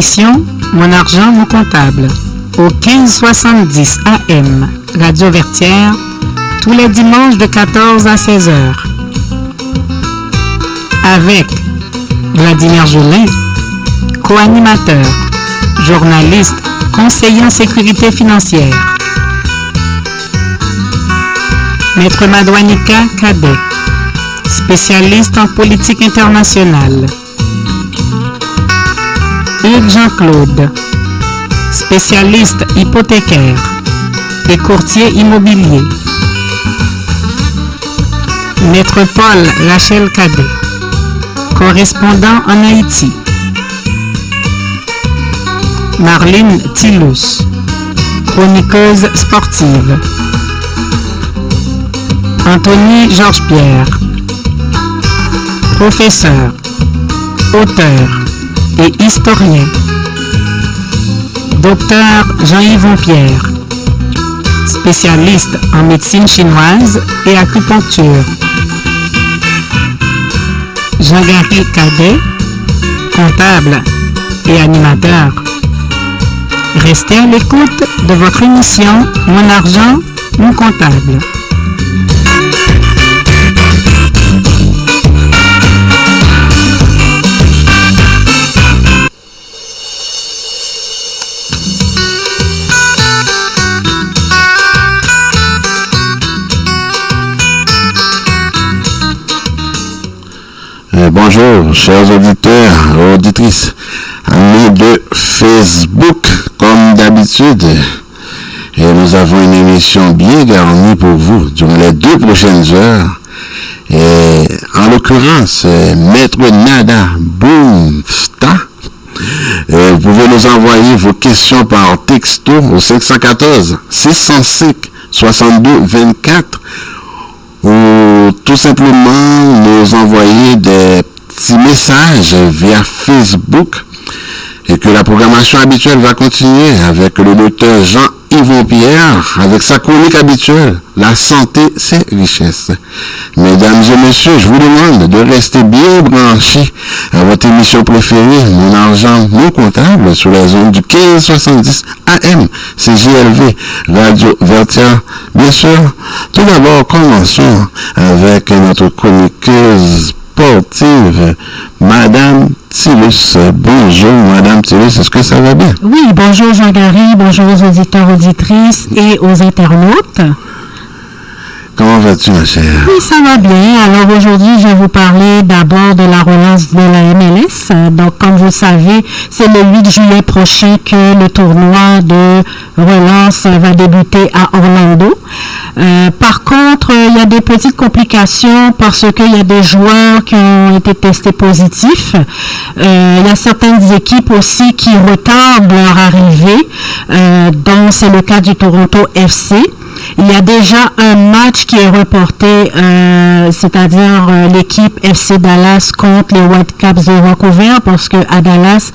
émission Mon argent, mon comptable au 1570 AM, Radio Vertière, tous les dimanches de 14 à 16 heures. Avec Vladimir Jolin, co-animateur, journaliste, conseiller en sécurité financière. Maître Madouanika Cadet, spécialiste en politique internationale. Yves Jean-Claude, spécialiste hypothécaire et courtier immobilier. Maître Paul Rachel Cadet, correspondant en Haïti. Marlène Tillous, chroniqueuse sportive. Anthony Georges-Pierre, professeur, auteur et historien. Docteur Jean-Yves Pierre, spécialiste en médecine chinoise et acupuncture. Jean-Gary Cadet, comptable et animateur. Restez à l'écoute de votre émission Mon argent, mon comptable. Bonjour, chers auditeurs et auditrices, amis de Facebook, comme d'habitude. Et nous avons une émission bien garnie pour vous durant les 2 prochaines heures. Et en l'occurrence, Maître Nada Boomsta. Vous pouvez nous envoyer vos questions par texto au 514 605 62 24 ou tout simplement nous envoyer des petits messages via Facebook et que la programmation habituelle va continuer avec le docteur Jean-Yves Pierre avec sa chronique habituelle, la santé c'est richesse. Mesdames et messieurs, je vous demande de rester bien branchés à votre émission préférée, Mon argent, mon comptable, sur la zone du 1570 AM, CJLV, Radio Vertière. Bien sûr, tout d'abord, commençons avec notre chroniqueuse sportive, Madame Tillous. Bonjour, Madame Tillous, est-ce que ça va bien? Oui, bonjour Jean-Gary, bonjour aux auditeurs, auditrices et aux internautes. Comment vas-tu, ma chère? Oui, ça va bien. Alors aujourd'hui, je vais vous parler d'abord de la relance de la MLS. Donc, comme vous le savez, c'est le 8 juillet prochain que le tournoi de relance va débuter à Orlando. Par contre, il y a des petites complications parce qu'il y a des joueurs qui ont été testés positifs. Il y a certaines équipes aussi qui retardent leur arrivée, dont c'est le cas du Toronto FC. Il y a déjà un match qui est reporté, c'est-à-dire l'équipe FC Dallas contre les Whitecaps de Vancouver, parce que à Dallas,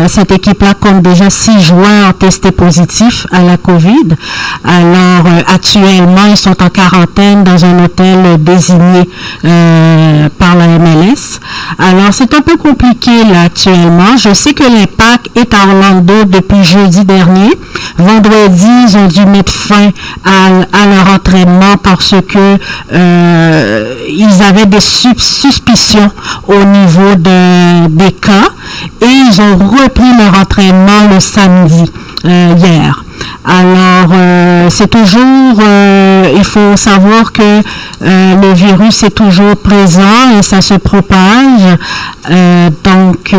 cette équipe-là compte déjà 6 joueurs testés positifs à la COVID. Alors, actuellement, ils sont en quarantaine dans un hôtel désigné par la MLS. Alors, c'est un peu compliqué là actuellement. Je sais que l'Impact est à Orlando depuis jeudi dernier. Vendredi, ils ont dû mettre fin à leur entraînement parce que ils avaient des suspicions au niveau des cas et ils ont repris leur entraînement le samedi hier. Alors, c'est toujours, il faut savoir que le virus est toujours présent et ça se propage. Donc,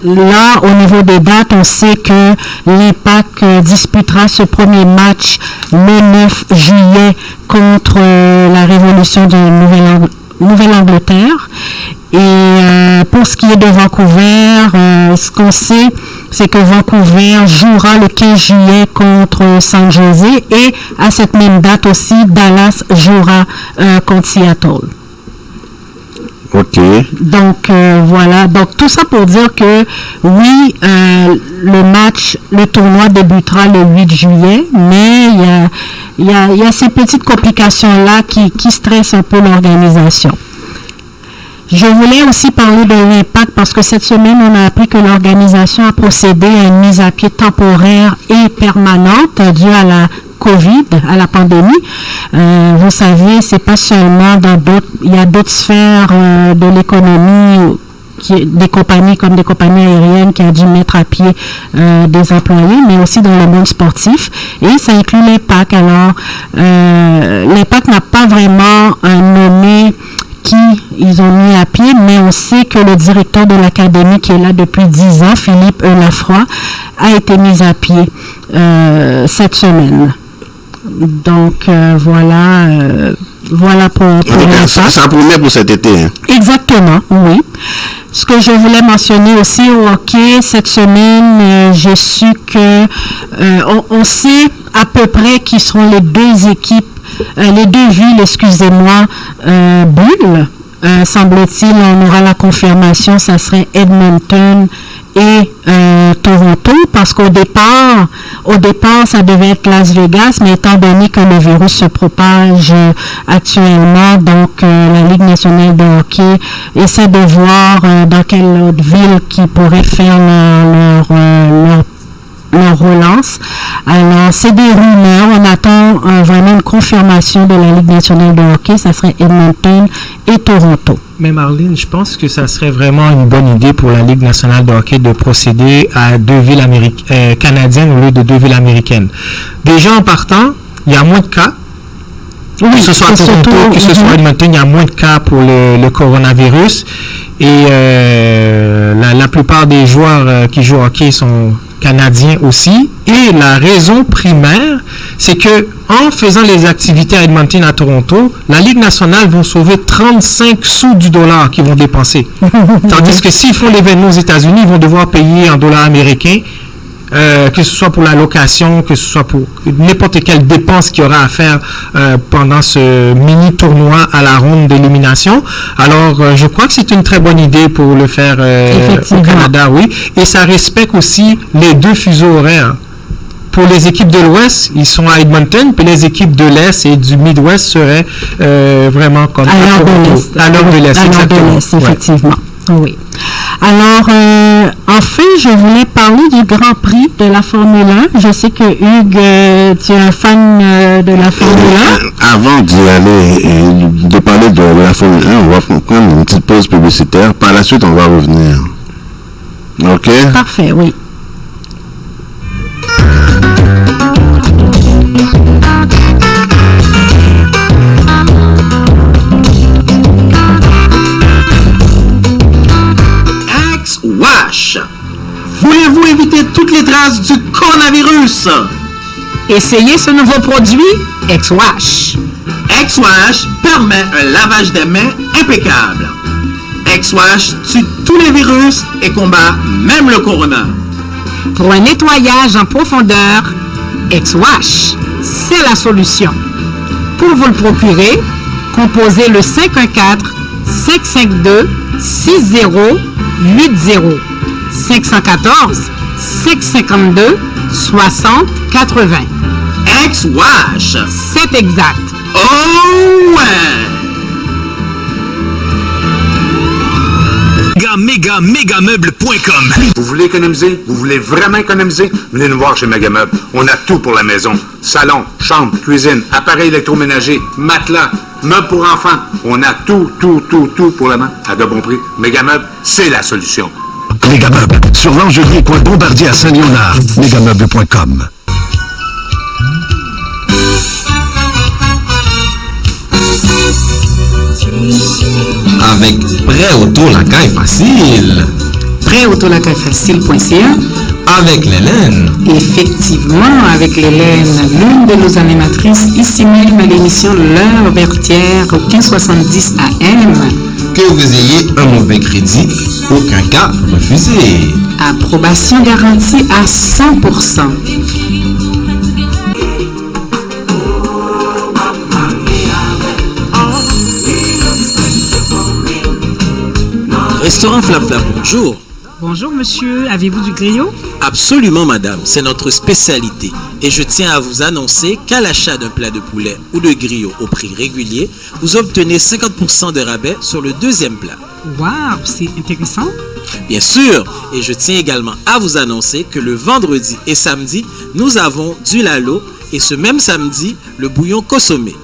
là, au niveau des dates, on sait que l'Impact disputera ce premier match le 9 juillet contre la Révolution de Nouvelle-Angleterre. Et pour ce qui est de Vancouver, ce qu'on sait, c'est que Vancouver jouera le 15 juillet contre San Jose et à cette même date aussi, Dallas jouera contre Seattle. Ok. Donc voilà, donc tout ça pour dire que oui, le tournoi débutera le 8 juillet, mais il y a ces petites complications-là qui stressent un peu l'organisation. Je voulais aussi parler de l'impact parce que cette semaine, on a appris que l'organisation a procédé à une mise à pied temporaire et permanente due à la COVID, à la pandémie. Vous savez, c'est pas seulement il y a d'autres sphères de l'économie, des compagnies comme des compagnies aériennes qui ont dû mettre à pied des employés, mais aussi dans le monde sportif. Et ça inclut l'IMPAC. Alors, l'IMPAC n'a pas vraiment nommé qui ils ont mis à pied, mais on sait que le directeur de l'académie qui est là depuis 10 ans, Philippe Lafroy, a été mis à pied cette semaine. Donc voilà pour ça promet pour cet été. Hein. Exactement, oui. Ce que je voulais mentionner aussi au hockey, cette semaine, j'ai su que on sait à peu près qui seront les deux équipes, les deux villes, bulles. Semble-t-il, on aura la confirmation, ça serait Edmonton et Toronto, parce qu'au départ, ça devait être Las Vegas, mais étant donné que le virus se propage actuellement, donc la Ligue nationale de hockey essaie de voir dans quelle autre ville qui pourrait faire leur relance. Alors, c'est des rumeurs. On attend vraiment une confirmation de la Ligue nationale de hockey. Ça serait Edmonton et Toronto. Mais Marlene, je pense que ça serait vraiment une bonne idée pour la Ligue nationale de hockey de procéder à 2 villes canadiennes au lieu de 2 villes américaines. Déjà, en partant, il y a moins de cas. Oui, que ce soit à Toronto, que ce soit à Edmonton, il y a moins de cas pour le coronavirus. Et la plupart des joueurs qui jouent au hockey sont canadiens aussi. Et la raison primaire, c'est que en faisant les activités à Edmonton, à Toronto, la Ligue nationale va sauver 35 sous du dollar qu'ils vont dépenser. Tandis que s'ils font l'événement aux États-Unis, ils vont devoir payer en dollars américains, que ce soit pour la location, que ce soit pour n'importe quelle dépense qu'il y aura à faire pendant ce mini-tournoi à la ronde d'élimination. Alors, je crois que c'est une très bonne idée pour le faire au Canada, oui. Et ça respecte aussi les 2 fuseaux horaires. Pour les équipes de l'Ouest, ils sont à Edmonton, puis les équipes de l'Est et du Midwest seraient vraiment comme à l'heure de l'Est. Effectivement. Oui. Alors, enfin, je voulais parler du Grand Prix de la Formule 1. Je sais que Hugues, tu es un fan de la Formule 1. Avant de parler de la Formule 1, on va prendre une petite pause publicitaire. Par la suite, on va revenir. OK? Parfait, oui. Wash. Voulez-vous éviter toutes les traces du coronavirus? Essayez ce nouveau produit, X-Wash. X-Wash permet un lavage des mains impeccable. X-Wash tue tous les virus et combat même le corona. Pour un nettoyage en profondeur, X-Wash, c'est la solution. Pour vous le procurer, composez le 514-552-6080. 514-552-6080. X-Wash. C'est exact. Oh ouais! Megameuble.com. Vous voulez économiser? Vous voulez vraiment économiser? Venez nous voir chez Megameuble. On a tout pour la maison. Salon, chambre, cuisine, appareils électroménagers, matelas, meubles pour enfants. On a tout pour la main à de bons prix. Megameuble, c'est la solution. Megameuble, sur l'Angelier, coin Bombardier à Saint-Léonard. Megameuble.com. Avec Prêt Auto la caille facile. Prêtautolacayefacile.ca. Avec l'Hélène. Effectivement, avec l'Hélène, l'une de nos animatrices, ici même à l'émission L'Heure Vertière au 1570 AM. Que vous ayez un mauvais crédit, aucun cas refusé. Approbation garantie à 100%. Restaurant Flam Flam, bonjour. Bonjour monsieur, avez-vous du griot? Absolument madame, c'est notre spécialité. Et je tiens à vous annoncer qu'à l'achat d'un plat de poulet ou de griot au prix régulier, vous obtenez 50% de rabais sur le deuxième plat. Wow, c'est intéressant. Bien sûr, et je tiens également à vous annoncer que le vendredi et samedi, nous avons du lalo et ce même samedi, le bouillon consommé.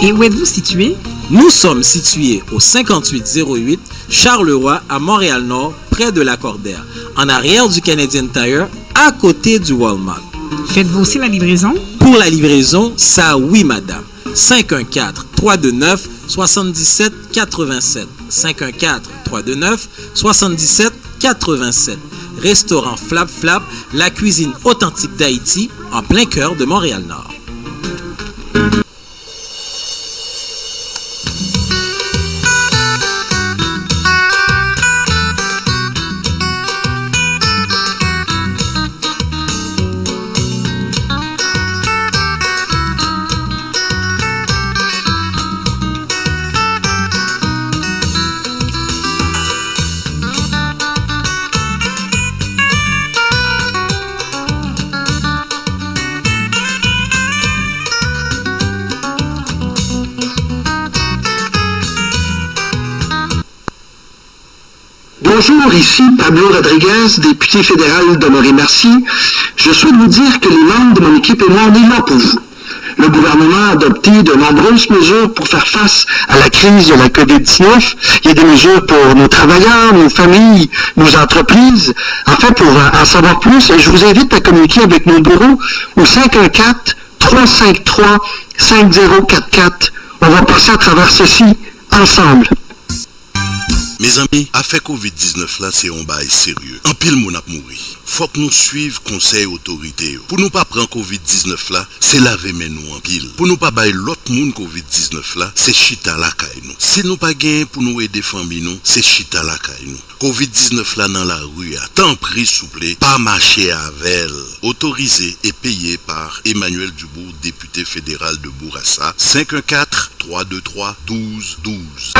Et où êtes-vous situé? Nous sommes situés au 5808 Charleroi à Montréal-Nord, près de la Cordère, en arrière du Canadian Tire, à côté du Walmart. Faites-vous aussi la livraison? Pour la livraison, ça oui madame. 514-329-7787. 514-329-7787. Restaurant Flap Flap, la cuisine authentique d'Haïti, en plein cœur de Montréal-Nord. Bonjour, ici Pablo Rodriguez, député fédéral de Montréal-Mercier. Je souhaite vous dire que les membres de mon équipe et moi, on est là pour vous. Le gouvernement a adopté de nombreuses mesures pour faire face à la crise de la COVID-19. Il y a des mesures pour nos travailleurs, nos familles, nos entreprises. Enfin, pour en savoir plus, je vous invite à communiquer avec nos bureaux au 514-353-5044. On va passer à travers ceci ensemble. Mes amis, affaire COVID-19 là, c'est un bail sérieux. En pile, mon a mouri. Faut que nous suivions conseil autorité. Pour nous pas prendre COVID-19 là, c'est laver mes nous en pile. Pour nous pas bailler l'autre monde COVID-19 là, c'est chita la caille nous. Si nous pas gain pour nous aider famille nous, c'est chita la caille nous. COVID-19 là dans la rue, à temps pris souple, pas marcher avec. Autorisé et payé par Emmanuel Dubourg, député fédéral de Bourassa. 514-323-1212.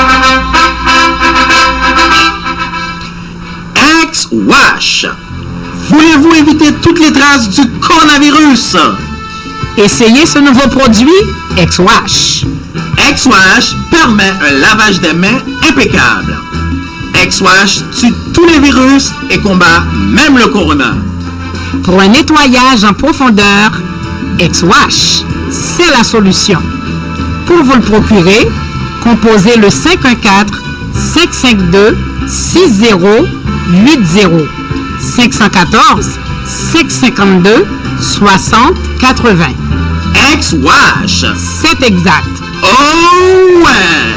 X-Wash. Voulez-vous éviter toutes les traces du coronavirus? Essayez ce nouveau produit, X-Wash. X-Wash permet un lavage des mains impeccable. X-Wash tue tous les virus et combat même le corona. Pour un nettoyage en profondeur, X-Wash, c'est la solution. Pour vous le procurer, composez le 514-552-6080. 514-552-6080. X-Wash. C'est exact. Oh ouais!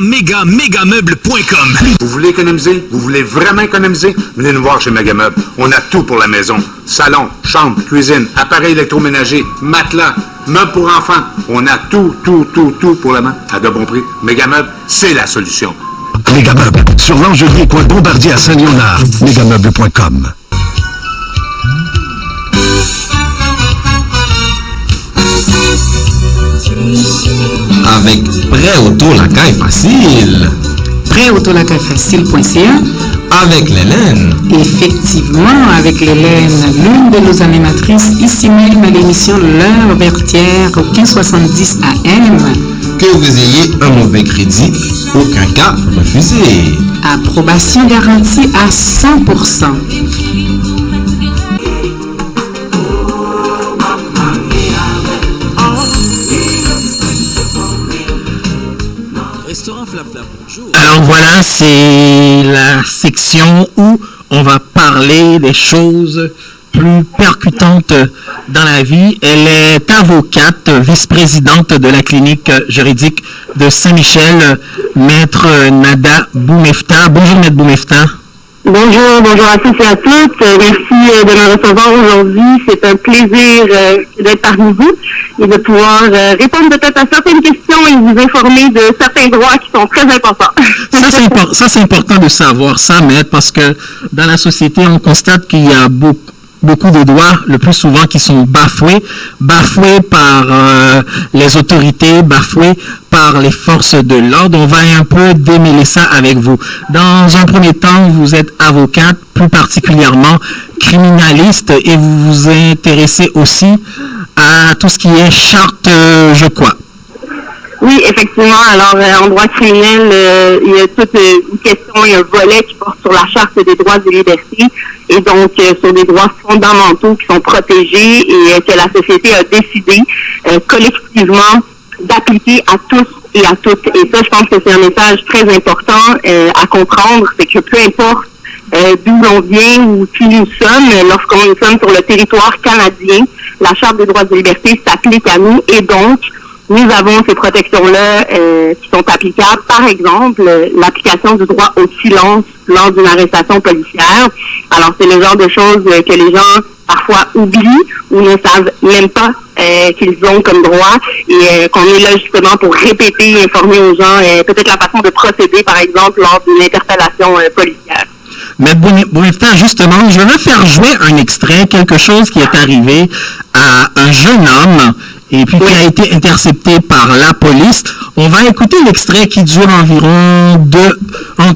Megameuble.com. Vous voulez économiser? Vous voulez vraiment économiser? Venez nous voir chez Megameuble. On a tout pour la maison. Salon, chambre, cuisine, appareils électroménagers, matelas, meubles pour enfants. On a tout pour la main à de bons prix. Megameuble, c'est la solution. Megameuble, sur l'Angelier coin Bombardier à Saint-Léonard. Megameuble.com. Avec Prêt Auto la caille facile. Prêtautolacayefacile.ca. Avec l'Hélène. Effectivement, avec l'Hélène, l'une de nos animatrices, ici même à l'émission L'Heure Vertière au 1570 AM. Que vous ayez un mauvais crédit, aucun cas refusé. Approbation garantie à 100%. Restaurant Flap Flap, bonjour. Alors voilà, c'est la section où on va parler des choses plus percutantes dans la vie. Elle est avocate, vice-présidente de la clinique juridique de Saint-Michel, Maître Nada Boumefta. Bonjour Maître Boumefta. Bonjour à tous et à toutes. Merci de me recevoir aujourd'hui. C'est un plaisir d'être parmi vous et de pouvoir répondre peut-être à certaines questions et vous informer de certains droits qui sont très importants. Ça, c'est important de savoir ça, Maître, parce que dans la société, on constate qu'il y a beaucoup de droits, le plus souvent, qui sont bafoués par les autorités, bafoués par les forces de l'ordre. On va un peu démêler ça avec vous. Dans un premier temps, vous êtes avocate, plus particulièrement criminaliste, et vous vous intéressez aussi à tout ce qui est charte, je crois. Oui, effectivement. Alors, en droit criminel, il y a toute une question et un volet qui porte sur la Charte des droits et libertés et donc sur des droits fondamentaux qui sont protégés et que la société a décidé collectivement d'appliquer à tous et à toutes. Et ça, je pense que c'est un message très important à comprendre, c'est que peu importe d'où l'on vient ou qui nous sommes, lorsqu'on nous sommes sur le territoire canadien, la Charte des droits et libertés s'applique à nous et donc nous avons ces protections-là qui sont applicables. Par exemple, l'application du droit au silence lors d'une arrestation policière. Alors, c'est le genre de choses que les gens parfois oublient ou ne savent même pas qu'ils ont comme droit et qu'on est là justement pour répéter et informer aux gens peut-être la façon de procéder, par exemple, lors d'une interpellation policière. Mais Bounifta, justement, je vais faire jouer un extrait, quelque chose qui est arrivé à un jeune homme et puis qui a été intercepté par la police. On va écouter l'extrait qui dure environ 2 minutes, un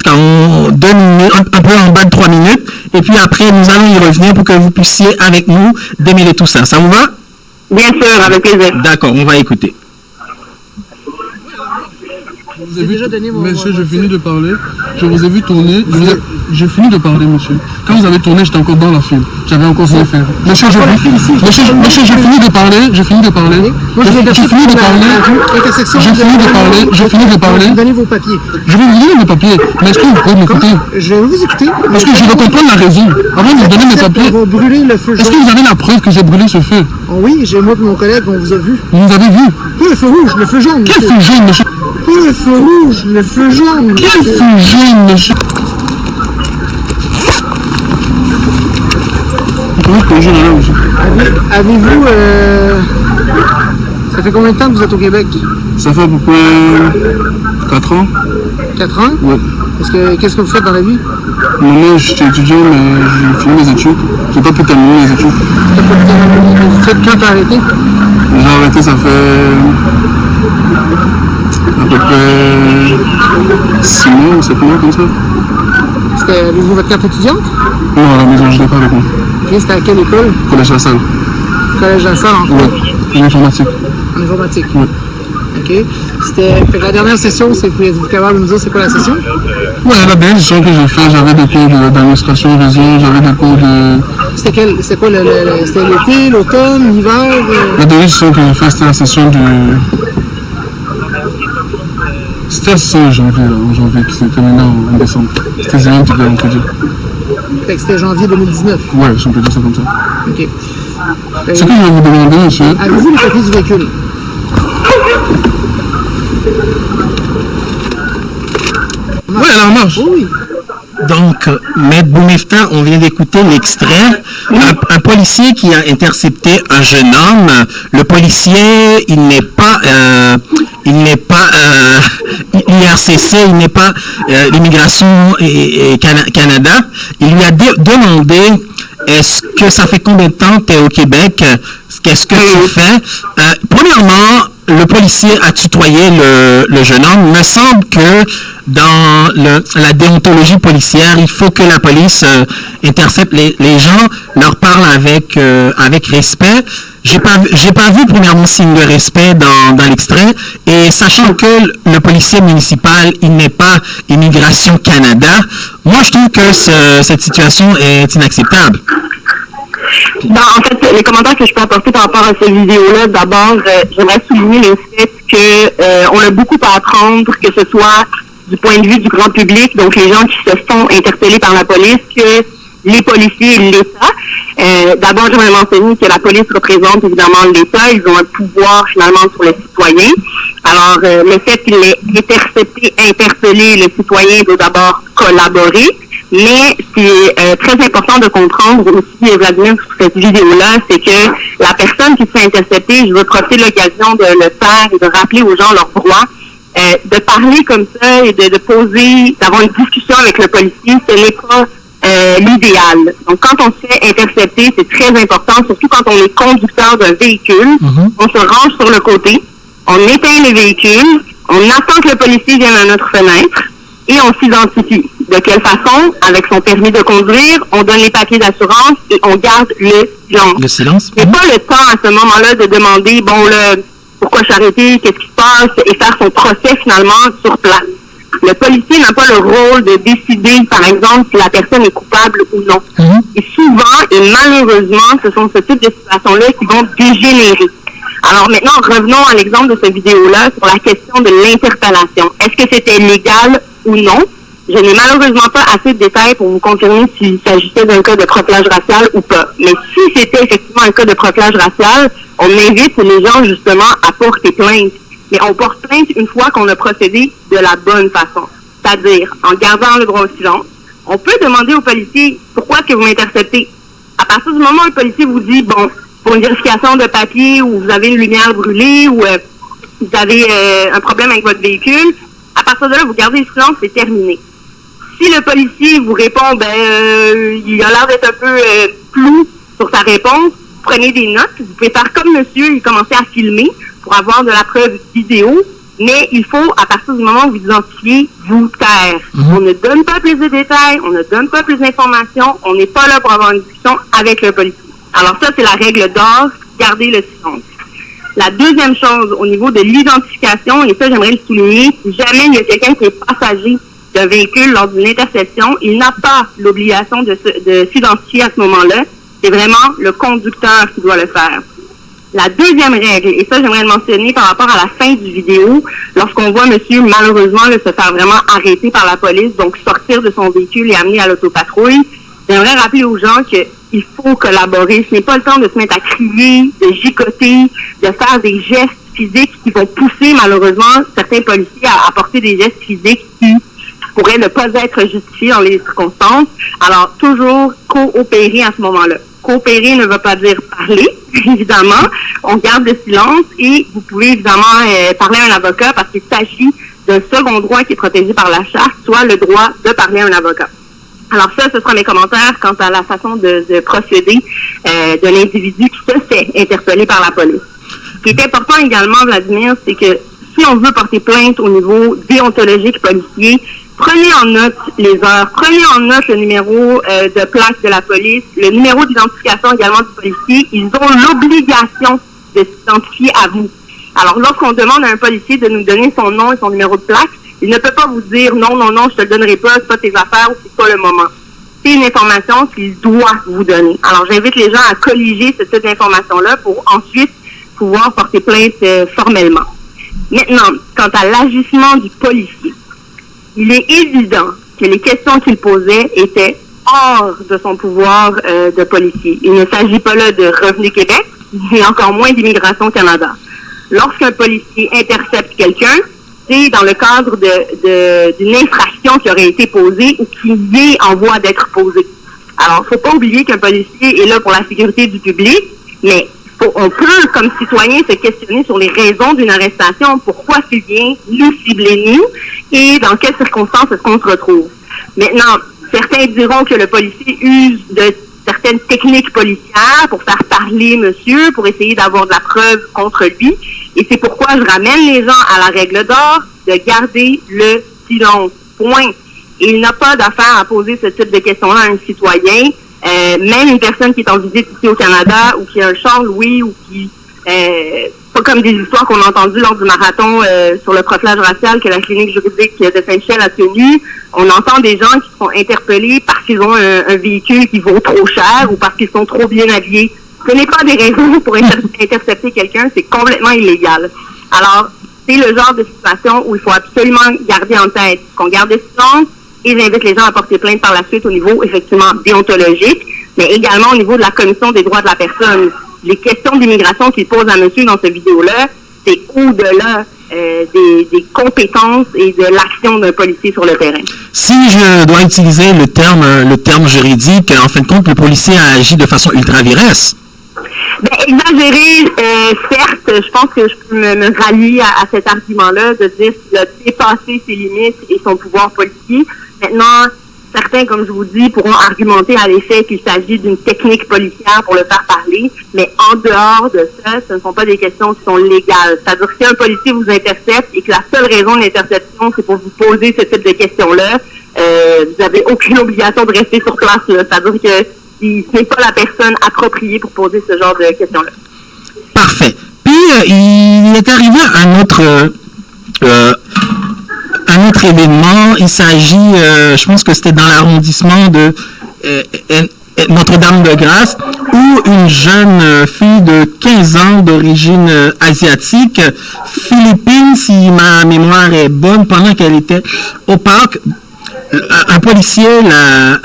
peu en bas de 3 minutes. Et puis après, nous allons y revenir pour que vous puissiez, avec nous, démêler tout ça. Ça vous va? Bien sûr, avec plaisir. D'accord, on va écouter. Vous avez déjà donné monsieur, j'ai fini de parler. Je vous ai vu tourner. J'ai fini de parler, monsieur. Quand vous avez tourné, j'étais encore dans la file. J'avais encore rien fait. Monsieur, monsieur, j'ai fini de parler. J'ai fini de parler. J'ai fini de parler. J'ai fini de parler. Donnez vos papiers. Je vais vous donner mes papiers. Mais est-ce que vous pouvez m'écouter? Je vais vous écouter. Parce que je veux comprendre la raison. Avant de vous donner mes papiers. Est-ce que vous avez la preuve que j'ai brûlé ce feu? Oui, moi et mon collègue, on vous a vu. Vous nous avez vu? Le feu rouge, le feu jaune. Quel feu jaune, monsieur? Le feu rouge, le feu jaune. Quel feu jaune, monsieur? Avez-vous... Ça fait combien de temps que vous êtes au Québec? Ça fait à peu près 4 ans. 4 ans? Oui. Qu'est-ce que vous faites dans la vie? Moi, j'étais étudiant, mais j'ai fini mes études. J'ai pas pu terminer mes études. Vous faites quand t'as arrêté? J'ai arrêté, ça fait à peu près 6 mois ou 7 mois, comme ça. Avez-vous votre carte étudiante? Non, à la maison, je l'ai pas avec moi. Et c'était à quelle école? Collège La Salle. Collège La Salle, en quoi? Oui, en informatique. En informatique? Oui. OK. La dernière session, vous capable de nous dire c'est quoi la session? Oui, la dernière session que j'ai faite, j'avais des cours d'administration réseau, j'avais des cours de... C'était quoi? C'était l'été, l'automne, l'hiver? La dernière session que j'ai faite, c'était la session de... C'était la session de janvier, là, en janvier, qui s'est terminée en décembre. C'était janvier, on peut dire. Fait que c'était janvier 2019? Oui, si on peut dire ça comme ça. OK. Ce que je vais vous demander, monsieur... Avez-vous les papiers du véhicule? Oui, elle marche. Oui. Donc, Maître Bounifta, on vient d'écouter l'extrait. Un policier qui a intercepté un jeune homme. Le policier, il n'est pas l'IRCC, il n'est pas l'immigration et Canada. Il lui a demandé, est-ce que ça fait combien de temps que tu es au Québec? Qu'est-ce que tu fais? Premièrement, le policier a tutoyé le jeune homme. Il me semble que dans la déontologie policière, il faut que la police intercepte les gens, leur parle avec respect. J'ai pas vu premièrement signe de respect dans l'extrait, et sachant que le policier municipal, il n'est pas Immigration Canada, moi je trouve que cette situation est inacceptable. En fait, les commentaires que je peux apporter par rapport à cette vidéo-là, d'abord, j'aimerais souligner le fait qu'on a beaucoup à apprendre, que ce soit du point de vue du grand public, donc les gens qui se font interpeller par la police, que les policiers et l'État. D'abord, j'aimerais mentionner que la police représente évidemment l'État. Ils ont un pouvoir finalement sur les citoyens. Alors, le fait qu'il ait interpellé le citoyen doit d'abord collaborer. Mais c'est très important de comprendre aussi, Vladimir, sur cette vidéo-là, c'est que la personne qui se fait intercepter, je veux profiter de l'occasion de le faire et de rappeler aux gens leurs droits. De parler comme ça et de poser, d'avoir une discussion avec le policier, ce n'est pas l'idéal. Donc, quand on se fait intercepter, c'est très important, surtout quand on est conducteur d'un véhicule. On se range sur le côté, on éteint le véhicule, on attend que le policier vienne à notre fenêtre et on s'identifie. De quelle façon? Avec son permis de conduire, on donne les papiers d'assurance et on garde le silence. Le silence? C'est pas le temps à ce moment-là de demander, bon, là, pourquoi je suis arrêté, qu'est-ce qui se passe, et faire son procès finalement sur place. Le policier n'a pas le rôle de décider, par exemple, si la personne est coupable ou non. Et souvent, et malheureusement, ce sont ce type de situations-là qui vont dégénérer. Alors maintenant, revenons à l'exemple de cette vidéo-là sur la question de l'interpellation. Est-ce que c'était légal ou non? Je n'ai malheureusement pas assez de détails pour vous confirmer s'il s'agissait d'un cas de profilage racial ou pas. Mais si c'était effectivement un cas de profilage racial, on invite les gens justement à porter plainte. Mais on porte plainte une fois qu'on a procédé de la bonne façon. C'est-à-dire en gardant le droit au silence. On peut demander au policier pourquoi est-ce que vous m'interceptez. À partir du moment où le policier vous dit, bon, pour une vérification de papier ou vous avez une lumière brûlée ou vous avez un problème avec votre véhicule, à partir de là, vous gardez le silence, c'est terminé. Si le policier vous répond, il a l'air d'être un peu flou sur sa réponse, prenez des notes. Vous pouvez faire comme monsieur et commencer à filmer pour avoir de la preuve vidéo, mais il faut, à partir du moment où vous identifiez, vous taire. On ne donne pas plus de détails, on ne donne pas plus d'informations, on n'est pas là pour avoir une discussion avec le policier. Alors ça, c'est la règle d'or, garder le silence. La deuxième chose, au niveau de l'identification, et ça, j'aimerais le souligner, si jamais il y a quelqu'un qui est passager d'un véhicule lors d'une interception, il n'a pas l'obligation de s'identifier à ce moment-là. C'est vraiment le conducteur qui doit le faire. La deuxième règle, et ça j'aimerais le mentionner par rapport à la fin du vidéo, lorsqu'on voit monsieur malheureusement se faire vraiment arrêter par la police, donc sortir de son véhicule et amener à l'autopatrouille, j'aimerais rappeler aux gens qu'il faut collaborer. Ce n'est pas le temps de se mettre à crier, de gigoter, de faire des gestes physiques qui vont pousser malheureusement certains policiers à apporter des gestes physiques qui pourraient ne pas être justifiés dans les circonstances. Alors toujours coopérer à ce moment-là. Coopérer ne veut pas dire parler, évidemment. On garde le silence et vous pouvez évidemment parler à un avocat parce qu'il s'agit d'un second droit qui est protégé par la charte, soit le droit de parler à un avocat. Alors ça, ce sera mes commentaires quant à la façon de procéder de l'individu qui se fait interpeller par la police. Ce qui est important également, Vladimir, c'est que si on veut porter plainte au niveau déontologique policier, prenez en note les heures, prenez en note le numéro de plaque de la police, le numéro d'identification également du policier. Ils ont l'obligation de s'identifier à vous. Alors, lorsqu'on demande à un policier de nous donner son nom et son numéro de plaque, il ne peut pas vous dire non, je te le donnerai pas, c'est pas tes affaires ou c'est pas le moment. C'est une information qu'il doit vous donner. Alors, j'invite les gens à colliger ce type d'information-là pour ensuite pouvoir porter plainte formellement. Maintenant, quant à l'agissement du policier, il est évident que les questions qu'il posait étaient hors de son pouvoir de policier. Il ne s'agit pas là de Revenu Québec, et encore moins d'Immigration Canada. Lorsqu'un policier intercepte quelqu'un, c'est dans le cadre d'une infraction qui aurait été posée ou qui est en voie d'être posée. Alors, il ne faut pas oublier qu'un policier est là pour la sécurité du public, mais on peut, comme citoyen, se questionner sur les raisons d'une arrestation. Pourquoi est-ce qu'il vient nous cibler, nous, et dans quelles circonstances est-ce qu'on se retrouve. Maintenant, certains diront que le policier use de certaines techniques policières pour faire parler monsieur, pour essayer d'avoir de la preuve contre lui. Et c'est pourquoi je ramène les gens à la règle d'or de garder le silence. Point. Et il n'a pas d'affaire à poser ce type de questions-là à un citoyen. Même une personne qui est en visite ici au Canada ou qui a un char loué ou qui pas comme des histoires qu'on a entendues lors du marathon sur le profilage racial que la clinique juridique de Saint-Michel a tenu. On entend des gens qui sont interpellés parce qu'ils ont un véhicule qui vaut trop cher ou parce qu'ils sont trop bien habillés. Ce n'est pas des raisons pour intercepter quelqu'un, c'est complètement illégal. Alors, c'est le genre de situation où il faut absolument garder en tête qu'on garde le silence. Et j'invite les gens à porter plainte par la suite au niveau, effectivement, déontologique, mais également au niveau de la Commission des droits de la personne. Les questions d'immigration qu'il pose à monsieur dans cette vidéo-là, c'est au-delà des compétences et de l'action d'un policier sur le terrain. Si je dois utiliser le terme juridique, en fin de compte, le policier a agi de façon ultra-viresse. Exagéré, certes, je pense que je peux me rallier à cet argument-là de dire qu'il a dépassé ses limites et son pouvoir policier. Maintenant, certains, comme je vous dis, pourront argumenter à l'effet qu'il s'agit d'une technique policière pour le faire parler, mais en dehors de ça, ce ne sont pas des questions qui sont légales. C'est-à-dire que si un policier vous intercepte et que la seule raison de l'interception, c'est pour vous poser ce type de questions-là, vous n'avez aucune obligation de rester sur place. C'est-à-dire que ce n'est pas la personne appropriée pour poser ce genre de questions-là. Parfait. Puis, il il est arrivé un autre événement. Il s'agit, je pense que c'était dans l'arrondissement de Notre-Dame-de-Grâce, où une jeune fille de 15 ans d'origine asiatique, philippine, si ma mémoire est bonne, pendant qu'elle était au parc, un policier,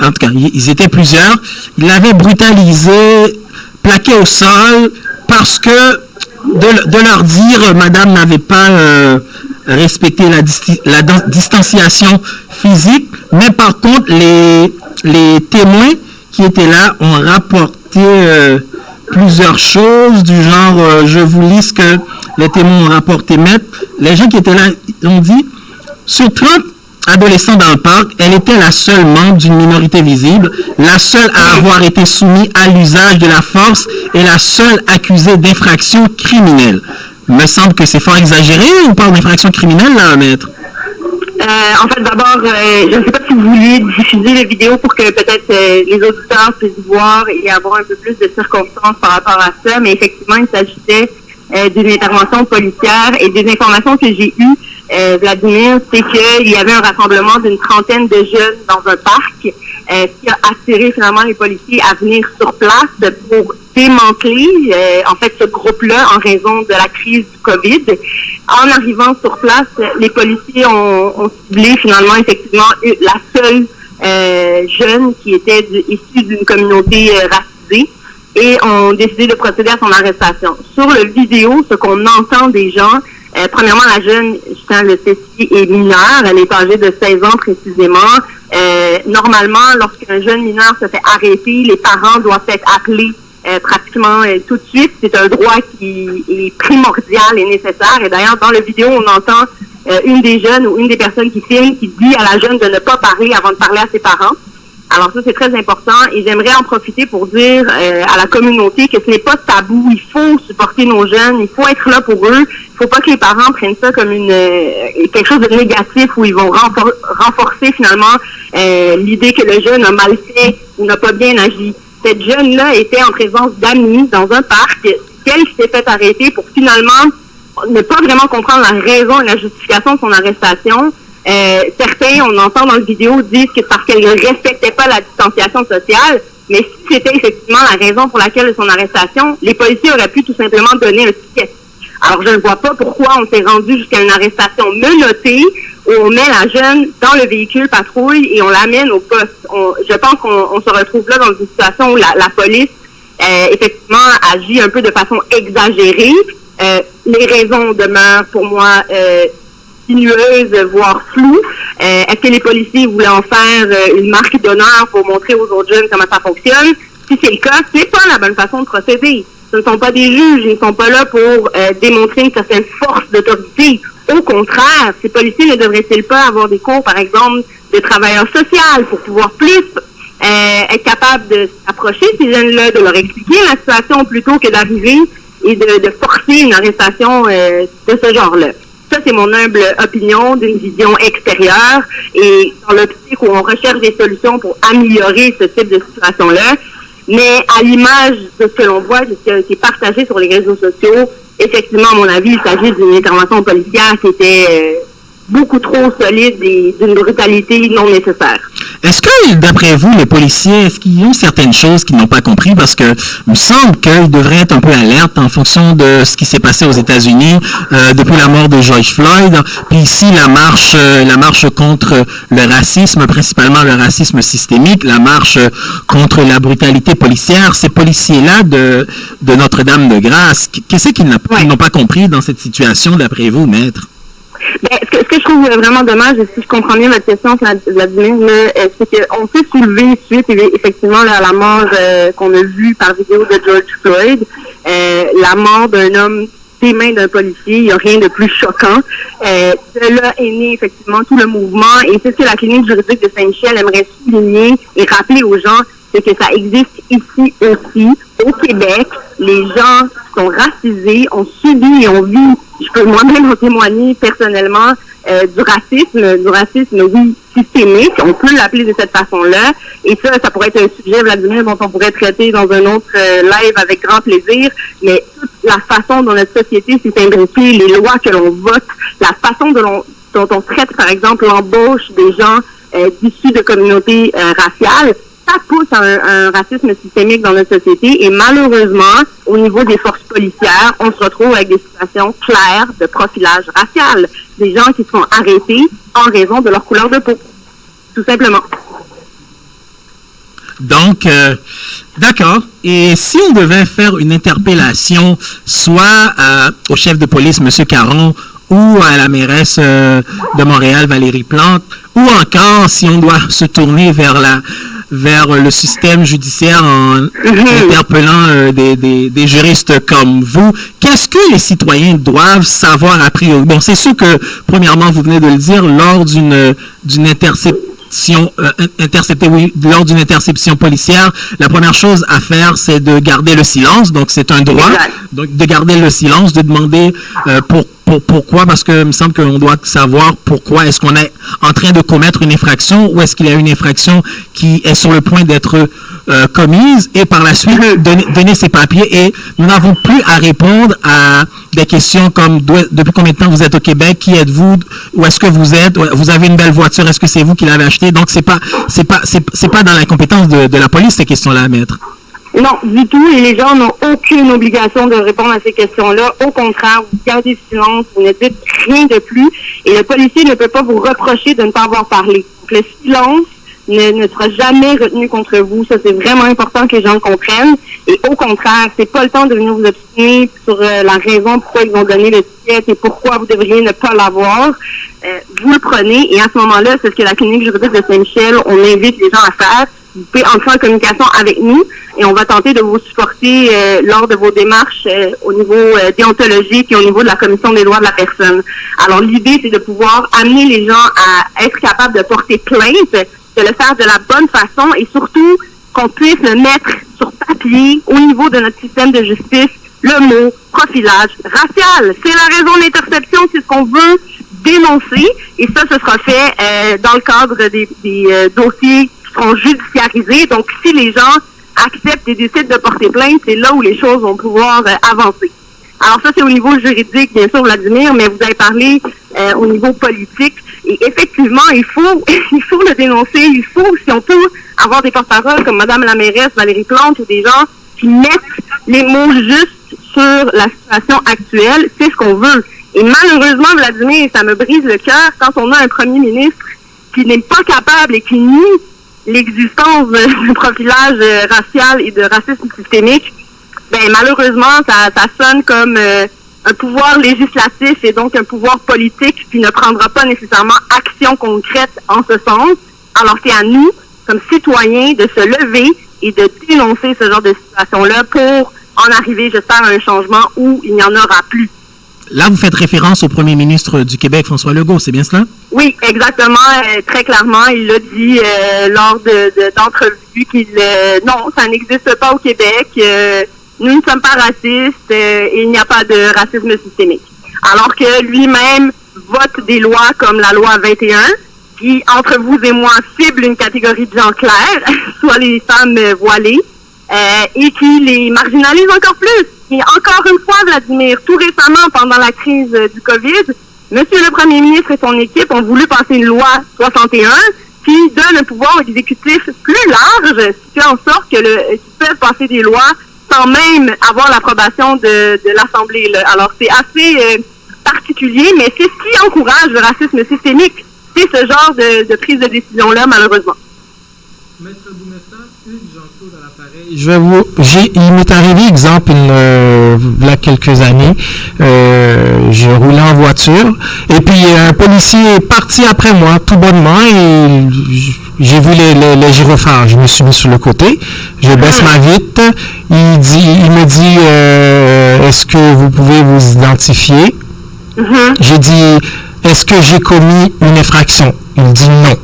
en tout cas, ils étaient plusieurs, il l'avait brutalisée, plaquée au sol, parce que, de leur dire, madame n'avait pas respecté la distanciation physique, mais par contre, les témoins qui étaient là ont rapporté plusieurs choses, du genre, je vous lis ce que les témoins ont rapporté, maître. Les gens qui étaient là ont dit, sur 30 adolescents dans le parc, elle était la seule membre d'une minorité visible, la seule à avoir été soumise à l'usage de la force et la seule accusée d'infraction criminelle. Me semble que c'est fort exagéré, on parle d'infraction criminelle, là, maître? En fait, d'abord, je ne sais pas si vous vouliez diffuser les vidéos pour que peut-être les auditeurs puissent voir et avoir un peu plus de circonstances par rapport à ça, mais effectivement, il s'agissait d'une intervention policière et des informations que j'ai eues, Vladimir, c'est qu'il y avait un rassemblement d'une trentaine de jeunes dans un parc, qui a attiré finalement les policiers à venir sur place pour démanteler en fait ce groupe-là en raison de la crise du COVID. En arrivant sur place, les policiers ont ciblé finalement effectivement la seule jeune qui était issue d'une communauté racisée et ont décidé de procéder à son arrestation. Sur le vidéo, ce qu'on entend des gens, premièrement, la jeune, je tiens à le spécifier, est mineure. Elle est âgée de 16 ans précisément. Normalement, lorsqu'un jeune mineur se fait arrêter, les parents doivent être appelés pratiquement tout de suite. C'est un droit qui est primordial et nécessaire. Et d'ailleurs, dans la vidéo, on entend une des jeunes ou une des personnes qui filme qui dit à la jeune de ne pas parler avant de parler à ses parents. Alors ça, c'est très important et j'aimerais en profiter pour dire à la communauté que ce n'est pas tabou. Il faut supporter nos jeunes, il faut être là pour eux. Il faut pas que les parents prennent ça comme quelque chose de négatif où ils vont renforcer finalement l'idée que le jeune a mal fait ou n'a pas bien agi. Cette jeune-là était en présence d'amis dans un parc, qu'elle s'est fait arrêter pour finalement ne pas vraiment comprendre la raison et la justification de son arrestation. Certains, on entend dans la vidéo, disent que parce qu'elle ne respectait pas la distanciation sociale, mais si c'était effectivement la raison pour laquelle de son arrestation, les policiers auraient pu tout simplement donner un ticket. Alors, je ne vois pas pourquoi on s'est rendu jusqu'à une arrestation menottée où on met la jeune dans le véhicule patrouille et on l'amène au poste. Je pense qu'on se retrouve là dans une situation où la police, effectivement, agit un peu de façon exagérée. Les raisons demeurent pour moi sinueuses, voire floues. Est-ce que les policiers voulaient en faire une marque d'honneur pour montrer aux autres jeunes comment ça fonctionne? Si c'est le cas, c'est pas la bonne façon de procéder. Ce ne sont pas des juges, ils ne sont pas là pour démontrer une certaine force d'autorité. Au contraire, ces policiers ne devraient-ils pas avoir des cours, par exemple, de travailleurs sociaux pour pouvoir plus être capables de s'approcher de ces jeunes-là, de leur expliquer la situation plutôt que d'arriver et de forcer une arrestation de ce genre-là. Ça, c'est mon humble opinion d'une vision extérieure et dans l'optique où on recherche des solutions pour améliorer ce type de situation-là. Mais à l'image de ce que l'on voit, de ce qui est partagé sur les réseaux sociaux, effectivement, à mon avis, il s'agit d'une intervention policière qui était beaucoup trop solide et d'une brutalité non nécessaire. Est-ce que, d'après vous, les policiers, est-ce qu'ils ont certaines choses qu'ils n'ont pas compris? Parce que il me semble qu'ils devraient être un peu alertes en fonction de ce qui s'est passé aux États-Unis depuis la mort de George Floyd. Puis ici, la marche contre le racisme, principalement le racisme systémique, la marche contre la brutalité policière. Ces policiers-là de Notre-Dame-de-Grâce, qu'est-ce qu'ils n'ont pas compris dans cette situation, d'après vous, maître? Ben, ce que je trouve vraiment dommage, et si je comprends bien votre question, Vladimir, c'est qu'on s'est soulevé suite effectivement à la mort qu'on a vue par vidéo de George Floyd, la mort d'un homme des mains d'un policier, il n'y a rien de plus choquant. De là est né effectivement tout le mouvement, et c'est ce que la clinique juridique de Saint-Michel aimerait souligner et rappeler aux gens, c'est que ça existe ici aussi, au Québec. Les gens qui sont racisés ont subi et ont vu peux moi-même en témoigner personnellement, du racisme, oui, systémique, on peut l'appeler de cette façon-là, et ça pourrait être un sujet, Vladimir, dont on pourrait traiter dans un autre live avec grand plaisir, mais toute la façon dont notre société s'est imbriquée, les lois que l'on vote, la façon dont on traite, par exemple, l'embauche des gens d'issus de communautés raciales, ça pousse à un racisme systémique dans notre société, et malheureusement, au niveau des forces policières, on se retrouve avec des situations claires de profilage racial. Des gens qui sont arrêtés en raison de leur couleur de peau, tout simplement. Donc, d'accord. Et si on devait faire une interpellation, soit au chef de police, M. Caron, ou à la mairesse de Montréal, Valérie Plante, ou encore si on doit se tourner vers le système judiciaire en interpellant des juristes comme vous, qu'est-ce que les citoyens doivent savoir a priori? Bon, c'est sûr que, premièrement, vous venez de le dire, lors d'une lors d'une interception policière, la première chose à faire, c'est de garder le silence. Donc, c'est un droit. Donc, de garder le silence, de demander pourquoi, parce que il me semble qu'on doit savoir pourquoi est-ce qu'on est en train de commettre une infraction, ou est-ce qu'il y a une infraction qui est sur le point d'être commise, et par la suite donner ses papiers. Et nous n'avons plus à répondre à des questions comme depuis combien de temps vous êtes au Québec, qui êtes-vous, où est-ce que vous êtes, vous avez une belle voiture, est-ce que c'est vous qui l'avez acheté? Donc c'est pas dans la compétence de la police ces questions-là à mettre. Non, du tout, et les gens n'ont aucune obligation de répondre à ces questions-là. Au contraire, vous gardez le silence, vous ne dites rien de plus, et le policier ne peut pas vous reprocher de ne pas avoir parlé. Donc, le silence ne sera jamais retenu contre vous. Ça, c'est vraiment important que les gens le comprennent. Et au contraire, c'est pas le temps de venir vous obstiner sur la raison pourquoi ils ont donné le ticket et pourquoi vous devriez ne pas l'avoir. Vous le prenez, et à ce moment-là, c'est ce que la clinique juridique de Saint-Michel, on invite les gens à faire. Vous pouvez entrer en communication avec nous, et on va tenter de vous supporter lors de vos démarches au niveau déontologique et au niveau de la commission des droits de la personne. Alors, l'idée, c'est de pouvoir amener les gens à être capables de porter plainte, de le faire de la bonne façon, et surtout qu'on puisse le mettre sur papier au niveau de notre système de justice, le mot profilage racial. C'est la raison de l'interception, c'est ce qu'on veut dénoncer, et ça, ce sera fait dans le cadre des dossiers qui seront judiciarisés. Donc, si les gens acceptent et décident de porter plainte, c'est là où les choses vont pouvoir avancer. Alors ça, c'est au niveau juridique, bien sûr, Vladimir, mais vous avez parlé au niveau politique. Et effectivement, il faut le dénoncer. Il faut, si on peut, avoir des porte-paroles comme Madame la mairesse Valérie Plante, ou des gens qui mettent les mots justes sur la situation actuelle. C'est ce qu'on veut. Et malheureusement, Vladimir, ça me brise le cœur quand on a un premier ministre qui n'est pas capable et qui nie l'existence du profilage racial et de racisme systémique. Ben malheureusement, ça sonne comme un pouvoir législatif et donc un pouvoir politique qui ne prendra pas nécessairement action concrète en ce sens. Alors c'est à nous, comme citoyens, de se lever et de dénoncer ce genre de situation-là pour en arriver, j'espère, à un changement où il n'y en aura plus. Là, vous faites référence au premier ministre du Québec, François Legault, c'est bien cela? Oui, exactement. Très clairement, il l'a dit lors d'entrevues qu'il... non, ça n'existe pas au Québec. Nous ne sommes pas racistes et il n'y a pas de racisme systémique. Alors que lui-même vote des lois comme la loi 21, qui, entre vous et moi, cible une catégorie de gens clairs, soit les femmes voilées, et qui les marginalise encore plus. Et encore une fois, Vladimir, tout récemment, pendant la crise du COVID, Monsieur le Premier ministre et son équipe ont voulu passer une loi 61 qui donne un pouvoir exécutif plus large, ce qui fait en sorte qu'ils peuvent passer des lois sans même avoir l'approbation de l'Assemblée. Alors, c'est assez particulier, mais c'est ce qui encourage le racisme systémique. C'est ce genre de prise de décision-là, malheureusement. Maître Boumessa, Jean-Claude à l'appareil. Il m'est arrivé, exemple, il y a quelques années, je roulais en voiture, et puis un policier est parti après moi, tout bonnement, et j'ai vu les gyrophares. Je me suis mis sur le côté, je baisse ma vitre, il me dit, est-ce que vous pouvez vous identifier? J'ai dit, est-ce que j'ai commis une infraction? Il dit non.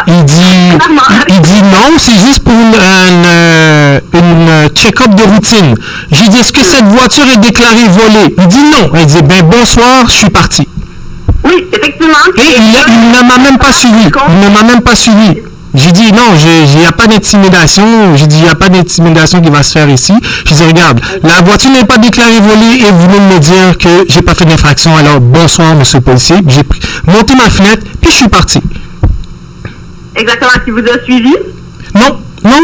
Il dit non, c'est juste pour une check-up de routine. J'ai dit, est-ce que cette voiture est déclarée volée? Il dit non. Il dit, ben bonsoir, je suis parti. Oui, effectivement. Et il ne m'a même pas suivi. Il ne m'a même pas suivi. J'ai dit non, il n'y a pas d'intimidation. J'ai dit, il n'y a pas d'intimidation qui va se faire ici. J'ai dit, regarde, la voiture n'est pas déclarée volée et vous venez de me dire que j'ai pas fait d'infraction. Alors, bonsoir, monsieur le policier. J'ai monté ma fenêtre, puis je suis parti. Exactement. Qui vous a suivi? Non,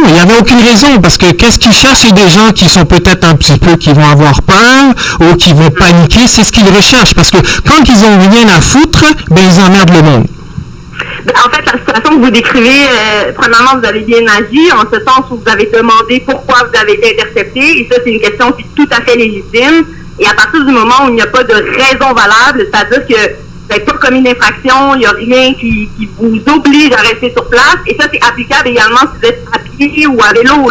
il n'y avait aucune raison, parce que qu'est-ce qu'ils cherchent, c'est des gens qui sont peut-être un petit peu, qui vont avoir peur, ou qui vont paniquer, c'est ce qu'ils recherchent, parce que quand ils ont rien à foutre, ben ils emmerdent le monde. En fait, la situation que vous décrivez, premièrement, vous avez bien agi, en ce sens où vous avez demandé pourquoi vous avez été intercepté, et ça, c'est une question qui est tout à fait légitime, et à partir du moment où il n'y a pas de raison valable, c'est-à-dire que vous n'avez pas commis d'infraction, il n'y a rien qui vous oblige à rester sur place. Et ça, c'est applicable également si vous êtes à pied ou à vélo.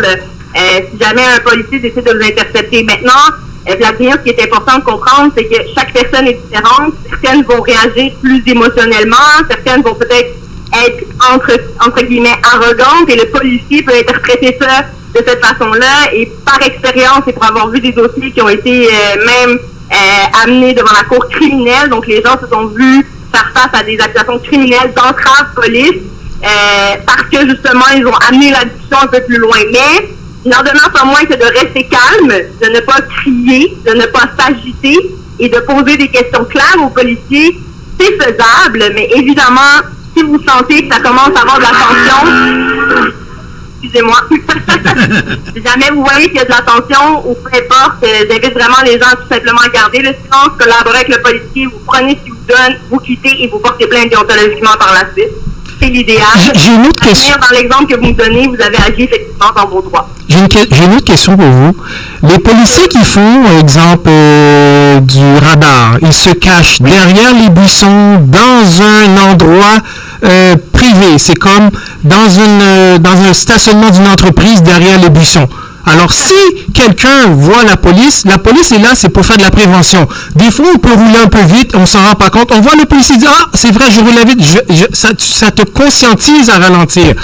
Si jamais un policier décide de vous intercepter. Maintenant, Vladimir, ce qui est important de comprendre, c'est que chaque personne est différente. Certaines vont réagir plus émotionnellement, certaines vont peut-être être entre guillemets arrogantes, et le policier peut interpréter ça de cette façon-là. Et par expérience et pour avoir vu des dossiers qui ont été même amenés devant la cour criminelle, donc les gens se sont vus faire face à des accusations criminelles d'entrave police, parce que justement ils ont amené la discussion un peu plus loin. Mais il n'en demeure pas moins que de rester calme, de ne pas crier, de ne pas s'agiter et de poser des questions claires aux policiers, c'est faisable. Mais évidemment, si vous sentez que ça commence à avoir de la tension, excusez-moi. Si jamais vous voyez qu'il y a de la tension ou peu importe, j'invite vraiment les gens tout simplement à garder le silence, collaborer avec le policier, vous prenez ce qu'il vous donne, vous quittez et vous portez plainte déontologiquement par la suite. C'est l'idéal. J'ai une autre question. Dans l'exemple que vous me donnez, vous avez agi effectivement dans vos droits. J'ai une autre question pour vous. Les policiers qui font, par exemple, du radar, ils se cachent derrière les buissons dans un endroit privé. C'est comme dans un stationnement d'une entreprise derrière les buissons. Alors, si quelqu'un voit la police est là, c'est pour faire de la prévention. Des fois, on peut rouler un peu vite, on s'en rend pas compte. On voit le policier dire, ah, c'est vrai, je roule vite. Ça te conscientise à ralentir.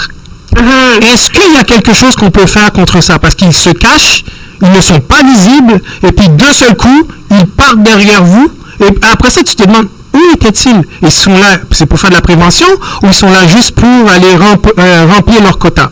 Est-ce qu'il y a quelque chose qu'on peut faire contre ça? Parce qu'ils se cachent, ils ne sont pas visibles, et puis d'un seul coup, ils partent derrière vous, et après ça, tu te demandes, où étaient-ils? Ils sont là, c'est pour faire de la prévention, ou ils sont là juste pour aller remplir leur quota?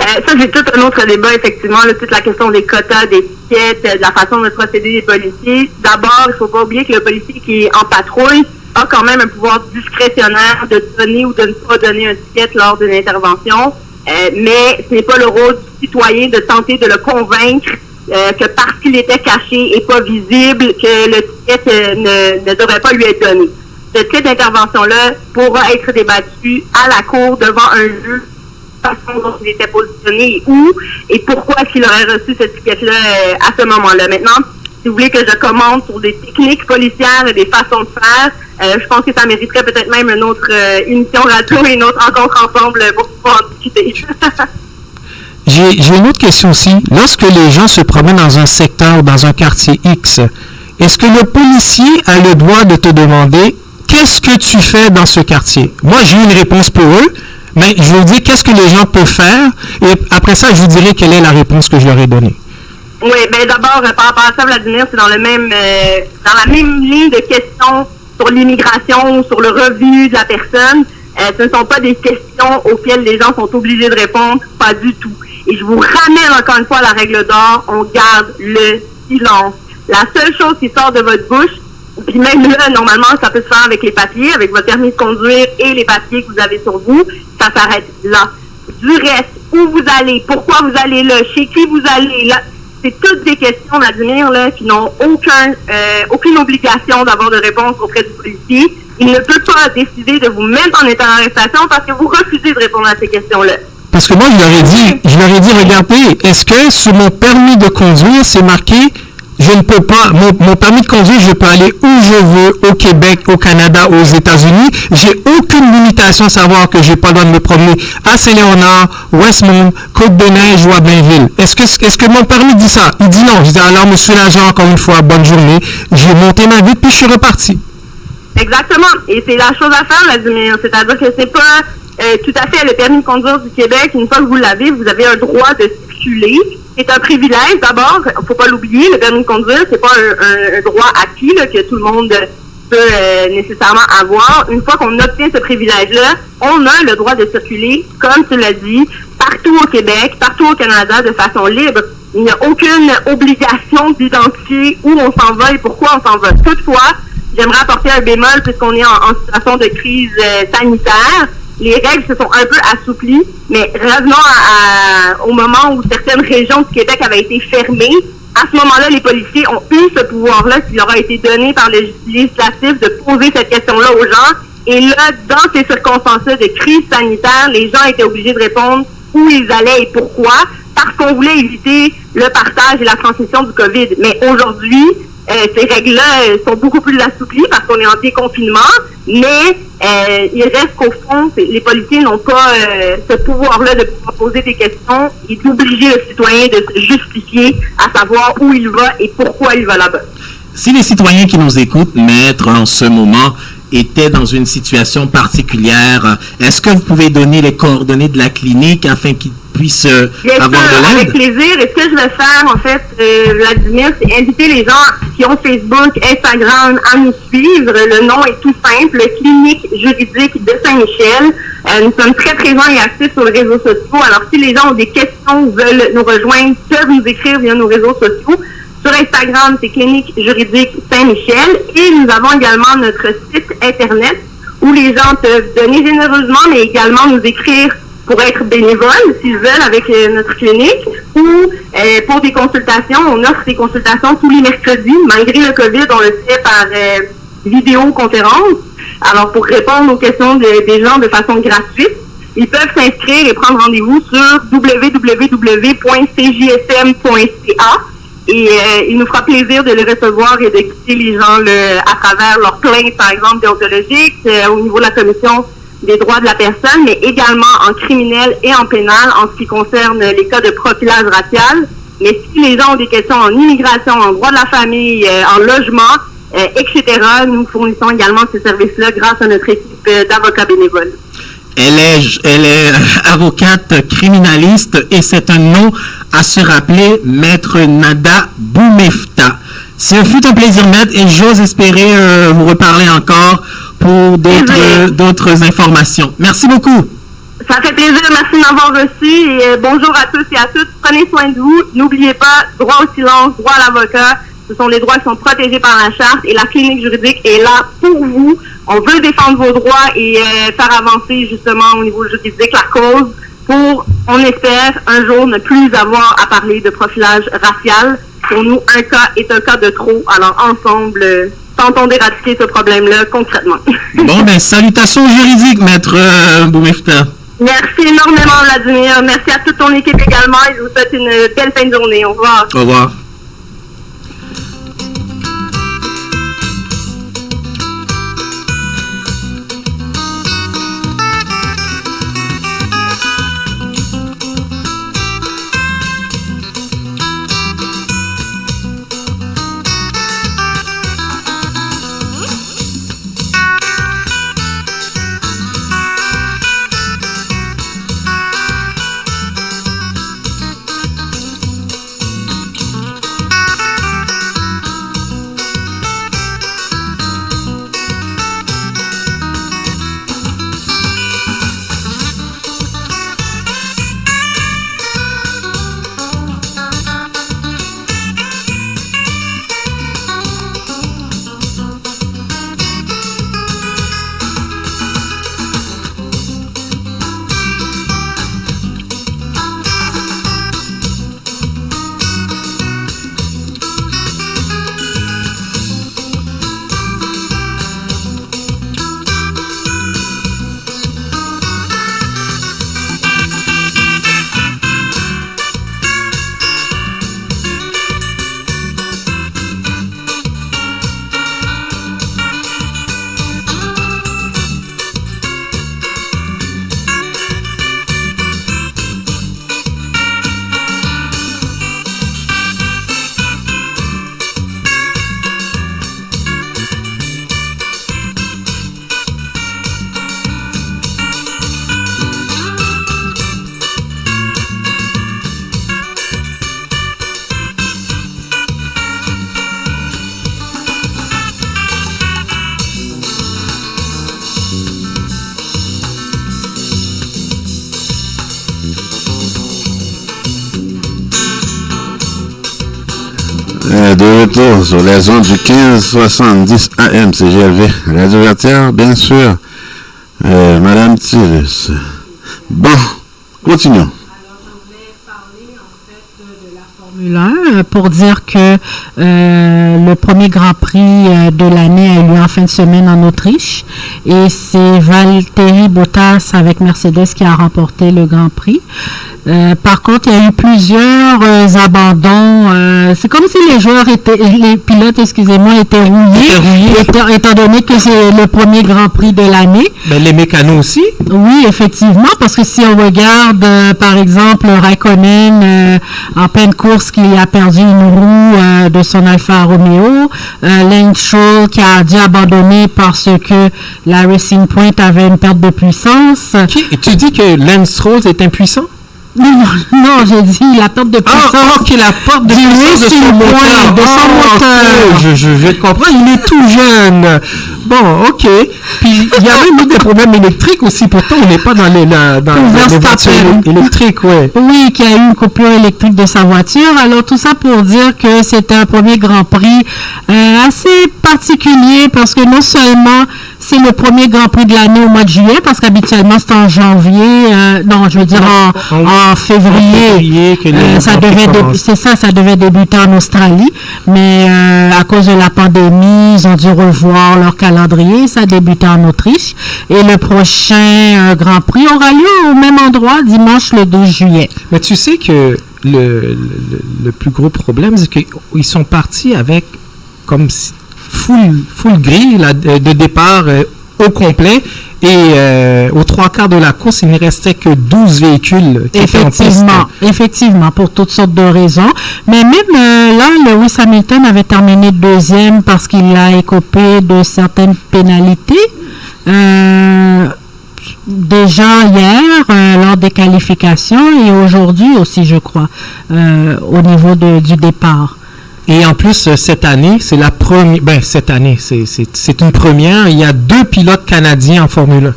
Ça, c'est tout un autre débat, effectivement, toute la question des quotas, des tickets, de la façon de procéder des policiers. D'abord, il ne faut pas oublier que le policier qui est en patrouille a quand même un pouvoir discrétionnaire de donner ou de ne pas donner un ticket lors d'une intervention, mais ce n'est pas le rôle du citoyen de tenter de le convaincre que parce qu'il était caché et pas visible, que le ticket ne devrait pas lui être donné. Ce type d'intervention-là pourra être débattu à la cour devant un juge, façon dont il était positionné, où et pourquoi il aurait reçu cette ticket-là à ce moment-là. Maintenant, si vous voulez que je commente sur des techniques policières et des façons de faire, je pense que ça mériterait peut-être même une autre émission radio et une autre rencontre ensemble pour pouvoir en discuter. J'ai une autre question aussi. Lorsque les gens se promènent dans un secteur, dans un quartier X, est-ce que le policier a le droit de te demander qu'est-ce que tu fais dans ce quartier? Moi, j'ai une réponse pour eux, mais je vous dis qu'est-ce que les gens peuvent faire, et après ça, je vous dirai quelle est la réponse que je leur ai donnée. Oui, bien d'abord, par rapport à ça, Vladimir, c'est dans la même ligne de questions sur l'immigration, sur le revenu de la personne. Ce ne sont pas des questions auxquelles les gens sont obligés de répondre, pas du tout. Et je vous ramène encore une fois à la règle d'or, on garde le silence. La seule chose qui sort de votre bouche, puis même là, normalement, ça peut se faire avec les papiers, avec votre permis de conduire et les papiers que vous avez sur vous, ça s'arrête là. Du reste, où vous allez, pourquoi vous allez là, chez qui vous allez là, c'est toutes des questions, Vladimir, là, qui n'ont aucune obligation d'avoir de réponse auprès du policier. Il ne peut pas décider de vous mettre en état d'arrestation parce que vous refusez de répondre à ces questions-là. Parce que moi, je leur ai dit, regardez, est-ce que sur mon permis de conduire, c'est marqué, je ne peux pas, mon permis de conduire, je peux aller où je veux, au Québec, au Canada, aux États-Unis. J'ai aucune limitation à savoir que j'ai pas le droit de me promener à Saint-Léonard, Westmount, Côte-des-Neiges ou à Blainville. Est-ce que mon permis dit ça? Il dit non. Je dis alors, monsieur l'agent, encore une fois, bonne journée. J'ai monté ma vie, puis je suis reparti. Exactement. Et c'est la chose à faire, Vladimir. C'est-à-dire que c'est pas Tout à fait, le permis de conduire du Québec, une fois que vous l'avez, vous avez un droit de circuler. C'est un privilège, d'abord, il ne faut pas l'oublier, le permis de conduire, c'est pas un droit acquis là, que tout le monde peut nécessairement avoir. Une fois qu'on obtient ce privilège-là, on a le droit de circuler, comme tu l'as dit, partout au Québec, partout au Canada, de façon libre. Il n'y a aucune obligation d'identifier où on s'en va et pourquoi on s'en va. Toutefois, j'aimerais apporter un bémol puisqu'on est en situation de crise sanitaire. Les règles se sont un peu assouplies, mais revenons au moment où certaines régions du Québec avaient été fermées. À ce moment-là, les policiers ont eu ce pouvoir-là qui leur a été donné par le législatif de poser cette question-là aux gens. Et là, dans ces circonstances-là de crise sanitaire, les gens étaient obligés de répondre où ils allaient et pourquoi, parce qu'on voulait éviter le partage et la transmission du COVID. Mais aujourd'hui, ces règles-là sont beaucoup plus assouplies parce qu'on est en déconfinement, mais il reste qu'au fond, les policiers n'ont pas ce pouvoir-là de pouvoir poser des questions et d'obliger le citoyen de se justifier à savoir où il va et pourquoi il va là-bas. Si les citoyens qui nous écoutent, maître, en ce moment, étaient dans une situation particulière, est-ce que vous pouvez donner les coordonnées de la clinique afin qu'ils puissent avoir de l'aide? Avec plaisir. Et ce que je vais faire, en fait, Vladimir, c'est inviter les gens qui ont Facebook, Instagram à nous suivre. Le nom est tout simple, Clinique juridique de Saint-Michel. Nous sommes très présents et actifs sur les réseaux sociaux. Alors, si les gens ont des questions ou veulent nous rejoindre, peuvent nous écrire via nos réseaux sociaux. Sur Instagram, c'est Clinique juridique Saint-Michel. Et nous avons également notre site Internet où les gens peuvent donner généreusement, mais également nous écrire pour être bénévoles, s'ils veulent, avec notre clinique. Ou pour des consultations, on offre des consultations tous les mercredis. Malgré le COVID, on le fait par vidéoconférence. Alors, pour répondre aux questions des gens de façon gratuite, ils peuvent s'inscrire et prendre rendez-vous sur www.cjsm.ca. Et il nous fera plaisir de les recevoir et d'écouter les gens à travers leurs plaintes, par exemple, déontologiques, au niveau de la commission des droits de la personne, mais également en criminel et en pénal en ce qui concerne les cas de profilage racial. Mais si les gens ont des questions en immigration, en droit de la famille, en logement, etc., nous fournissons également ces services-là grâce à notre équipe d'avocats bénévoles. Elle est avocate criminaliste et c'est un nom à se rappeler, Maître Nada Boumefta. Ce fut un plaisir, Maître, et j'ose espérer vous reparler encore pour d'autres informations. Merci beaucoup. Ça fait plaisir, merci de m'avoir reçu et bonjour à tous et à toutes. Prenez soin de vous. N'oubliez pas, droit au silence, droit à l'avocat. Ce sont les droits qui sont protégés par la charte et la clinique juridique est là pour vous. On veut défendre vos droits et faire avancer justement au niveau juridique la cause pour, on espère, un jour ne plus avoir à parler de profilage racial. Pour nous, un cas est un cas de trop. Alors ensemble, tentons d'éradiquer ce problème-là concrètement. Bon, ben, salutations juridiques, Maître Boumefta. Merci énormément, Vladimir. Merci à toute ton équipe également et je vous souhaite une belle fin de journée. Au revoir. Au revoir. De retour sur les ondes du 1570 AM, CGLV, Radio Vertière, bien sûr. Madame Tillus. Bon, continuons. Pour dire que le premier Grand Prix de l'année a eu lieu en fin de semaine en Autriche et c'est Valtteri Bottas avec Mercedes qui a remporté le Grand Prix. Par contre, il y a eu plusieurs abandons. C'est comme si les pilotes, excusez-moi, étaient rouillés, étant donné que c'est le premier Grand Prix de l'année. Ben, les mécanos aussi. Oui, effectivement, parce que si on regarde, par exemple, Raikkonen en pleine course qui a perdu une roue de son Alfa Romeo, Lance Stroll qui a dû abandonner parce que la Racing Point avait une perte de puissance. Et tu dis que Lance Stroll est impuissant? Non, j'ai dit la perte de puissance. La perte de puissance de son moteur. Je vais te comprendre, il est tout jeune. Bon, ok. Puis, il y a même eu des problèmes électriques aussi. Pourtant, on n'est pas dans les voitures électriques, ouais. Oui, qu'il y a eu une coupure électrique de sa voiture. Alors, tout ça pour dire que c'est un premier Grand Prix assez particulier parce que non seulement c'est le premier Grand Prix de l'année au mois de juillet, parce qu'habituellement c'est en janvier, en février, ça devait débuter en Australie, mais à cause de la pandémie, ils ont dû revoir leur calendrier, ça a débuté en Autriche, et le prochain Grand Prix aura lieu au même endroit, dimanche le 12 juillet. Mais tu sais que le plus gros problème, c'est qu'ils sont partis avec comme full grille de départ au complet et aux 3/4 de la course, il ne restait que 12 véhicules qui étaient en piste. Effectivement, pour toutes sortes de raisons. Mais même là, Lewis Hamilton avait terminé deuxième parce qu'il a écopé de certaines pénalités. Déjà hier, lors des qualifications et aujourd'hui aussi, je crois, au niveau du départ. Et en plus, cette année, c'est la première. Ben, cette année, c'est une première. Il y a 2 pilotes canadiens en Formule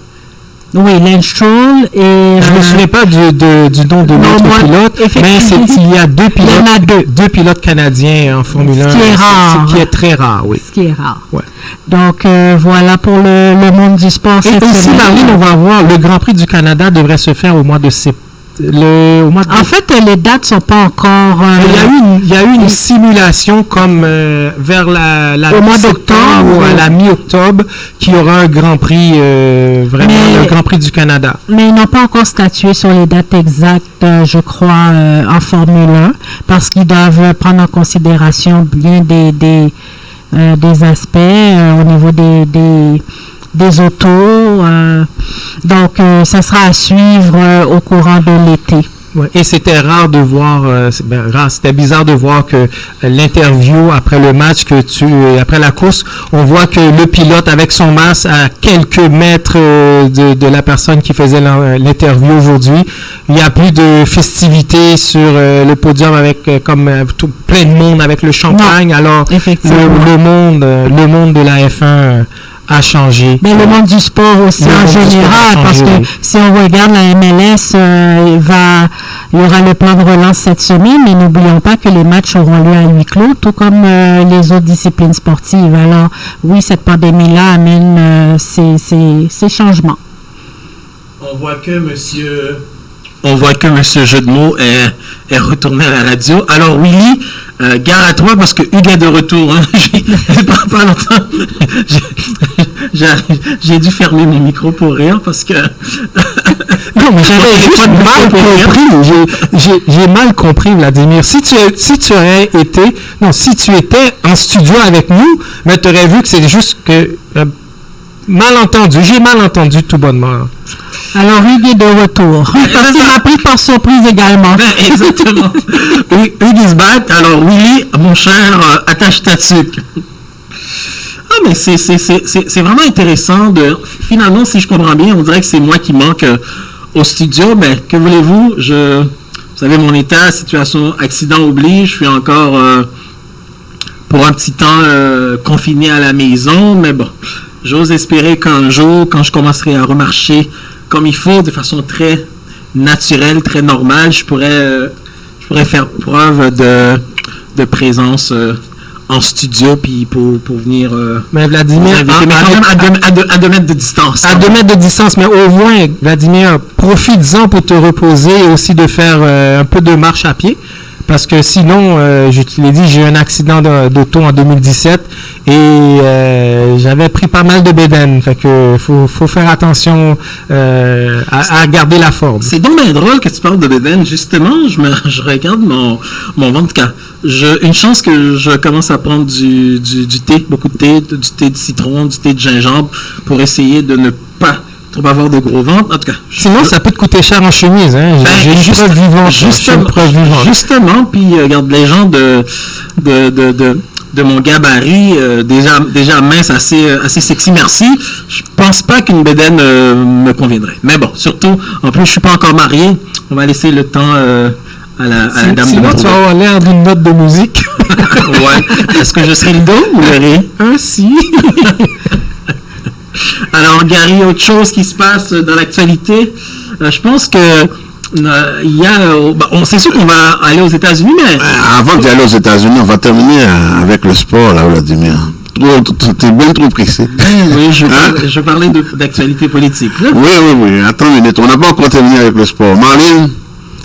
1. Oui, Lance Stroll et... Je ne me souviens pas du nom de notre pilote, mais il y a 2 pilotes. Il y en a 2 pilotes canadiens en Formule 1. Ce qui est rare. Ce qui est très rare, oui. Ce qui est rare. Ouais. Donc, voilà pour le monde du sport. Et aussi, Marine, on va voir, le Grand Prix du Canada devrait se faire au mois de septembre. En fait, les dates sont pas encore... Il y a eu une simulation comme vers au mois d'octobre ou à la mi-octobre qu'il y aura un Grand Prix, le Grand Prix du Canada. Mais ils n'ont pas encore statué sur les dates exactes, je crois, en Formule 1, parce qu'ils doivent prendre en considération bien des aspects au niveau des autos. Donc, ça sera à suivre au courant de l'été. Ouais, et c'était rare de voir, c'était bizarre de voir que l'interview après le match, après la course, on voit que le pilote avec son masque à quelques mètres de la personne qui faisait l'interview aujourd'hui. Il n'y a plus de festivités sur le podium avec plein de monde avec le champagne. Non, alors le monde de la F1 a changé. Mais le monde du sport aussi en général, parce que si on regarde la MLS, il y aura le plan de relance cette semaine, mais n'oublions pas que les matchs auront lieu à huis clos, tout comme les autres disciplines sportives. Alors, oui, cette pandémie-là amène ces changements. On voit que Monsieur Jeu de mots est retourné à la radio. Alors, Willy, gare à toi parce que Hugues est de retour. Hein. J'ai pas longtemps. J'ai dû fermer mon micro pour rire parce que... Non, mais j'avais juste mal compris. J'ai mal compris, Vladimir. Si tu étais en studio avec nous, mais tu aurais vu que c'est juste que... malentendu. J'ai mal entendu tout bonnement. Alors, Hugues est de retour. Parce qu'il m'a pris par surprise également. Exactement. Hugues is back. Alors, Willy, mon cher, attache ta tuque. Ah, mais c'est vraiment intéressant. Finalement, si je comprends bien, on dirait que c'est moi qui manque au studio. Mais que voulez-vous? Vous savez, mon état, situation accident oblige. Je suis encore pour un petit temps confiné à la maison. Mais bon, j'ose espérer qu'un jour, quand je commencerai à remarcher comme il faut, de façon très naturelle, très normale, je pourrais faire preuve de présence en studio puis pour venir. Mais Vladimir, mais quand même à 2 mètres de distance. À 2 mètres de distance, mais au moins, Vladimir, profites-en pour te reposer et aussi de faire un peu de marche à pied. Parce que sinon, je te l'ai dit, j'ai eu un accident d'auto en 2017 et j'avais pris pas mal de bédaine. Fait que faut faire attention à garder la forme. C'est donc bien drôle que tu parles de bédaine. Justement, je regarde mon ventre. Une chance que je commence à prendre du thé, beaucoup de thé, du thé de citron, du thé de gingembre pour essayer de ne pas trop avoir de gros ventre. En tout cas, sinon, ça peut te coûter cher en chemise. Hein? J'ai une preuve vivante. Justement, puis regarde, les gens de mon gabarit, déjà mince, assez sexy, merci. Je pense pas qu'une bédaine me conviendrait. Mais bon, surtout, en plus, je suis pas encore marié. On va laisser le temps à la dame. Sinon, tu vas avoir l'air d'une note de musique. Ouais. Est-ce que je serai le do ou le ré? Si. Alors, Gary, autre chose qui se passe dans l'actualité, je pense que il y a... c'est sûr qu'on va aller aux États-Unis, mais... Avant d'y aller aux États-Unis, on va terminer avec le sport, là, Vladimir. T'es bien trop pressé. Oui, je parlais d'actualité politique. Là. Oui. Attends une minute, on n'a pas encore terminé avec le sport. Marlène,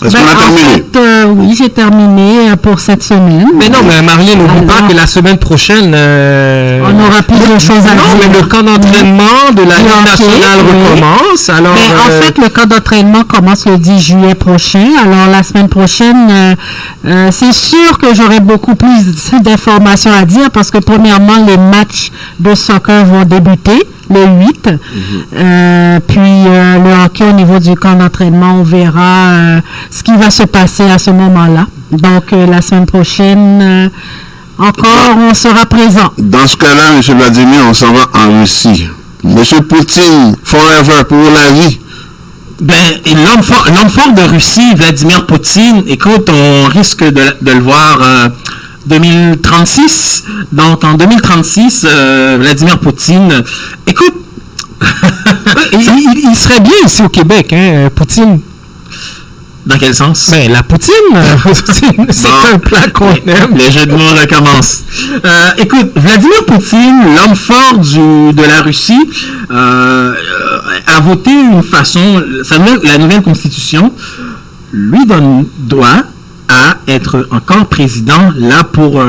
est-ce qu'on a terminé? Oui, j'ai terminé pour cette semaine. Mais non, mais Marlène, n'oublie pas que la semaine prochaine... on aura plus de choses à dire. Mais le camp d'entraînement de la Ligue nationale recommence. Alors, mais en fait, le camp d'entraînement commence le 10 juillet prochain. Alors, la semaine prochaine, c'est sûr que j'aurai beaucoup plus d'informations à dire parce que, premièrement, les matchs de soccer vont débuter le 8. Puis le hockey au niveau du camp d'entraînement, on verra ce qui va se passer à ce moment-là. Donc, la semaine prochaine, encore, on sera présent. Dans ce cas-là, M. Vladimir, on s'en va en Russie. M. Poutine, forever, pour la vie. L'homme fort de Russie, Vladimir Poutine, écoute, on risque de le voir 2036. Donc, en 2036, Vladimir Poutine, écoute, il serait bien ici au Québec, hein, Poutine. Dans quel sens? La poutine, c'est un plat qu'on aime. Les jeux de mots recommencent. Écoute, Vladimir Poutine, l'homme fort de la Russie, a voté une façon, la nouvelle constitution lui donne droit à être encore président. Là, pour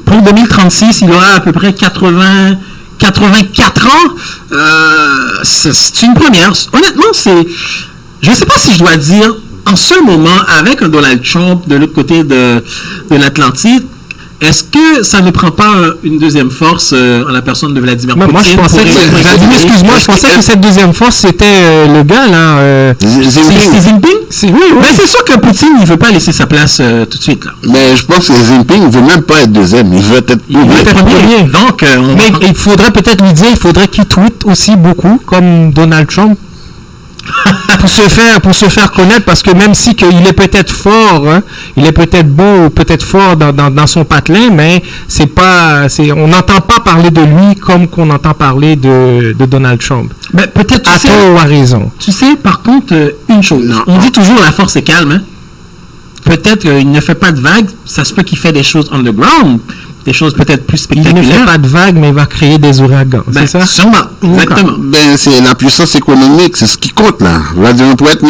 2036, il aura à peu près 84 ans. C'est une première. Honnêtement, je ne sais pas si je dois dire, en ce moment, avec un Donald Trump de l'autre côté de l'Atlantique, est-ce que ça ne prend pas une deuxième force en la personne de Vladimir Poutine? Moi, je pensais je pensais que cette deuxième force, c'était le gars, là. Xi Jinping? Oui. Mais c'est sûr que Poutine, il ne veut pas laisser sa place tout de suite, là. Mais je pense que Xi Jinping ne veut même pas être deuxième. Il veut être premier. Donc, mais il faudrait peut-être lui dire, qu'il tweete aussi beaucoup, comme Donald Trump. pour se faire connaître, parce que même si qu'il est peut-être fort, hein, il est peut-être beau ou peut-être fort dans son patelin, mais on n'entend pas parler de lui comme qu'on entend parler de Donald Trump. Mais peut-être à tort ou à raison. Tu sais, par contre, une chose, on dit toujours la force est calme, hein? Peut-être qu'il ne fait pas de vagues, ça se peut qu'il fait des choses underground, des choses peut-être plus spectaculaires. Il ne fait pas de vagues, mais il va créer des ouragans, c'est ça? Sûrement, exactement. C'est la puissance économique, c'est ce qui compte, là. Vladimir, pour être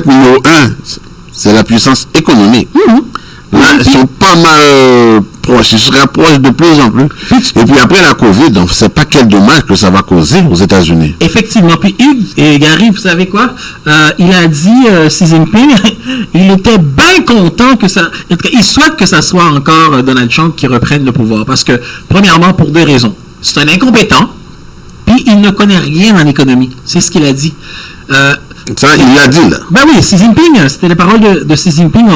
numéro 1, c'est la puissance économique. Là, ils sont pas mal proches, ils se rapprochent de plus en plus. Et puis après la COVID, on ne sait pas quel dommage que ça va causer aux États-Unis. Effectivement. Puis Hugues et Gary, vous savez quoi? Il a dit, Xi Jinping, il était bien content que ça... Il souhaite que ça soit encore Donald Trump qui reprenne le pouvoir. Parce que, premièrement, pour 2 raisons. C'est un incompétent, puis il ne connaît rien en économie. C'est ce qu'il a dit. Ça, il l'a dit, là. Oui, Xi Jinping, c'était les paroles de Xi Jinping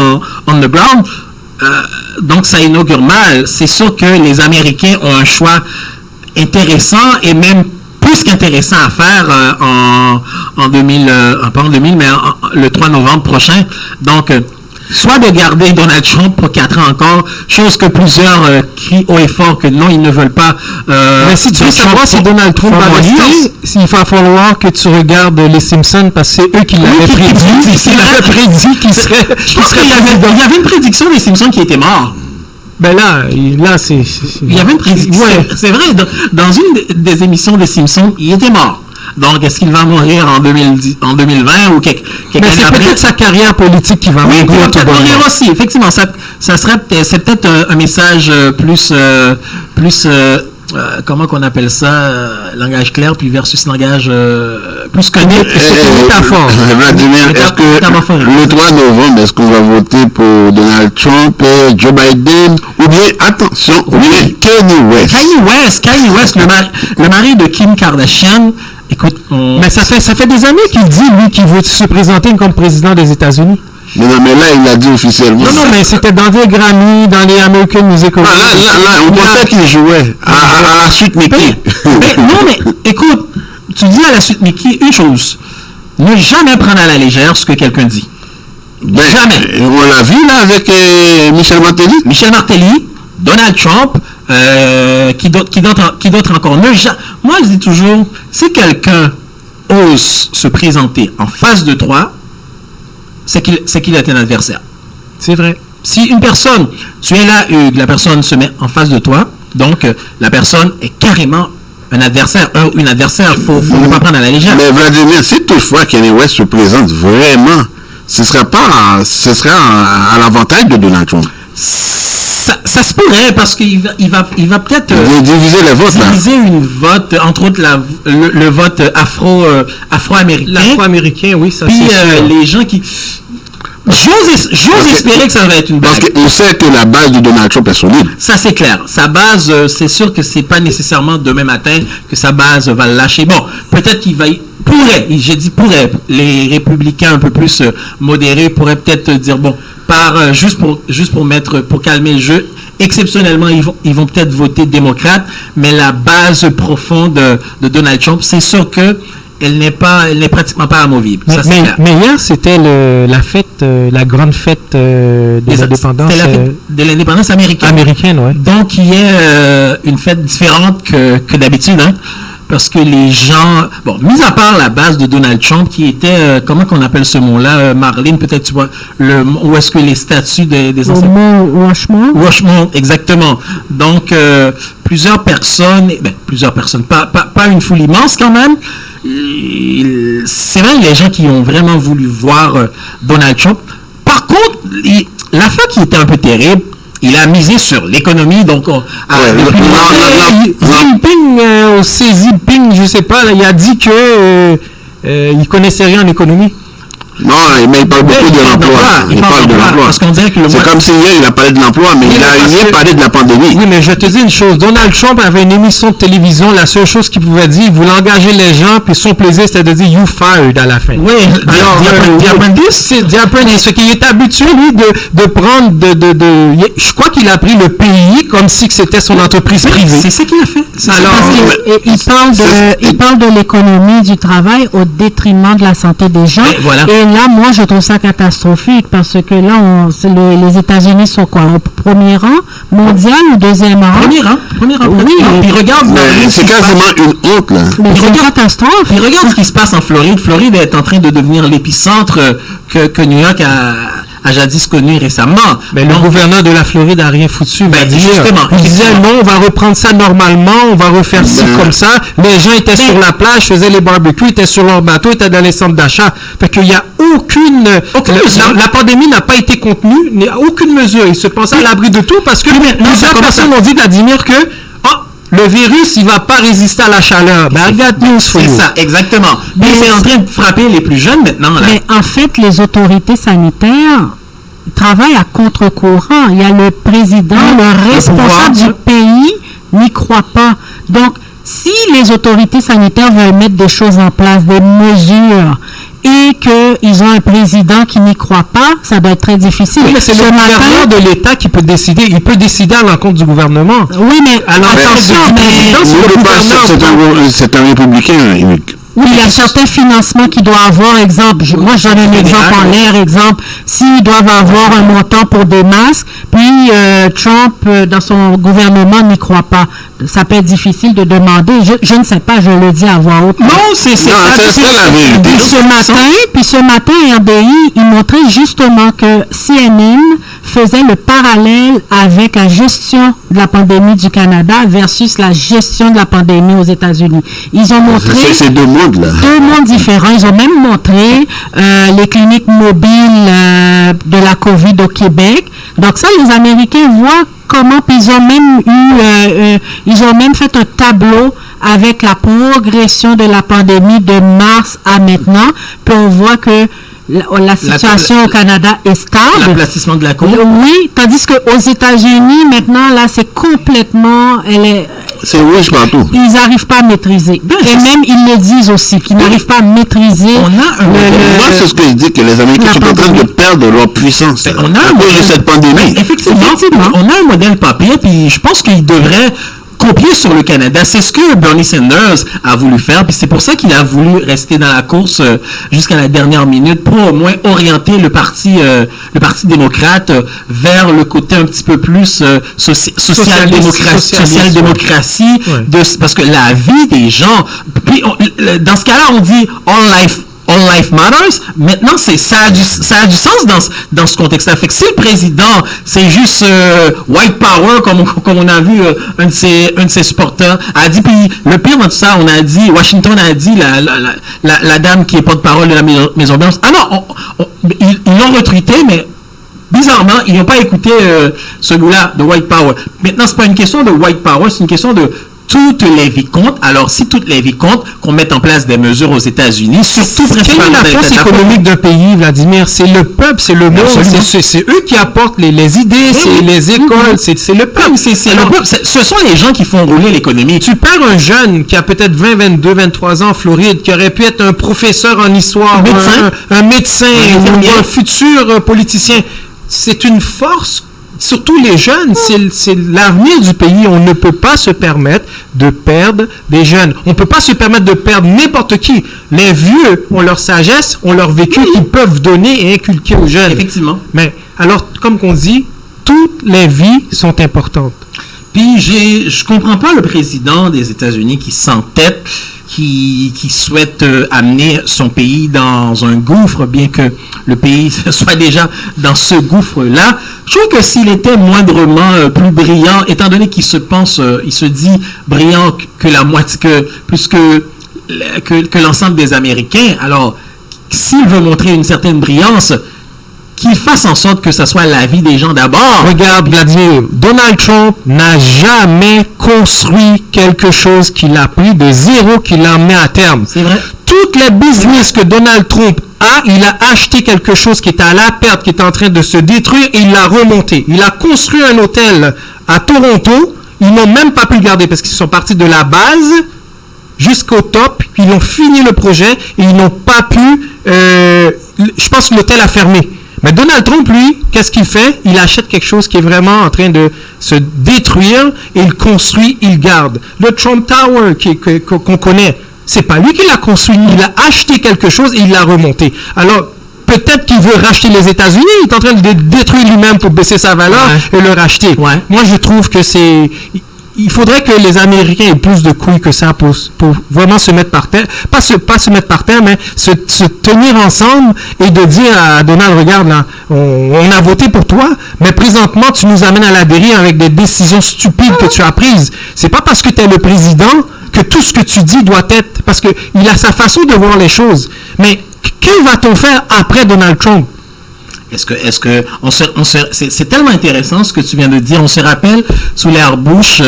on the ground. Donc, ça inaugure mal. C'est sûr que les Américains ont un choix intéressant et même plus qu'intéressant à faire pas en 2000, mais le 3 novembre prochain. Donc, soit de garder Donald Trump pour 4 ans encore, chose que plusieurs crient haut et fort que non, ils ne veulent pas. Mais si tu veux savoir si Donald Trump va rester, il va falloir que tu regardes les Simpsons parce que c'est eux qui l'avaient prédit. Ils l'avaient prédit qu'il serait. Je pense qu'il y avait une prédiction des Simpsons qui était mort. Ben là, c'est... Il y avait une prédiction. Ouais. C'est vrai, dans une des émissions des Simpsons, il était mort. Donc, est-ce qu'il va mourir en 2020 ou quelques Mais années c'est après? peut-être sa carrière politique qui va mourir. Il va peut-être mourir aussi. Effectivement, c'est peut-être un message plus comment qu'on appelle ça, langage clair, puis versus langage plus connu. Vladimir, est-ce que le 3 novembre, est-ce qu'on va voter pour Donald Trump, Joe Biden, ou bien, attention, oui, Kanye West, le mari de Kim Kardashian. Écoute, mais ça fait des années qu'il dit, lui, qu'il veut se présenter comme président des États-Unis. Non, mais là, il l'a dit officiellement. Non, mais c'était dans des Grammy, dans les American Music Awards. Là, on pensait qu'il jouait à la suite Mickey. Mais écoute, tu dis à la suite Mickey une chose. Ne jamais prendre à la légère ce que quelqu'un dit. Jamais. On l'a vu, là, avec Michel Martelly. Michel Martelly, Donald Trump, qui d'autre encore. Moi, je dis toujours, si quelqu'un ose se présenter en face de toi, c'est qu'il est un adversaire. C'est vrai. Si une personne, tu es là, Hugues, la personne se met en face de toi, donc la personne est carrément un adversaire, une adversaire. Faut ne pas prendre à la légère. Mais Vladimir, si toutefois Kanye West se présente vraiment, ce sera à l'avantage de Donald Trump. Ça se pourrait parce qu'il va peut-être diviser les votes. Diviser une vote, entre autres le vote afro-américain. L'afro-américain, oui, ça. Puis les gens qui J'ose espérer que ça va être une base. Parce qu'on sait que la base de Donald Trump est solide. Ça, c'est clair. Sa base, c'est sûr que c'est pas nécessairement demain matin que sa base va le lâcher. Bon, peut-être qu'il pourrait, les républicains un peu plus modérés pourraient peut-être dire, bon, juste pour calmer le jeu, exceptionnellement, ils vont peut-être voter démocrate, mais la base profonde de Donald Trump, c'est sûr que elle n'est pratiquement pas amovible. Mais hier, c'était la fête, la grande fête de l'indépendance. C'était la fête de l'indépendance américaine. Américaine, ouais. Donc, il y a une fête différente que d'habitude, hein, parce que les gens... Bon, mis à part la base de Donald Trump, qui était... comment qu'on appelle ce mot-là, Marlene, peut-être tu vois, où est-ce que les statues des anciens... Rushmore. Rushmore, exactement. Donc, plusieurs personnes, pas une foule immense quand même. C'est vrai, les gens qui ont vraiment voulu voir Donald Trump. Par contre, l'affaire qui était un peu terrible, il a misé sur l'économie, donc Jinping, Xi Jinping, je sais pas, là, il a dit que il connaissait rien en économie. Non, mais il parle beaucoup de l'emploi. Il parle de l'emploi. Parce qu'on dirait que c'est comme si hier, il a parlé de l'emploi, mais il a rien parlé de la pandémie. Oui, mais je te dis une chose. Donald Trump avait une émission de télévision. La seule chose qu'il pouvait dire, il voulait engager les gens, puis son plaisir, c'était de dire « you fired » à la fin. Oui. Alors, ce qu'il est habitué, lui, de prendre je crois qu'il a pris le pays comme si c'était son entreprise privée. C'est ça qu'il a fait. Alors, il parle de l'économie du travail au détriment de la santé des gens. Voilà. Et là, moi, je trouve ça catastrophique parce que là, les États-Unis sont quoi? Au premier rang mondial ou deuxième rang? Premier rang. Oui. Puis regarde. C'est quasiment une honte, là. Mais c'est une catastrophe. Puis regarde ce qui se passe en Floride. Floride est en train de devenir l'épicentre que New York a jadis connu récemment. Mais le gouverneur de la Floride n'a rien foutu. Justement. Il disait non, on va reprendre ça normalement, on va refaire ci comme ça. Les gens étaient sur la plage, faisaient les barbecues, étaient sur leur bateau, étaient dans les centres d'achat. Fait qu'il n'y a aucune mesure. La pandémie n'a pas été contenue, il n'y a aucune mesure. Ils se pensaient à l'abri de tout parce que plusieurs personnes ont dit, Vladimir, que le virus, il ne va pas résister à la chaleur. C'est ça, exactement. Mais c'est en train de frapper les plus jeunes maintenant. Là. Mais en fait, les autorités sanitaires travaillent à contre-courant. Il y a le président, le responsable du pays n'y croit pas. Donc, si les autorités sanitaires veulent mettre des choses en place, des mesures, et qu'ils ont un président qui n'y croit pas, ça doit être très difficile. Oui, mais c'est le gouverneur de l'État qui peut décider. Il peut décider à l'encontre du gouvernement. Oui, mais attention, c'est un républicain. Oui, il y a certains financements qu'il doit avoir. Exemple, moi, je donne un exemple en l'air. Exemple, s'ils doivent avoir un montant pour des masques, puis Trump, dans son gouvernement, n'y croit pas. Ça peut être difficile de demander. Je ne sais pas, je le dis à voix haute. Non, c'est la vérité. Puis ce matin, RDI, il montrait justement que CNN faisait le parallèle avec la gestion de la pandémie du Canada versus la gestion de la pandémie aux États-Unis. Ils ont montré ces deux mondes-là. Deux mondes différents. Ils ont même montré les cliniques mobiles de la COVID au Québec. Donc ça, les Américains voient comment, puis ils ont même fait un tableau avec la progression de la pandémie de mars à maintenant, puis on voit que la situation au Canada est stable. L'aplatissement de la courbe. Oui, tandis qu'aux États-Unis, maintenant, là, c'est complètement... C'est rouge partout. Ils n'arrivent pas à maîtriser. Et même, ils le disent aussi, qu'ils n'arrivent pas à maîtriser... Moi, c'est ce que je dis, que les Américains sont en train de perdre leur puissance à cause de cette pandémie. Effectivement, on a un modèle papier, puis je pense qu'il devrait copier sur le Canada. C'est ce que Bernie Sanders a voulu faire, puis c'est pour ça qu'il a voulu rester dans la course jusqu'à la dernière minute pour au moins orienter le parti démocrate vers le côté un petit peu plus social-démocratie, parce que la vie des gens, puis dans ce cas-là, on dit All life matters. Maintenant, ça a du sens dans ce contexte-là. Fait que si le président, c'est juste white power, comme on a vu un de ses supporters a dit, puis le pire dans tout ça, Washington a dit, la dame qui est porte-parole de la Maison-Blanche, ils l'ont retweeté, mais bizarrement, ils n'ont pas écouté celui-là de white power. Maintenant, c'est pas une question de white power, c'est une question de toutes les vies comptent. Alors, si toutes les vies comptent, qu'on mette en place des mesures aux États-Unis, surtout principalement la force économique d'un pays, Vladimir, c'est le peuple, c'est le monde, c'est eux qui apportent les idées, c'est les écoles, c'est le peuple. C'est le peuple. Ce sont les gens qui font rouler l'économie. Tu perds un jeune qui a peut-être 20, 22, 23 ans en Floride, qui aurait pu être un professeur en histoire, un médecin, un futur politicien. C'est une force. Surtout les jeunes, c'est l'avenir du pays. On ne peut pas se permettre de perdre des jeunes. On ne peut pas se permettre de perdre n'importe qui. Les vieux ont leur sagesse, ont leur vécu qu'ils peuvent donner et inculquer aux jeunes. Effectivement. Mais alors, comme qu'on dit, toutes les vies sont importantes. Puis je comprends pas le président des États-Unis qui s'entête, qui souhaite amener son pays dans un gouffre, bien que le pays soit déjà dans ce gouffre-là. Je trouve que s'il était moindrement plus brillant, étant donné qu'il il se dit brillant que la moitié, plus que l'ensemble des Américains, alors s'il veut montrer une certaine brillance, qu'il fasse en sorte que ce soit la vie des gens d'abord. Regarde, Vladimir, Donald Trump n'a jamais construit quelque chose qu'il a pris de zéro, qu'il a amené à terme. C'est vrai. Toutes les business que Donald Trump a, il a acheté quelque chose qui était à la perte, qui était en train de se détruire, et il l'a remonté. Il a construit un hôtel à Toronto. Ils n'ont même pas pu le garder parce qu'ils sont partis de la base jusqu'au top. Ils ont fini le projet et ils n'ont pas pu... je pense que l'hôtel a fermé. Mais Donald Trump, lui, qu'est-ce qu'il fait? Il achète quelque chose qui est vraiment en train de se détruire et il construit, il garde. Le Trump Tower qu'on connaît, c'est pas lui qui l'a construit, il a acheté quelque chose et il l'a remonté. Alors, peut-être qu'il veut racheter les États-Unis, il est en train de détruire lui-même pour baisser sa valeur et le racheter. Ouais. Moi, je trouve que il faudrait que les Américains aient plus de couilles que ça pour vraiment se mettre par terre. Pas se mettre par terre, mais se tenir ensemble et de dire à Donald, regarde, là, on a voté pour toi, mais présentement, tu nous amènes à la dérive avec des décisions stupides que tu as prises. C'est pas parce que tu es le président que tout ce que tu dis doit être... Parce qu'il a sa façon de voir les choses. Mais que va-t-on faire après Donald Trump? C'est tellement intéressant ce que tu viens de dire. On se rappelle, sous l'ère Bush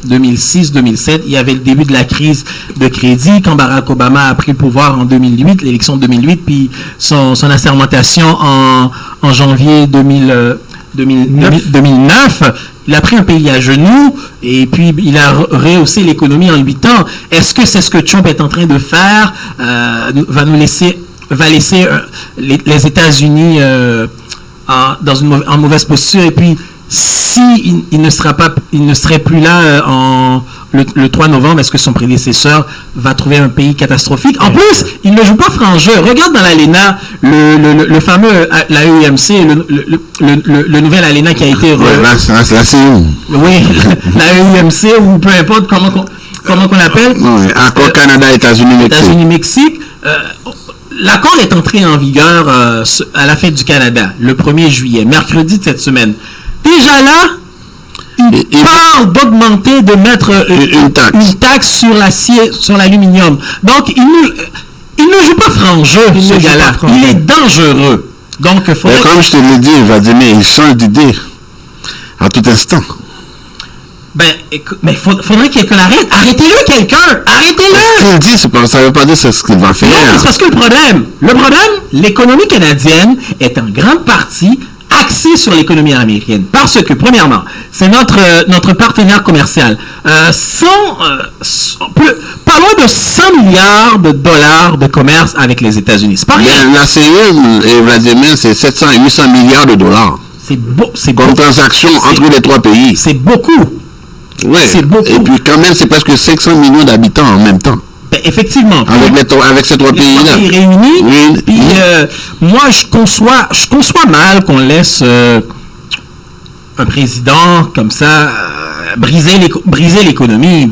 2006-2007, il y avait le début de la crise de crédit quand Barack Obama a pris le pouvoir en 2008, l'élection de 2008, puis son assermentation en janvier 2009. Il a pris un pays à genoux et puis il a rehaussé l'économie en 8 ans. Est-ce que c'est ce que Trump est en train de faire? Va laisser les États-Unis en mauvaise posture, et puis si il ne serait plus là le 3 novembre, est-ce que son prédécesseur va trouver un pays catastrophique? En plus, il ne joue pas franc jeu. Regarde dans l'ALENA, le fameux, la EMC, le nouvel ALENA qui a été... Oui, la EMC, ou peu importe comment qu'on l'appelle. Accord Canada, États-Unis, Mexique. l'accord est entré en vigueur à la fête du Canada, le 1er juillet, mercredi de cette semaine. Déjà là, il parle d'augmenter, de mettre une taxe sur l'acier, sur l'aluminium. Donc, il ne joue pas franc jeu, ce gars-là. Il est dangereux. Donc, comme je te l'ai dit, Vladimir, il change d'idée à tout instant. Mais il faudrait qu'il arrête. Arrêtez-le, quelqu'un! Arrêtez-le! Ce qu'il dit, ça ne veut pas dire ce qu'il va faire. Non, c'est parce que le problème, l'économie canadienne est en grande partie axée sur l'économie américaine. Parce que, premièrement, c'est notre partenaire commercial. Pas loin de 100 milliards de dollars de commerce avec les États-Unis. C'est pas rien. La CE et Vladimir, c'est 700 et 800 milliards de dollars. C'est comme transaction entre les trois pays. C'est beaucoup. Oui. C'est beaucoup. Et puis quand même, c'est presque 500 millions d'habitants en même temps. Ben, effectivement. Avec ces trois pays-là. Pays réunis. Oui. Puis moi, je conçois mal qu'on laisse un président comme ça briser l'économie.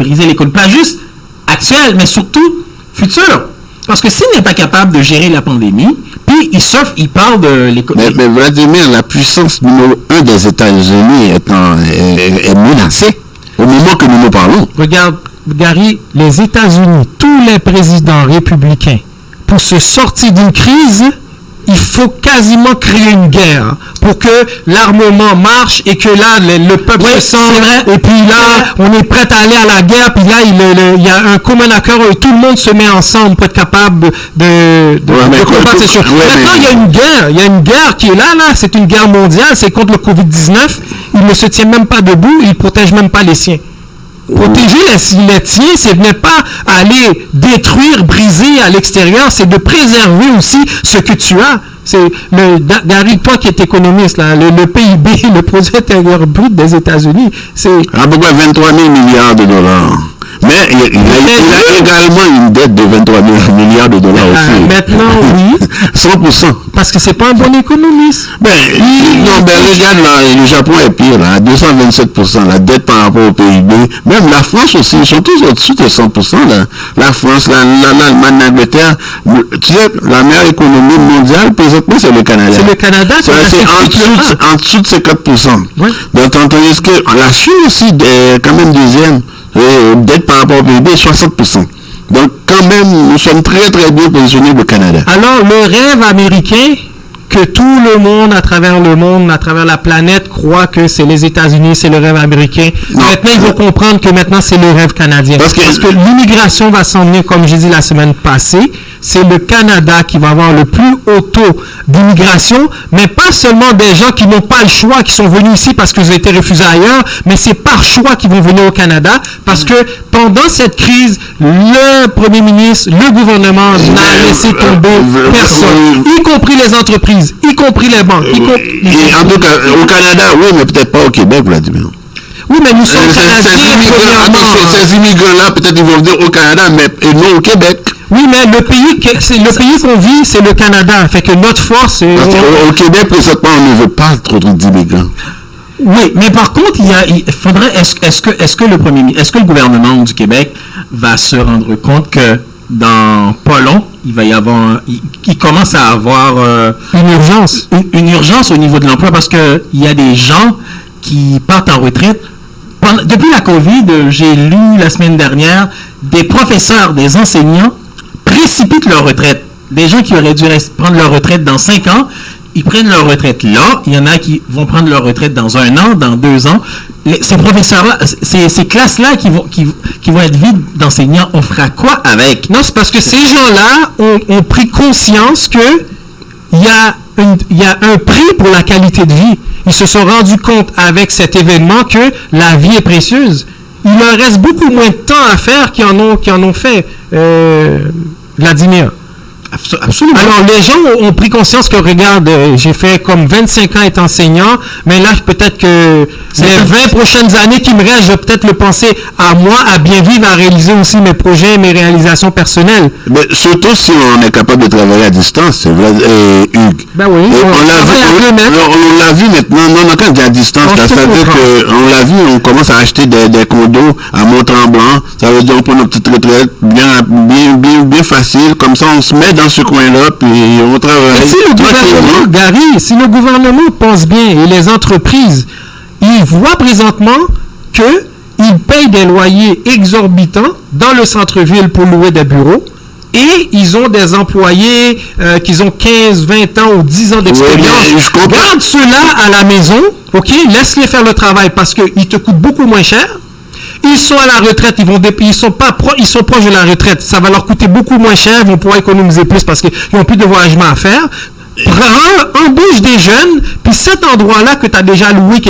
Pas juste actuelle, mais surtout future. Parce que s'il n'est pas capable de gérer la pandémie, puis il parle de l'économie. Mais Vladimir, la puissance numéro 1 des États-Unis est menacée au moment que nous parlons. Regarde, Gary, les États-Unis, tous les présidents républicains, pour se sortir d'une crise, il faut quasiment créer une guerre pour que l'armement marche et que là, le peuple se sent. Et puis là, on est prêt à aller à la guerre. Puis là, il y a un commun accord et tout le monde se met ensemble pour être capable de combattre ces choses. Maintenant, il y a une guerre. Il y a une guerre qui est là. C'est une guerre mondiale. C'est contre le COVID-19. Il ne se tient même pas debout. Il ne protège même pas les siens. Protéger les tiens, ce n'est pas aller détruire, briser à l'extérieur, c'est de préserver aussi ce que tu as. C'est Gary, toi qui es économiste, là, le PIB, le produit intérieur brut des États-Unis, c'est à peu près 23 000 milliards de dollars. Mais il a également une dette de 23 000 milliards de dollars aussi. Maintenant, oui. 100%. Parce que c'est pas un bon économiste. Regarde, le Japon est pire, là, à 227%, la dette par rapport au PIB. Même la France aussi, ils sont tous au-dessus de 100%. Là. La France, l'Allemagne, l'Angleterre. Tu sais, la meilleure économie mondiale, présentement, c'est le Canada. C'est le Canada. C'est en dessous de 50%. Oui. Donc, tandis que la Chine aussi, quand même deuxième. Dette par rapport au PIB, 60%. Donc, quand même, nous sommes très, très bien positionnés au Canada. Alors, le rêve américain que tout le monde, à travers la planète, croit que c'est les États-Unis, c'est le rêve américain. Non. Maintenant, il faut comprendre que maintenant, c'est le rêve canadien. Parce que l'immigration va s'en venir, comme j'ai dit la semaine passée. C'est le Canada qui va avoir le plus haut taux d'immigration, mais pas seulement des gens qui n'ont pas le choix, qui sont venus ici parce qu'ils ont été refusés ailleurs, mais c'est par choix qu'ils vont venir au Canada, parce que pendant cette crise, le premier ministre, le gouvernement n'a laissé tomber personne, y compris les entreprises, y compris les banques. Et en tout cas, au Canada, oui, mais peut-être pas au Québec, Vladimir. Oui, mais nous sommes Canadiens. Ces immigrants-là, peut-être ils vont venir au Canada, mais non au Québec. Oui, mais le pays qu'on vit, c'est le Canada. Fait que notre force est... Au Québec, présentement, on ne veut pas trop d'immigrants. Oui, mais par contre, il faudrait... Est-ce que le gouvernement du Québec va se rendre compte que dans pas long, il va y avoir... Il commence à avoir... une urgence. Une urgence au niveau de l'emploi, parce qu'il y a des gens qui partent en retraite. Depuis la COVID, j'ai lu la semaine dernière, des professeurs, des enseignants précipitent leur retraite. Des gens qui auraient dû prendre leur retraite dans 5 ans, ils prennent leur retraite là. Il y en a qui vont prendre leur retraite dans 1 an, dans 2 ans. Ces professeurs-là, ces classes-là qui vont être vides d'enseignants, on fera quoi avec? Non, c'est parce que ces gens-là ont pris conscience que il y a un prix pour la qualité de vie. Ils se sont rendus compte avec cet événement que la vie est précieuse. Il leur reste beaucoup moins de temps à faire qu'ils en ont fait, Vladimir. Absolument. Alors, les gens ont pris conscience que, regarde, j'ai fait comme 25 ans être enseignant, mais là, peut-être que les 20 prochaines années qui me restent, je vais peut-être le penser à moi, à bien vivre, à réaliser aussi mes projets, mes réalisations personnelles. Mais surtout si on est capable de travailler à distance, c'est vrai, Hugues. Ben oui. On l'a vu maintenant, non, quand il y a à distance, c'est-à-dire qu'on l'a vu, on commence à acheter des condos à Mont-Tremblant, ça veut dire on prend notre petite retraite bien bien facile, comme ça on se met dans ce coin-là, puis on travaille. Si le gouvernement pense bien, et les entreprises, ils voient présentement qu'ils payent des loyers exorbitants dans le centre-ville pour louer des bureaux, et ils ont des employés qui ont 15, 20 ans ou 10 ans d'expérience. Garde ceux-là à la maison, ok, laisse-les faire le travail parce qu'ils te coûtent beaucoup moins cher. Ils sont à la retraite, ils sont proches de la retraite. Ça va leur coûter beaucoup moins cher, ils vont pouvoir économiser plus parce qu'ils n'ont plus de voyagement à faire. Embauche des jeunes, puis cet endroit-là que tu as déjà loué, que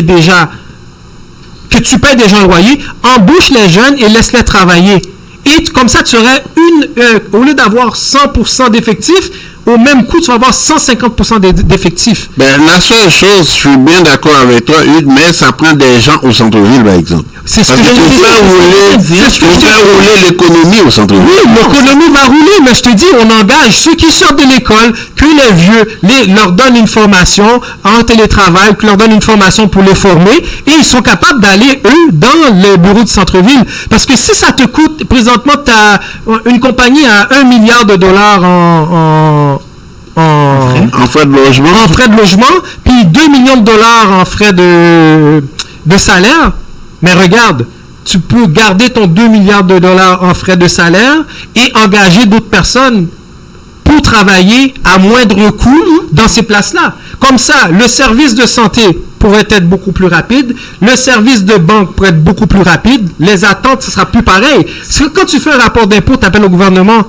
tu payes déjà un loyer, embauche les jeunes et laisse-les travailler. Et comme ça, tu aurais au lieu d'avoir 100% d'effectifs, au même coût, tu vas avoir 150% d'effectifs. Ben, la seule chose, je suis bien d'accord avec toi, Hugues, mais ça prend des gens au centre-ville, par exemple. C'est ce que je faire rouler l'économie au centre-ville. Oui, l'économie va rouler, mais je te dis, on engage ceux qui sortent de l'école, que les vieux leur donnent une formation en télétravail, que leur donnent une formation pour les former, et ils sont capables d'aller, eux, dans les bureaux du centre-ville. Parce que si ça te coûte, présentement, tu as une compagnie à $1 milliard en frais de logement. En frais de logement, puis $2 millions en frais de salaire. Mais regarde, tu peux garder ton $2 milliards en frais de salaire et engager d'autres personnes pour travailler à moindre coût dans ces places-là. Comme ça, le service de santé pourrait être beaucoup plus rapide, le service de banque pourrait être beaucoup plus rapide, les attentes, ce sera plus pareil. Parce que quand tu fais un rapport d'impôt, tu appelles au gouvernement,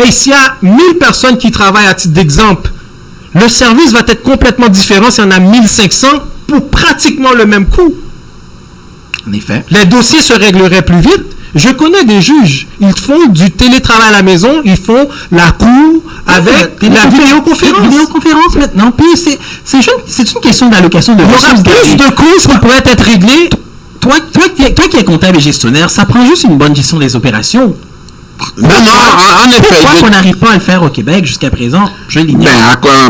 et s'il y a 1000 personnes qui travaillent à titre d'exemple, le service va être complètement différent s'il y en a 1500 pour pratiquement le même coût. En effet. Les dossiers se régleraient plus vite. Je connais des juges. Ils font du télétravail à la maison. Ils font la cour avec la vidéoconférence. Vidéoconférence maintenant. Puis c'est une question d'allocation de ressources. Il y aura plus de causes qui pourraient être réglées. Toi qui es comptable et gestionnaire, ça prend juste une bonne gestion des opérations. Non, en effet. Pourquoi on n'arrive pas à le faire au Québec jusqu'à présent? Je l'ignore.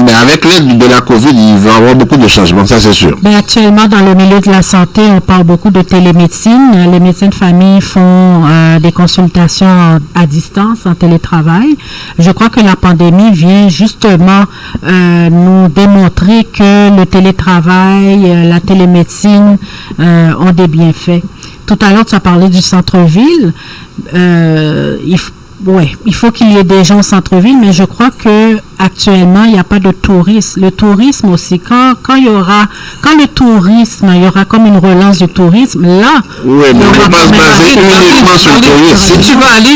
Ben, avec l'aide de la COVID, il va y avoir beaucoup de changements, ça c'est sûr. Ben, actuellement, dans le milieu de la santé, on parle beaucoup de télémédecine. Les médecins de famille font des consultations à distance, en télétravail. Je crois que la pandémie vient justement nous démontrer que le télétravail, la télémédecine ont des bienfaits. Tout à l'heure, tu as parlé du centre-ville. Il faut qu'il y ait des gens au centre-ville, mais je crois que actuellement il n'y a pas de tourisme. Le tourisme aussi, quand le tourisme, il y aura comme une relance du tourisme, là. Oui, mais on va pas se baser uniquement sur le tourisme.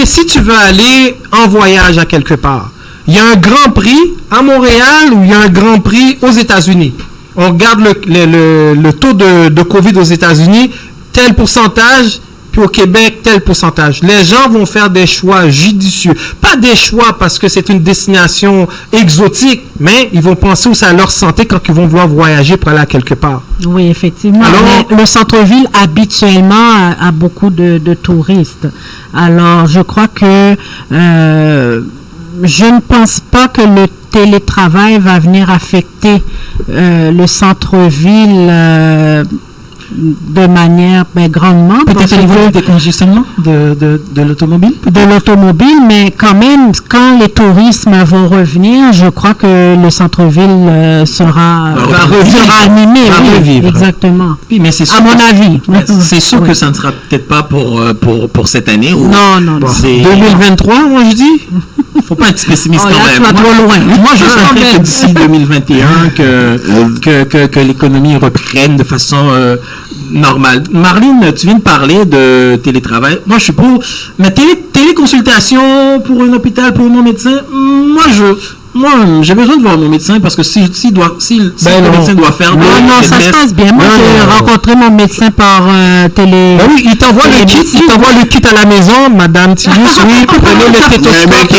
Si tu veux aller en voyage à quelque part, il y a un grand prix à Montréal ou il y a un grand prix aux États-Unis. On regarde le taux de COVID aux États-Unis, tel pourcentage. Puis au Québec, tel pourcentage. Les gens vont faire des choix judicieux. Pas des choix parce que c'est une destination exotique, mais ils vont penser aussi à leur santé quand ils vont vouloir voyager pour aller à quelque part. Oui, effectivement. Alors, le centre-ville, habituellement, a beaucoup de touristes. Alors, je crois que je ne pense pas que le télétravail va venir affecter le centre-ville de manière grandement. Peut-être au niveau des congestionnements de l'automobile? De l'automobile, mais quand même, quand les tourismes vont revenir, je crois que le centre-ville sera animé. Revivre. Exactement. Oui, mais c'est sûr, à mon avis. C'est sûr que ça ne sera peut-être pas pour cette année. Ou non. 2023, moi je dis. Faut pas être pessimiste quand même. Tu vas trop loin. Moi, je souhaiterais que d'ici 2021, que l'économie reprenne de façon normale. Marlene, tu viens de parler de télétravail. Moi, je suis pour. Mais téléconsultation pour un hôpital, pour mon médecin, moi, j'ai besoin de voir mon médecin parce que si le médecin doit faire... Non, ça se passe bien. Moi, j'ai rencontré mon médecin par télé... Ben oui, il t'envoie le kit à la maison, Madame Tillus. Oui, prenez le stéthoscope.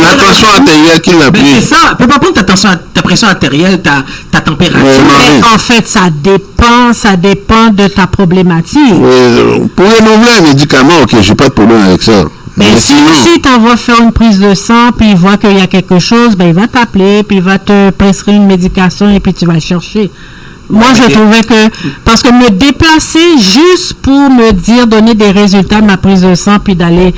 La tension artérielle qui l'a pris. C'est ça. Tu peux pas prendre ta pression artérielle, ta température. Mais en fait, ça dépend de ta problématique. Pour renouveler un médicament, ok, j'ai pas de problème avec ça. Mais si t'envoie faire une prise de sang, puis il voit qu'il y a quelque chose, il va t'appeler, puis il va te prescrire une médication, et puis tu vas chercher. Moi, je trouvais que, parce que me déplacer juste pour me dire, donner des résultats de ma prise de sang, puis d'aller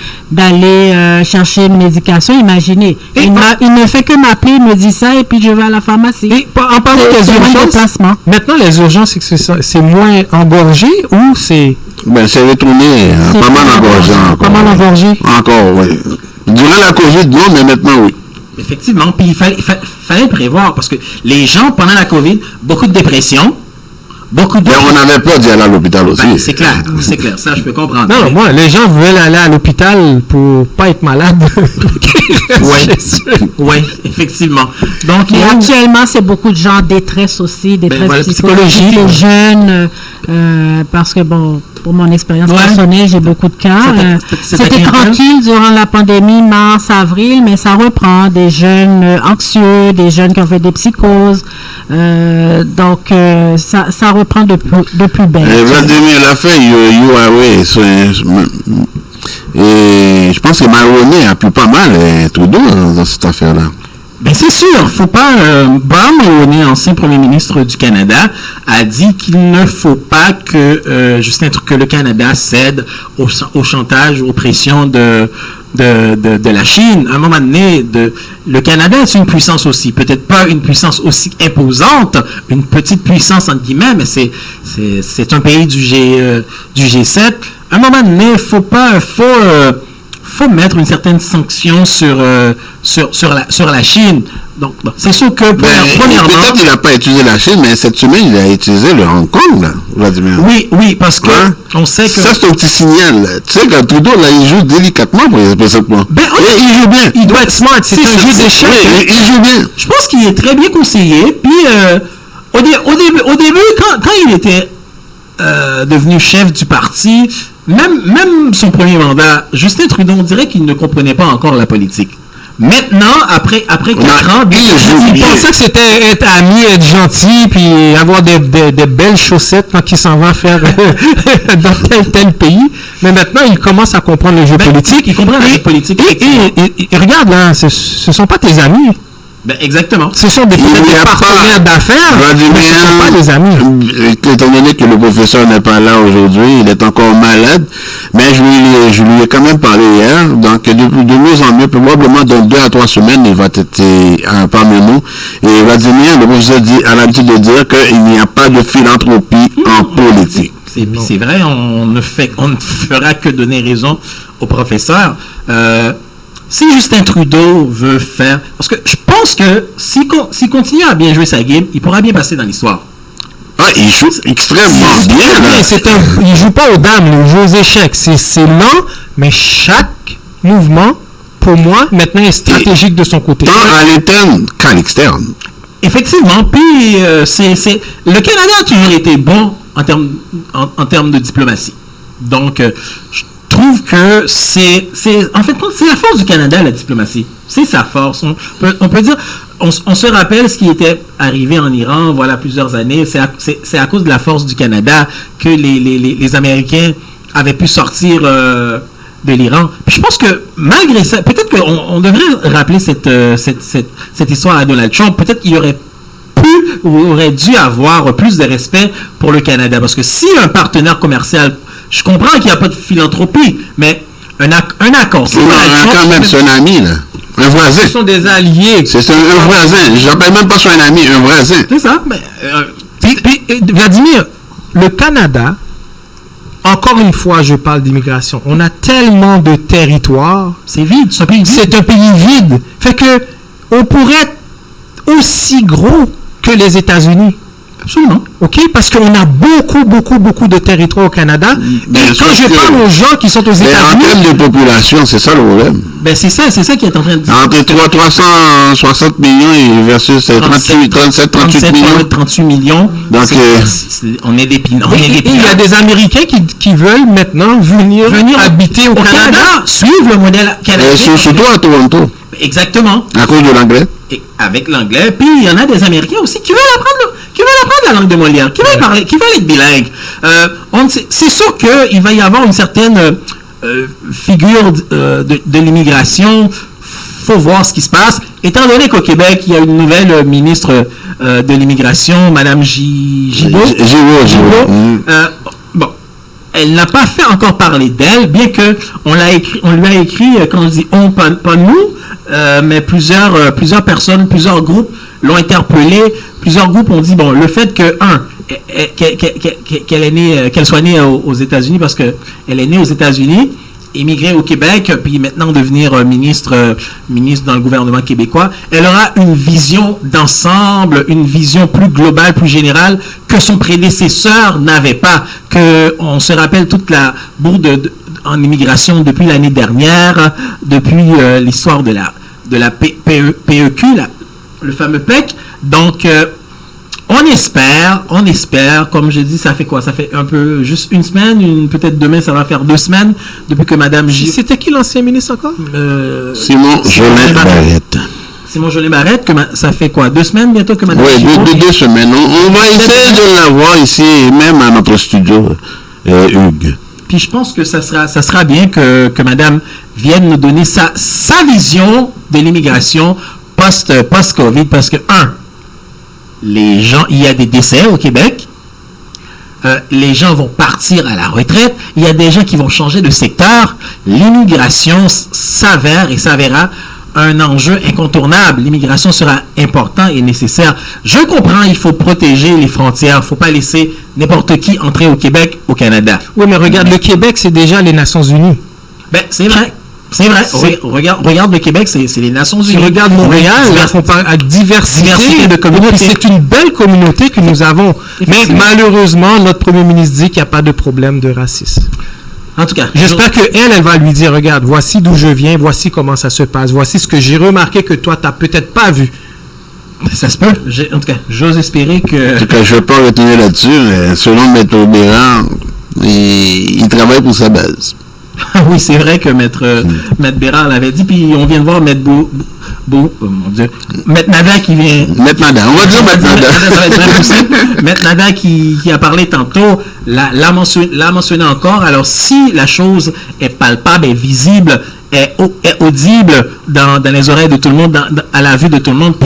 chercher une médication, imaginez. Il ne fait que m'appeler, il me dit ça, et puis je vais à la pharmacie. Et en parlant des urgences, maintenant, les urgences, c'est moins engorgé ou c'est... Ben, c'est retourné, pas mal engorgé encore. Pas mal engorgé. Encore, oui. Durant la COVID, non, mais maintenant, oui. Effectivement, puis il fallait prévoir, parce que les gens, pendant la COVID, beaucoup de dépression, beaucoup de... Mais on avait peur d'y aller à l'hôpital aussi. Ben, c'est clair, ça je peux comprendre. Non, moi, les gens veulent aller à l'hôpital pour pas être malades. Oui, effectivement. Donc, et actuellement, c'est beaucoup de gens en détresse aussi, détresse psychologique, les jeunes, parce que bon, pour mon expérience personnelle, j'ai beaucoup de cas. C'était tranquille durant la pandémie, mars, avril, mais ça reprend. Des jeunes anxieux, des jeunes qui ont fait des psychoses. Donc, ça reprend de plus belle. Vladimir l'a fait, Huawei. Et je pense que Mulroney a pu pas mal Trudeau dans cette affaire-là. Ben c'est sûr, faut pas. Brian Mulroney, ancien premier ministre du Canada, a dit qu'il ne faut pas que que le Canada cède au chantage, aux pressions de la Chine. À un moment donné, le Canada est une puissance aussi, peut-être pas une puissance aussi imposante, une petite puissance entre guillemets, mais c'est un pays du G7. À un moment donné, faut mettre une certaine sanction sur la Chine. Donc, c'est sûr que, premièrement... Peut-être qu'il n'a pas utilisé la Chine, mais cette semaine, il a utilisé le Hong Kong, là, Vladimir. Oui, parce que on sait que... Ça, c'est un petit signal. Tu sais, quand Trudeau, là, il joue délicatement pour ce point. Il joue bien. Il doit être smart. C'est un jeu d'échecs. Oui, il joue bien. Je pense qu'il est très bien conseillé. Puis, au début, quand il était devenu chef du parti, même son premier mandat, Justin Trudeau, on dirait qu'il ne comprenait pas encore la politique. Maintenant, après 4 ans, il pensait que c'était être ami, être gentil, puis avoir des belles chaussettes quand il s'en va faire dans tel pays. Mais maintenant, il commence à comprendre le jeu politique. Il comprend le jeu politique. Et regarde, là, ce ne sont pas tes amis. Ben, exactement. Ce sont des partenaires d'affaires, mais ce ne sont pas des amis. Étant donné que le professeur n'est pas là aujourd'hui, il est encore malade, mais je lui ai quand même parlé hier, donc de mieux en mieux, probablement dans 2 à 3 semaines, il va être parmi nous. Et Vladimir, le professeur a l'habitude de dire qu'il n'y a pas de philanthropie en politique. C'est vrai, on ne fera que donner raison au professeur. Si Justin Trudeau veut faire... Parce que je pense que s'il continue à bien jouer sa game, il pourra bien passer dans l'histoire. Il joue extrêmement bien. Il ne joue pas aux dames, il joue aux échecs. C'est lent, mais chaque mouvement, pour moi, maintenant est stratégique de son côté. Tant à l'interne qu'à l'externe. Effectivement. Puis, le Canada a toujours été bon en termes de diplomatie. Donc, je trouve que c'est la force du Canada, la diplomatie. C'est sa force. On peut dire, on se rappelle ce qui était arrivé en Iran, voilà plusieurs années. C'est à cause de la force du Canada que les Américains avaient pu sortir de l'Iran. Puis je pense que malgré ça, peut-être qu'on devrait rappeler cette histoire à Donald Trump. Peut-être qu'il aurait dû avoir plus de respect pour le Canada. Parce que si un partenaire commercial, je comprends qu'il n'y a pas de philanthropie, mais un accord. Quand même, c'est un ami, là. Un voisin. Ce sont des alliés. C'est un voisin. Je n'appelle même pas ça un ami, un voisin. C'est ça. Mais, puis, Vladimir, le Canada, encore une fois, je parle d'immigration. On a tellement de territoires. C'est vide. C'est un pays vide. Fait que on pourrait être aussi gros que les États-Unis. Absolument. OK? Parce qu'on a beaucoup de territoires au Canada. Et quand je parle aux gens qui sont aux États-Unis... En termes de population, c'est ça le problème. Ben c'est ça qui est en train de dire. Entre 360 millions versus 38 millions. 38 millions. Donc, on est des pinons. Il y a des Américains qui veulent maintenant venir habiter au Canada. Suivre le modèle canadien. Surtout à Toronto. Exactement. À cause de l'anglais. Et avec l'anglais. Puis il y en a des Américains aussi qui veulent apprendre la langue de Molière, qui veulent parler, qui veulent être bilingues. C'est sûr qu'il va y avoir une certaine figure de l'immigration faut voir ce qui se passe. Étant donné qu'au Québec, il y a une nouvelle ministre de l'immigration, Mme Gibault. Bon, elle n'a pas fait encore parler d'elle, bien que on lui a écrit, quand on dit on, pas nous, mais plusieurs personnes, plusieurs groupes l'ont interpellée. Plusieurs groupes ont dit, bon, le fait que, qu'elle soit née aux États-Unis, parce qu'elle est née aux États-Unis, émigrée au Québec, puis maintenant devenir ministre dans le gouvernement québécois, elle aura une vision d'ensemble, une vision plus globale, plus générale, que son prédécesseur n'avait pas. On se rappelle toute la bourde en immigration depuis l'année dernière, depuis l'histoire de la PEQ, le fameux PEC. Donc, on espère, comme j'ai dit, ça fait quoi? Ça fait un peu, juste une semaine, peut-être demain, ça va faire 2 semaines, depuis que Mme C'était qui l'ancien ministre encore? Simon Jolin Barrette. Simon Jolin Barrette, ça fait quoi? 2 semaines bientôt que Mme Oui, 2 semaines. On va essayer de l'avoir ici, même à notre studio, Hugues. Puis je pense que ça sera bien que Mme vienne nous donner sa vision de l'immigration post-COVID, parce que, les gens, il y a des décès au Québec, les gens vont partir à la retraite, il y a des gens qui vont changer de secteur, l'immigration s'avérera un enjeu incontournable, l'immigration sera important et nécessaire. Je comprends, il faut protéger les frontières, il ne faut pas laisser n'importe qui entrer au Québec, au Canada. Oui, mais regarde, le Québec, c'est déjà les Nations Unies. Ben, c'est vrai. C'est vrai. Regarde le Québec, c'est les Nations Unies. Si regarde Montréal, on parle à diversité de communautés. C'est une belle communauté que nous avons. Mais malheureusement, notre premier ministre dit qu'il n'y a pas de problème de racisme. En tout cas, j'espère qu'elle va lui dire, regarde, voici d'où je viens, voici comment ça se passe, voici ce que j'ai remarqué que toi, tu n'as peut-être pas vu. Ça se peut. En tout cas, j'ose espérer que... En tout cas, je ne vais pas retenir là-dessus, mais selon Maître Bérard, il travaille pour sa base. Oui, c'est vrai que Maître Bérard l'avait dit, puis on vient de voir Maître Maître Nada qui vient... Maître Nada, on va dire Maître Nada. Ça va être très possible. Maître Nada qui a parlé tantôt, l'a mentionné encore. Alors, si la chose est palpable, est visible, est audible dans les oreilles de tout le monde, à la vue de tout le monde,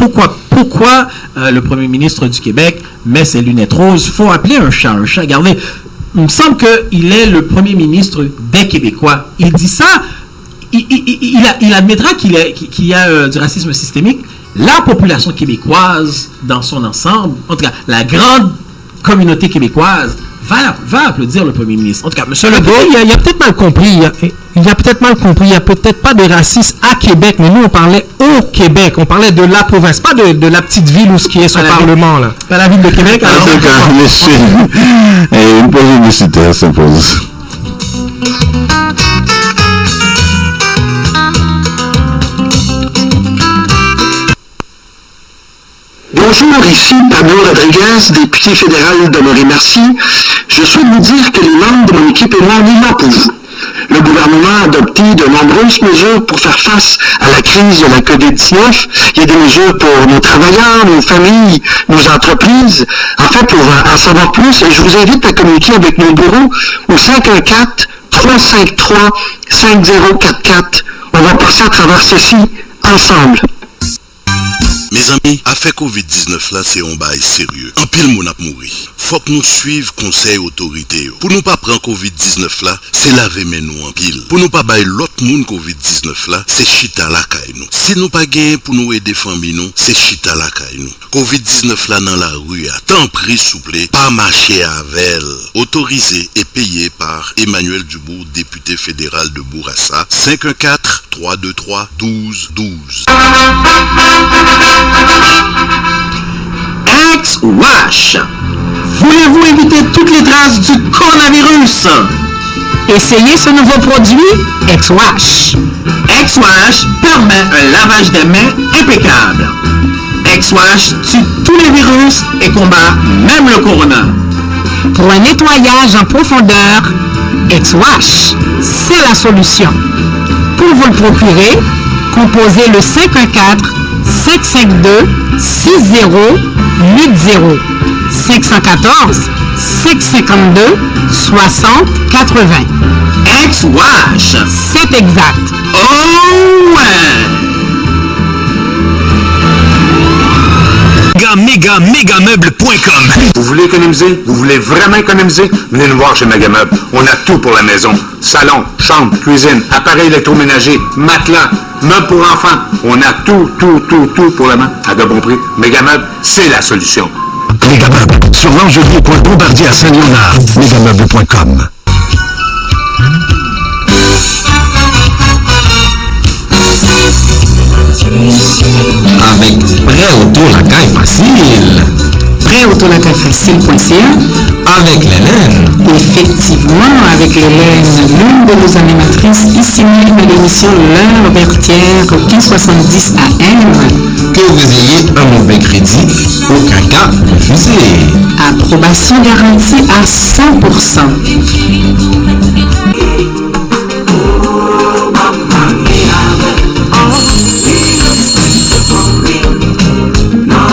pourquoi le premier ministre du Québec met ses lunettes roses? Il faut appeler un chat un chat. Regardez, il me semble qu'il est le premier ministre des Québécois. Il dit ça, il admettra qu'il y a du racisme systémique. La population québécoise, dans son ensemble, en tout cas, la grande communauté québécoise, va applaudir le premier ministre. En tout cas, M. Legault, il a peut-être mal compris. Il a peut-être mal compris. Il n'y a peut-être pas de racisme à Québec, mais nous, on parlait au Québec. On parlait de la province, pas de la petite ville où ce qui est son parlement, là. Pas la ville de Québec. En tout cas, monsieur, une pause publicitaire s'impose. Bonjour, ici Pablo Rodriguez, député fédéral de Montréal-Merci. Je souhaite vous dire que les membres de mon équipe et moi, on est là pour vous. Le gouvernement a adopté de nombreuses mesures pour faire face à la crise de la COVID-19. Il y a des mesures pour nos travailleurs, nos familles, nos entreprises. En fait, pour en savoir plus, je vous invite à communiquer avec nos bureaux au 514-353-5044. On va passer à travers ceci ensemble. Mes amis, affaire COVID-19 là, c'est un bail sérieux. En pile, mon ap mouri. Faut que nous suivions conseil autorité. Pour nous pas prendre COVID-19 là, c'est laver mais nous en pile. Pour nous pas bailler l'autre monde COVID-19 là, c'est chita la caille nous. Si nous pas gagner pour nous aider famille nous, c'est chita la caille nous. COVID-19 là dans la rue, à temps pris souple, pas marcher avec. Autorisé et payé par Emmanuel Dubourg, député fédéral de Bourassa. 514-323-1212. X-Wash. Voulez-vous éviter toutes les traces du coronavirus? Essayez ce nouveau produit, X-Wash. X-Wash permet un lavage des mains impeccable. X-Wash tue tous les virus et combat même le corona. Pour un nettoyage en profondeur, X-Wash, c'est la solution. Pour vous le procurer, composez le 514-552-6080. 514-552-6080. X-Wash. C'est exact. Oh ouais! megameuble.com. Vous voulez économiser? Vous voulez vraiment économiser? Venez nous voir chez Megameuble. On a tout pour la maison. Salon, chambre, cuisine, appareils électroménagers, matelas, meubles pour enfants. On a tout pour la main à de bons prix. Megameuble, c'est la solution. Megameuble, sur l'Angelier Coin Bombardier à Saint-Léonard. Megameuble.com. Avec Prêt Auto la caille facile. Prêtautolacafacile.ca. Avec l'Hélène. Effectivement, avec l'Hélène, l'une de nos animatrices ici même à l'émission L'Heure Vertière au 1570 AM. Que vous ayez un mauvais crédit, aucun cas refusé. Approbation garantie à 100%.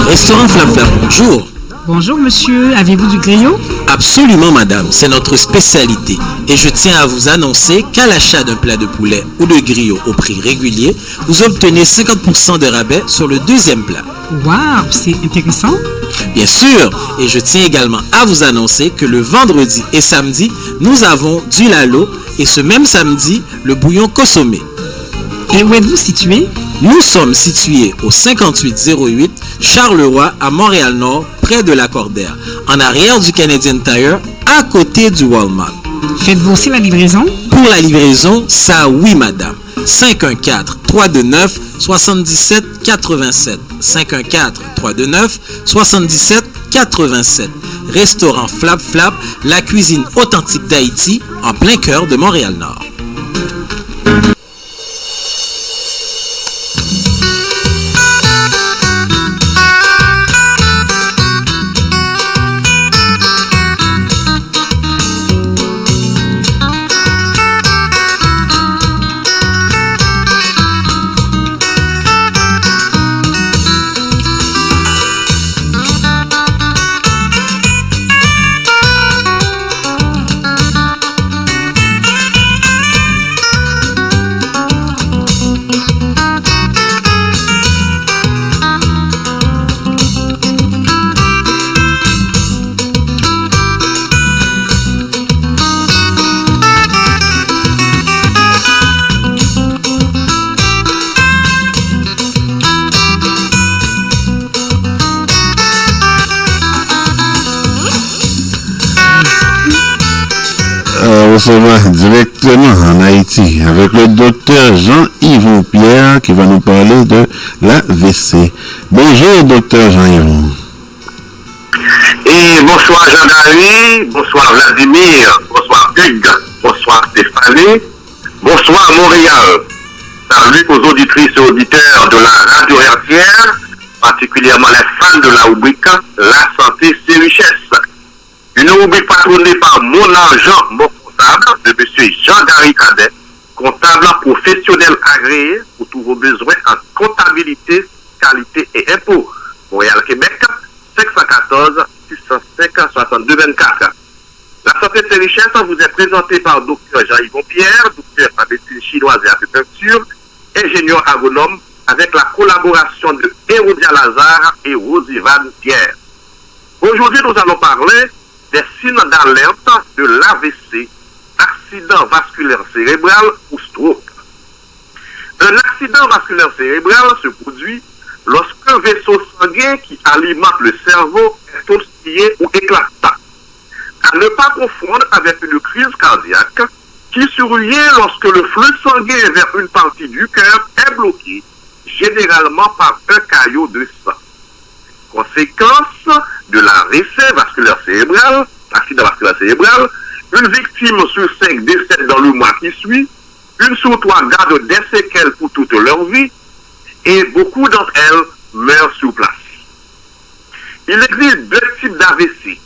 Restaurant Flam Flam, bonjour. Bonjour monsieur, avez-vous du griot? Absolument madame, c'est notre spécialité. Et je tiens à vous annoncer qu'à l'achat d'un plat de poulet ou de griot au prix régulier, vous obtenez 50% de rabais sur le deuxième plat. Waouh, c'est intéressant. Bien sûr, et je tiens également à vous annoncer que le vendredi et samedi, nous avons du lalo et ce même samedi, le bouillon consommé. Et où êtes-vous situé? Nous sommes situés au 5808 Charleroi à Montréal-Nord, près de la Cordaire, en arrière du Canadian Tire, à côté du Walmart. Faites-vous aussi la livraison? Pour la livraison, ça oui madame. 514-329-7787. 514-329-7787. Restaurant Flap Flap, la cuisine authentique d'Haïti, en plein cœur de Montréal-Nord. Recevoir directement en Haïti avec le docteur Jean-Yvon Pierre qui va nous parler de l'AVC. Bonjour docteur Jean-Yvon. Et bonsoir Jean-David, bonsoir Vladimir, bonsoir Hugues, bonsoir Stéphanie, bonsoir Montréal. Salut aux auditrices et auditeurs de la radio hertzienne, particulièrement les fans de la rubrique La santé c'est richesse. Une rubrique patronnée par mon argent, mon comptable, de M. Jean-Gary Cadet, comptable professionnel agréé pour tous vos besoins en comptabilité, qualité et impôts. Montréal, Québec, 514 605 62 24. La santé et richesse vous est présentée par Dr Jean-Yvon Pierre, docteur en médecine chinoise et acupuncture, ingénieur agronome, avec la collaboration de Hérodia Lazare et Rosivan Pierre. Aujourd'hui, nous allons parler des signes d'alerte de l'AVC, accident vasculaire cérébral ou stroke. Un accident vasculaire cérébral se produit lorsqu'un vaisseau sanguin qui alimente le cerveau est hostillé ou éclatant. À ne pas confondre avec une crise cardiaque qui survient lorsque le flux sanguin vers une partie du cœur est bloqué, généralement par un caillot de sang. Conséquence de l'AVC vasculaire cérébral, accident vasculaire cérébral, une victime sur 5 décède dans le mois qui suit, une sur 3 garde des séquelles pour toute leur vie, et beaucoup d'entre elles meurent sur place. Il existe 2 types d'AVC.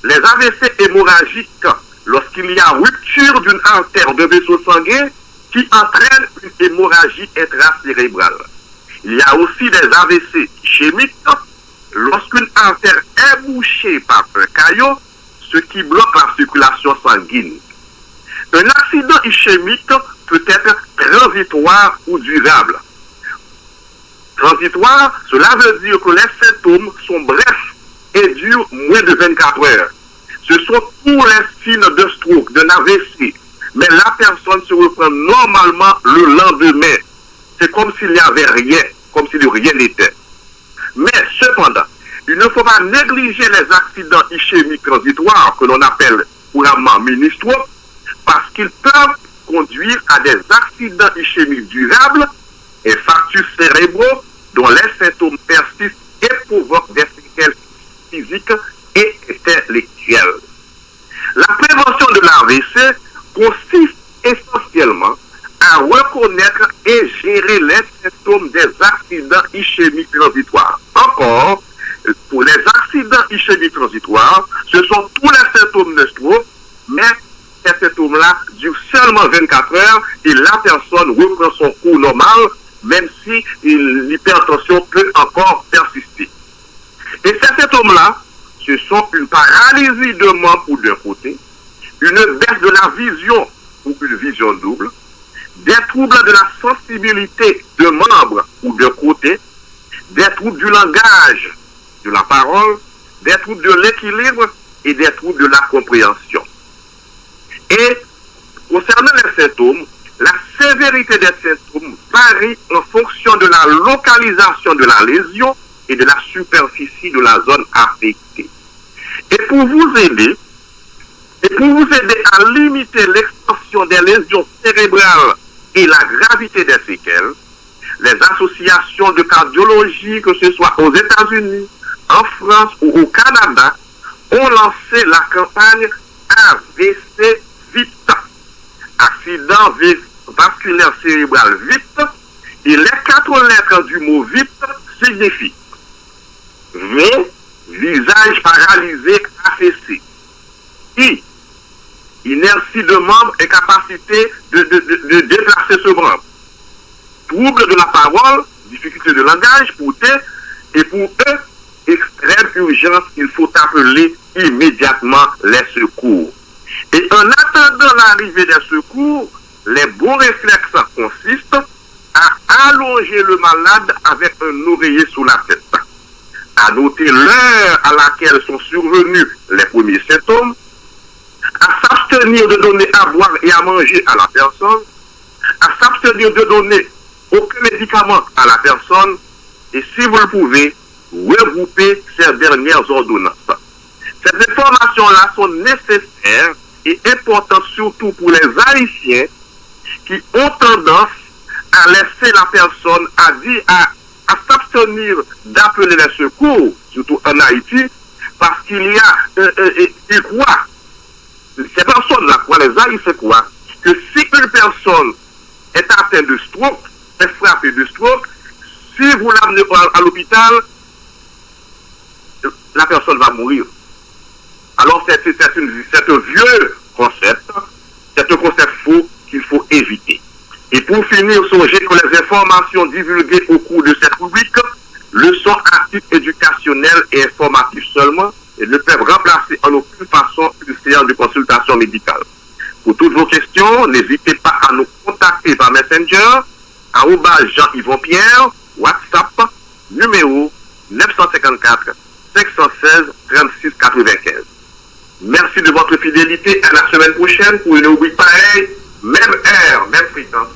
Les AVC hémorragiques, lorsqu'il y a rupture d'une artère de vaisseau sanguin qui entraîne une hémorragie intracérébrale. Il y a aussi des AVC ischémiques, lorsqu'une artère est bouchée par un caillot, ce qui bloque la circulation sanguine. Un accident ischémique peut être transitoire ou durable. transitoire, cela veut dire que les symptômes sont brefs et durent moins de 24 heures. Ce sont tous les signes de stroke, d'un AVC, mais la personne se reprend normalement le lendemain. C'est comme s'il n'y avait rien, comme si de rien n'était. Mais cependant, il ne faut pas négliger les accidents ischémiques transitoires que l'on appelle couramment mini-stroke, parce qu'ils peuvent conduire à des accidents ischémiques durables, infarctus cérébraux, dont les symptômes persistent et provoquent des séquelles physiques et intellectuelles. La prévention de l'AVC consiste essentiellement à reconnaître et gérer les symptômes des accidents ischémiques transitoires. Encore, pour les accidents ischémiques transitoires, ce sont tous les symptômes de stroke, mais ces symptômes-là durent seulement 24 heures et la personne reprend son cours normal, même si l'hypertension peut encore persister. Et ces symptômes-là, ce sont une paralysie de membres ou d'un côté, une baisse de la vision ou une vision double, des troubles de la sensibilité de membres ou de côté, des troubles du langage, de la parole, des troubles de l'équilibre et des troubles de la compréhension. Et concernant les symptômes, la sévérité des symptômes varie en fonction de la localisation de la lésion et de la superficie de la zone affectée. Et pour vous aider à limiter l'extension des lésions cérébrales et la gravité des séquelles, les associations de cardiologie, que ce soit aux États-Unis, en France ou au Canada, ont lancé la campagne AVC vite, accident vasculaire cérébral vite, et les 4 lettres du mot vite signifient V, visage paralysé affaissé, I, inertie de membre et capacité de déplacer ce membre, trouble de la parole, difficulté de langage pour T, et pour E, extrême urgence, il faut appeler immédiatement les secours. Et en attendant l'arrivée des secours, les bons réflexes consistent à allonger le malade avec un oreiller sous la tête, à noter l'heure à laquelle sont survenus les premiers symptômes, à s'abstenir de donner à boire et à manger à la personne, à s'abstenir de donner aucun médicament à la personne, et si vous le pouvez, regrouper ces dernières ordonnances. Ces informations-là sont nécessaires et importantes surtout pour les Haïtiens qui ont tendance à laisser la personne à s'abstenir d'appeler les secours, surtout en Haïti, parce qu'il y a, ils croient, ces personnes-là croient, les Haïtiens croient, que si une personne est atteinte de stroke, est frappée de stroke, si vous l'amenez à l'hôpital, la personne va mourir. Alors c'est un vieux concept, c'est un concept faux qu'il faut éviter. Et pour finir, songez que les informations divulguées au cours de cette rubrique le sont à titre éducationnel et informatif seulement et ne peuvent remplacer en aucune façon une séance de consultation médicale. Pour toutes vos questions, n'hésitez pas à nous contacter par Messenger, @Jean-Yvon Pierre, WhatsApp, numéro 954 516 36 95. Merci de votre fidélité. À la semaine prochaine pour une rubrique pareille, même heure, même fréquence.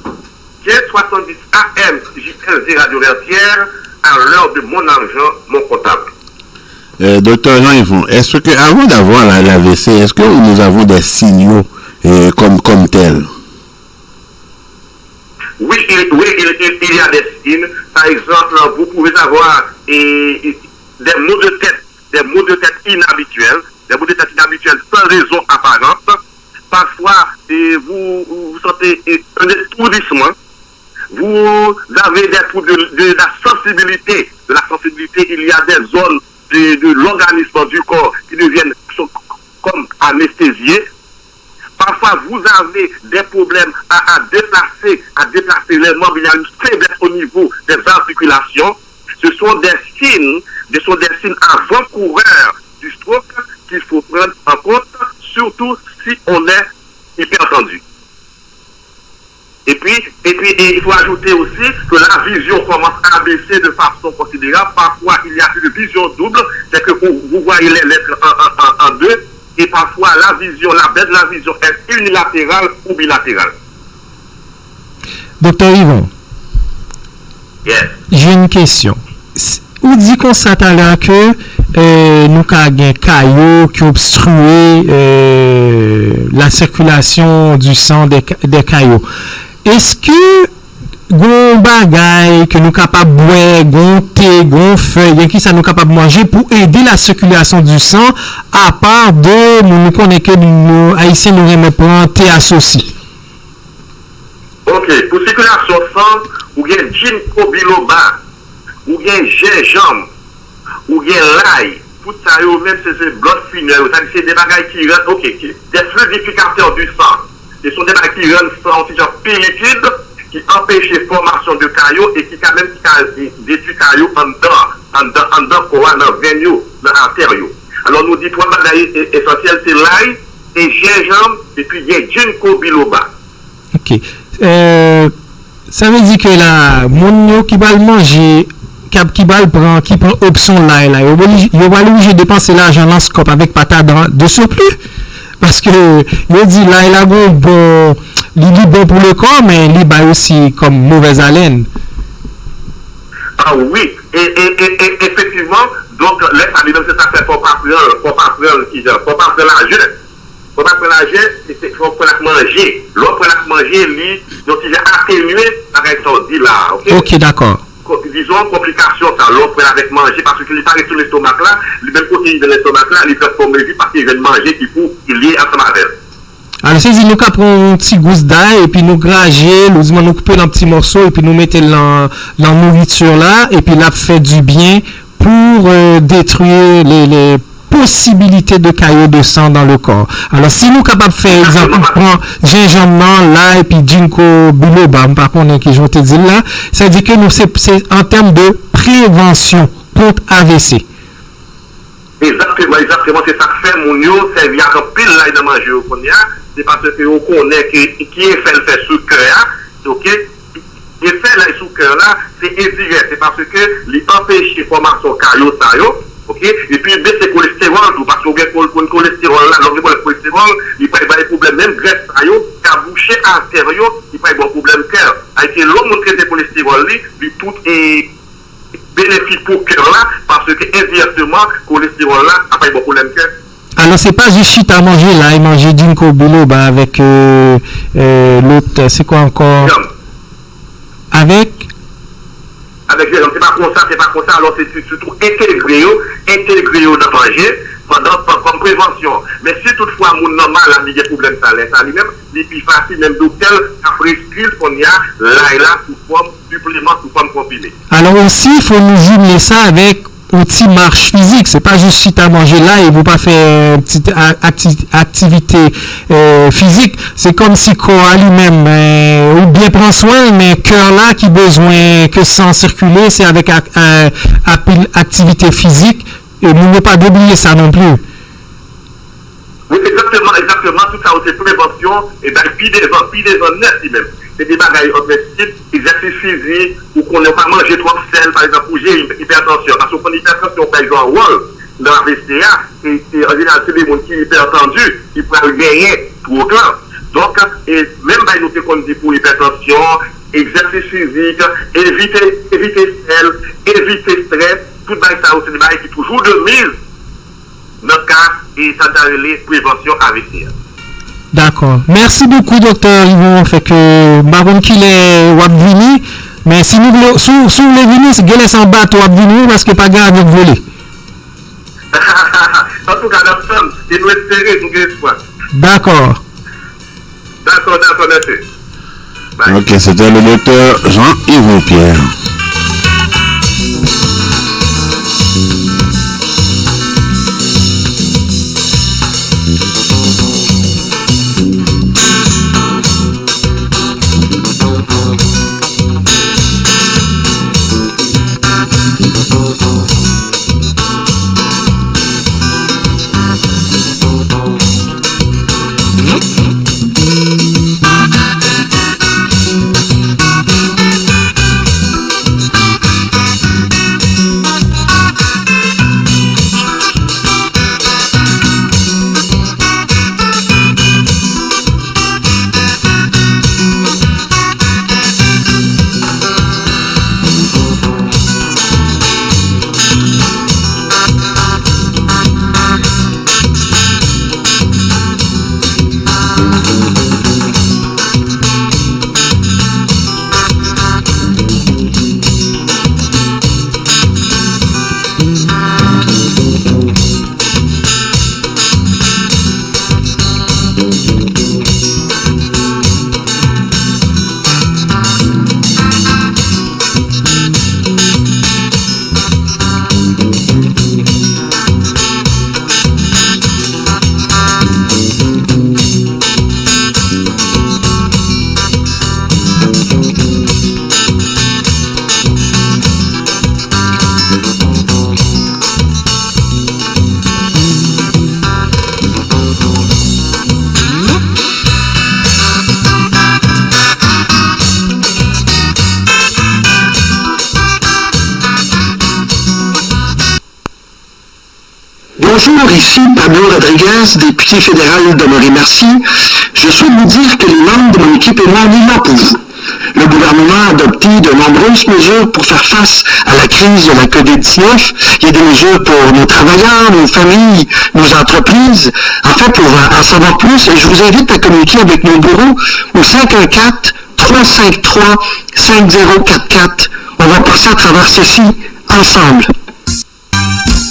1570 AM, JLZ Radio Vertière, à l'heure de mon argent, mon comptable. Docteur Jean-Yvon, est-ce que avant d'avoir l'AVC, est-ce que nous avons des signaux comme tels? Oui, il y a des signes. Par exemple, vous pouvez avoir des maux de tête inhabituels, sans raison apparente. Parfois, vous sentez un étourdissement. Vous avez des troubles de la sensibilité. Il y a des zones de l'organisme du corps qui deviennent comme anesthésiées. Parfois, vous avez des problèmes à déplacer les membres. Il y a une faiblesse au niveau des articulations. Ce sont des signes avant-coureurs du stroke qu'il faut prendre en compte, surtout si on est hypertendu. Et puis, il faut ajouter aussi que la vision commence abaissé de façon considérable. Parfois, il y a une vision double, c'est que vous voyez les lettres en deux, et parfois la baisse de la vision est unilatérale ou bilatérale. Docteur Yvon, yes. J'ai une question. Ou dit qu'on s'attend que nous avons un caillot qui obstrue la circulation du sang des caillots. Est-ce que gon bagay que nous capables de boire, gon thé, gon feuille, qui ça nous capables de manger pour aider la circulation du sang, à part de nous connaissons que nous haïtiens nous aimons prendre thé associé? Ok, pour circulation sang, ou bien ginkgo biloba, ou bien gingembre, ou bien l'ail, tout ça, même c'est blood thinner, c'est des bagailles qui rendent, ok, des fluidificateurs du sang. Ce sont des bagailles qui rendent le sang genre périquide, qui empêche la formation de caillots et qui quand même détruit caillots en dedans, dans venio, dans l'artère. Alors nous disons trois bagailles essentielles, c'est l'ail, et gingembre, et puis il y a ginkgo biloba. Ok. Ça veut dire que là, mon qui va manger, qui prend option là, il va obligé de dépenser l'argent dans ce cop avec patate de surplus. Parce que, il dit là, il a bon, il est bon pour le corps, mais il est aussi comme mauvaise haleine. Ah oui, et effectivement, donc, là, ça dit que ça fait pour pas prendre l'argent. Faut pas prendre l'argent, c'est faut prendre manger. L'autre prendre manger, donc il a atténué avec son dit là. Ok, d'accord. Disons, complication, ça, l'autre prend avec manger, parce qu'il n'est pas sur l'estomac là, le même côté de l'estomac là, il fait comme lui parce qu'il vient de manger, il est ensemble avec. Alors, c'est nous prenons un petit gousse d'ail, et puis nous grager, nous couper dans petits morceaux, et puis nous mettons la nourriture là, et puis là, fait du bien pour détruire les possibilité de caillots de sang dans le corps. Alors, si nous sommes capables de faire, exemple, prendre gingembre là, et puis ginkgo biloba, par contre, que je vais te dire là, ça veut dire que nous, c'est en termes de prévention contre AVC. Exactement, c'est ça que fait mon yo, c'est via un pile là de manger au Konya, c'est parce que on connaît qui est fait sous cœur, ok? Et fait là sous cœur là, c'est indirect, c'est parce que les empêcher formation caillot ça yo. Ok, et puis baisser le cholestérol, parce que le cholestérol là, le cholestérol, il peut y avoir des problèmes, même graisse, qui a bouché artérieux, il peut y avoir des problèmes cœur. Avec l'homme qui traite le cholestérol, lui, tout est bénéfique pour le cœur là, parce que indirectement, le cholestérol là, n'a pas eu de problème cœur. Alors, c'est pas juste shit à manger là, il mange ginkgo biloba avec l'autre, c'est quoi encore? Avec c'est pas comme ça, alors c'est surtout intégrer dans manger comme prévention. Mais si toutefois, mon normal a des problèmes salaires, ça lui-même, il est plus facile, même docteur, à prescrire qu'on y a là et là sous forme supplément, sous forme comprimée. Alors aussi, il faut nous jumeler ça avec une petite marche physique. C'est pas juste si tu as mangé là et vous pas faire une petite activité physique. C'est comme si quoi lui-même ou bien prend soin, mais cœur là qui besoin que sang circuler, c'est avec activité physique. Et nous ne pas oublier ça non plus. Oui, exactement, tout ça, c'est prévention, et bien, puis des ans net, même. C'est des bagailles en principe, exercice physique, ou qu'on n'a pas mangé trop de sel, par exemple, pour gérer l'hypertension. Parce qu'on l'hypertension, par exemple, en rôle, dans la VCA, et en général, c'est des gens qui sont hypertendus, qui peuvent gagner pour autant. Donc, et même, nous te qu'on dit pour l'hypertension, exercice physique, éviter sel, éviter stress, tout ça, c'est des bagailles qui toujours de mise. Notre cas, et ça dans les préventions AVC. D'accord. Merci beaucoup, docteur Yvon. Fait que, baron qu'il est wabvini, mais si nous voulons, si vous voulez venir, c'est gueuler sans bateau wabvini, parce que pas grave de voler. En tout cas, nous sommes, et nous espérons, nous espoir. D'accord. D'accord, merci. Bye. Ok, c'était le docteur Jean-Yvon Pierre. Bonjour, ici Pablo Rodriguez, député fédéral de Marie-Merci. Je souhaite vous dire que les membres de mon équipe et moi, on est là pour vous. Le gouvernement a adopté de nombreuses mesures pour faire face à la crise de la COVID-19. Il y a des mesures pour nos travailleurs, nos familles, nos entreprises. En fait, pour en savoir plus, je vous invite à communiquer avec mon bureau au 514-353-5044. On va passer à travers ceci ensemble.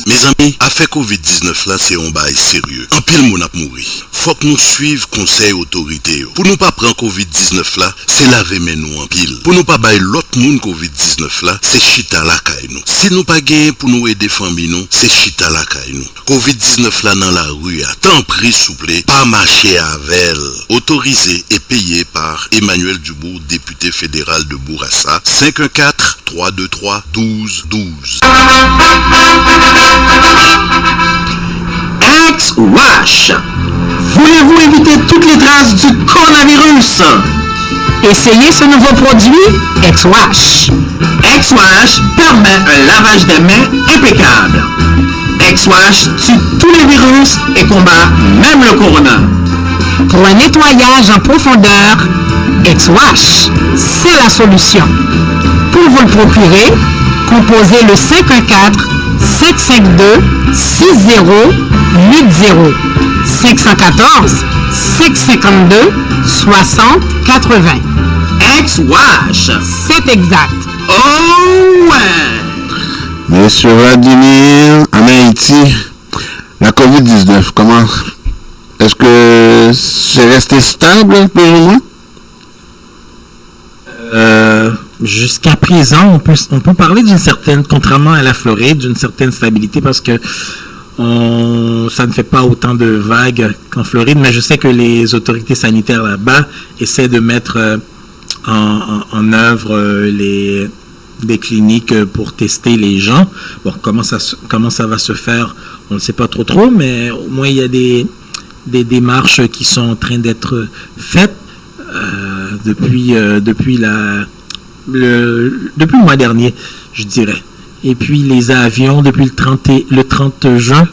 Mes amis, affaire COVID-19 là, c'est un bail sérieux. En pile, mon a mouri. Faut que nous suivions conseil autorité. Pour nous pas prendre COVID-19 là, c'est laver mes nous en pile. Pour nous pas bailler l'autre monde COVID-19 là, c'est chita la caille nous. Si nous pas gagner pour nous aider famille nous, c'est chita la caille nous. COVID-19 là dans la rue, à temps pris souple, pas marcher avec. Autorisé et payé par Emmanuel Dubourg, député fédéral de Bourassa. 514-323-1212. Ex-Wash. Voulez-vous éviter toutes les traces du coronavirus? Essayez ce nouveau produit, Ex-Wash. Ex-Wash permet un lavage des mains impeccable. Ex-Wash tue tous les virus et combat même le corona. Pour un nettoyage en profondeur, Ex-Wash, c'est la solution. Pour vous le procurer, composez le 514-552-6080. 514-552-6080. Ex-Wash. C'est exact. Oh ouais! Monsieur Vladimir, en Haïti, la COVID-19, comment? Est-ce que c'est resté stable, plus ou moins? Jusqu'à présent, on peut parler d'une certaine, contrairement à la Floride, d'une certaine stabilité parce que ça ne fait pas autant de vagues qu'en Floride, mais je sais que les autorités sanitaires là-bas essaient de mettre en œuvre des cliniques pour tester les gens. Bon, comment ça va se faire, on ne sait pas trop, mais au moins il y a des démarches qui sont en train d'être faites depuis le mois dernier, je dirais. Et puis les avions, depuis le 30 juin,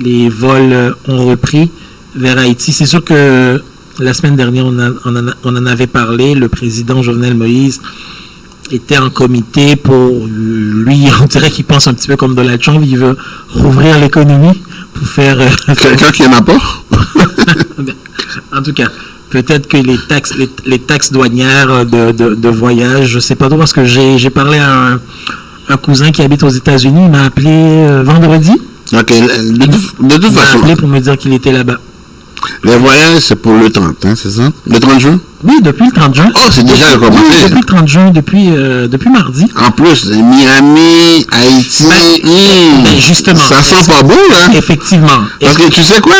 les vols ont repris vers Haïti. C'est sûr que la semaine dernière, on en avait parlé. Le président Jovenel Moïse était en comité pour lui, on dirait qu'il pense un petit peu comme Donald Trump. Il veut rouvrir l'économie pour faire... Quelqu'un qui en a pas? En tout cas, peut-être que les taxes douanières de voyage, je ne sais pas trop, parce que j'ai parlé à un cousin qui habite aux États-Unis, il m'a appelé vendredi. Ok, de toute façon. Il m'a appelé pour me dire qu'il était là-bas. Les voyages, c'est pour le 30, hein, c'est ça? Le 30 juin? Oui, depuis le 30 juin. Oh, c'est déjà commencé. Oui, depuis le 30 juin, depuis mardi. En plus, Miami, Haïti, justement. Ça sent pas bon, hein? Effectivement. Parce que tu sais quoi?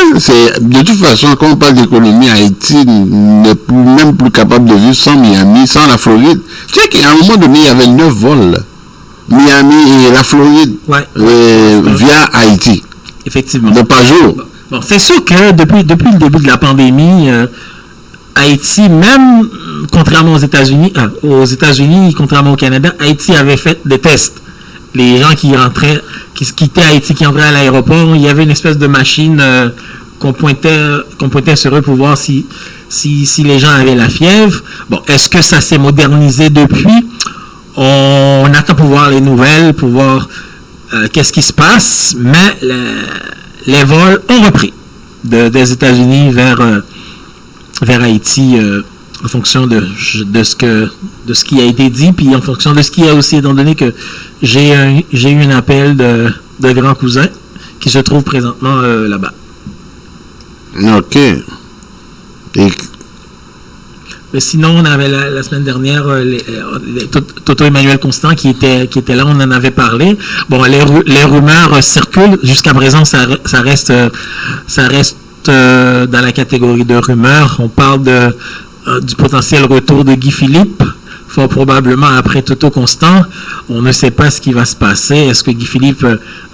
De toute façon, quand on parle d'économie, Haïti n'est même plus capable de vivre sans Miami, sans la Floride. Tu sais qu'à un moment donné, il y avait 9 vols, là. Miami et la Floride, via Haïti. Effectivement. De par jour. Bon, c'est sûr que depuis le début de la pandémie, Haïti, même contrairement aux États-Unis, contrairement au Canada, Haïti avait fait des tests. Les gens qui quittaient Haïti, qui entraient à l'aéroport, il y avait une espèce de machine qu'on pointait sur eux pour voir si les gens avaient la fièvre. Bon, est-ce que ça s'est modernisé depuis? On attend pour voir les nouvelles, pour voir qu'est-ce qui se passe, mais les vols ont repris des États-Unis vers Haïti en fonction de ce qui a été dit, puis en fonction de ce qui a aussi, étant donné que j'ai eu un appel de grand cousin qui se trouve présentement là-bas. Ok. Mais sinon, on avait la semaine dernière Toto Emmanuel Constant qui était là, on en avait parlé. Bon, les rumeurs circulent. Jusqu'à présent, ça reste dans la catégorie de rumeurs. On parle du potentiel retour de Guy Philippe, fort probablement après Toto Constant. On ne sait pas ce qui va se passer. Est-ce que Guy Philippe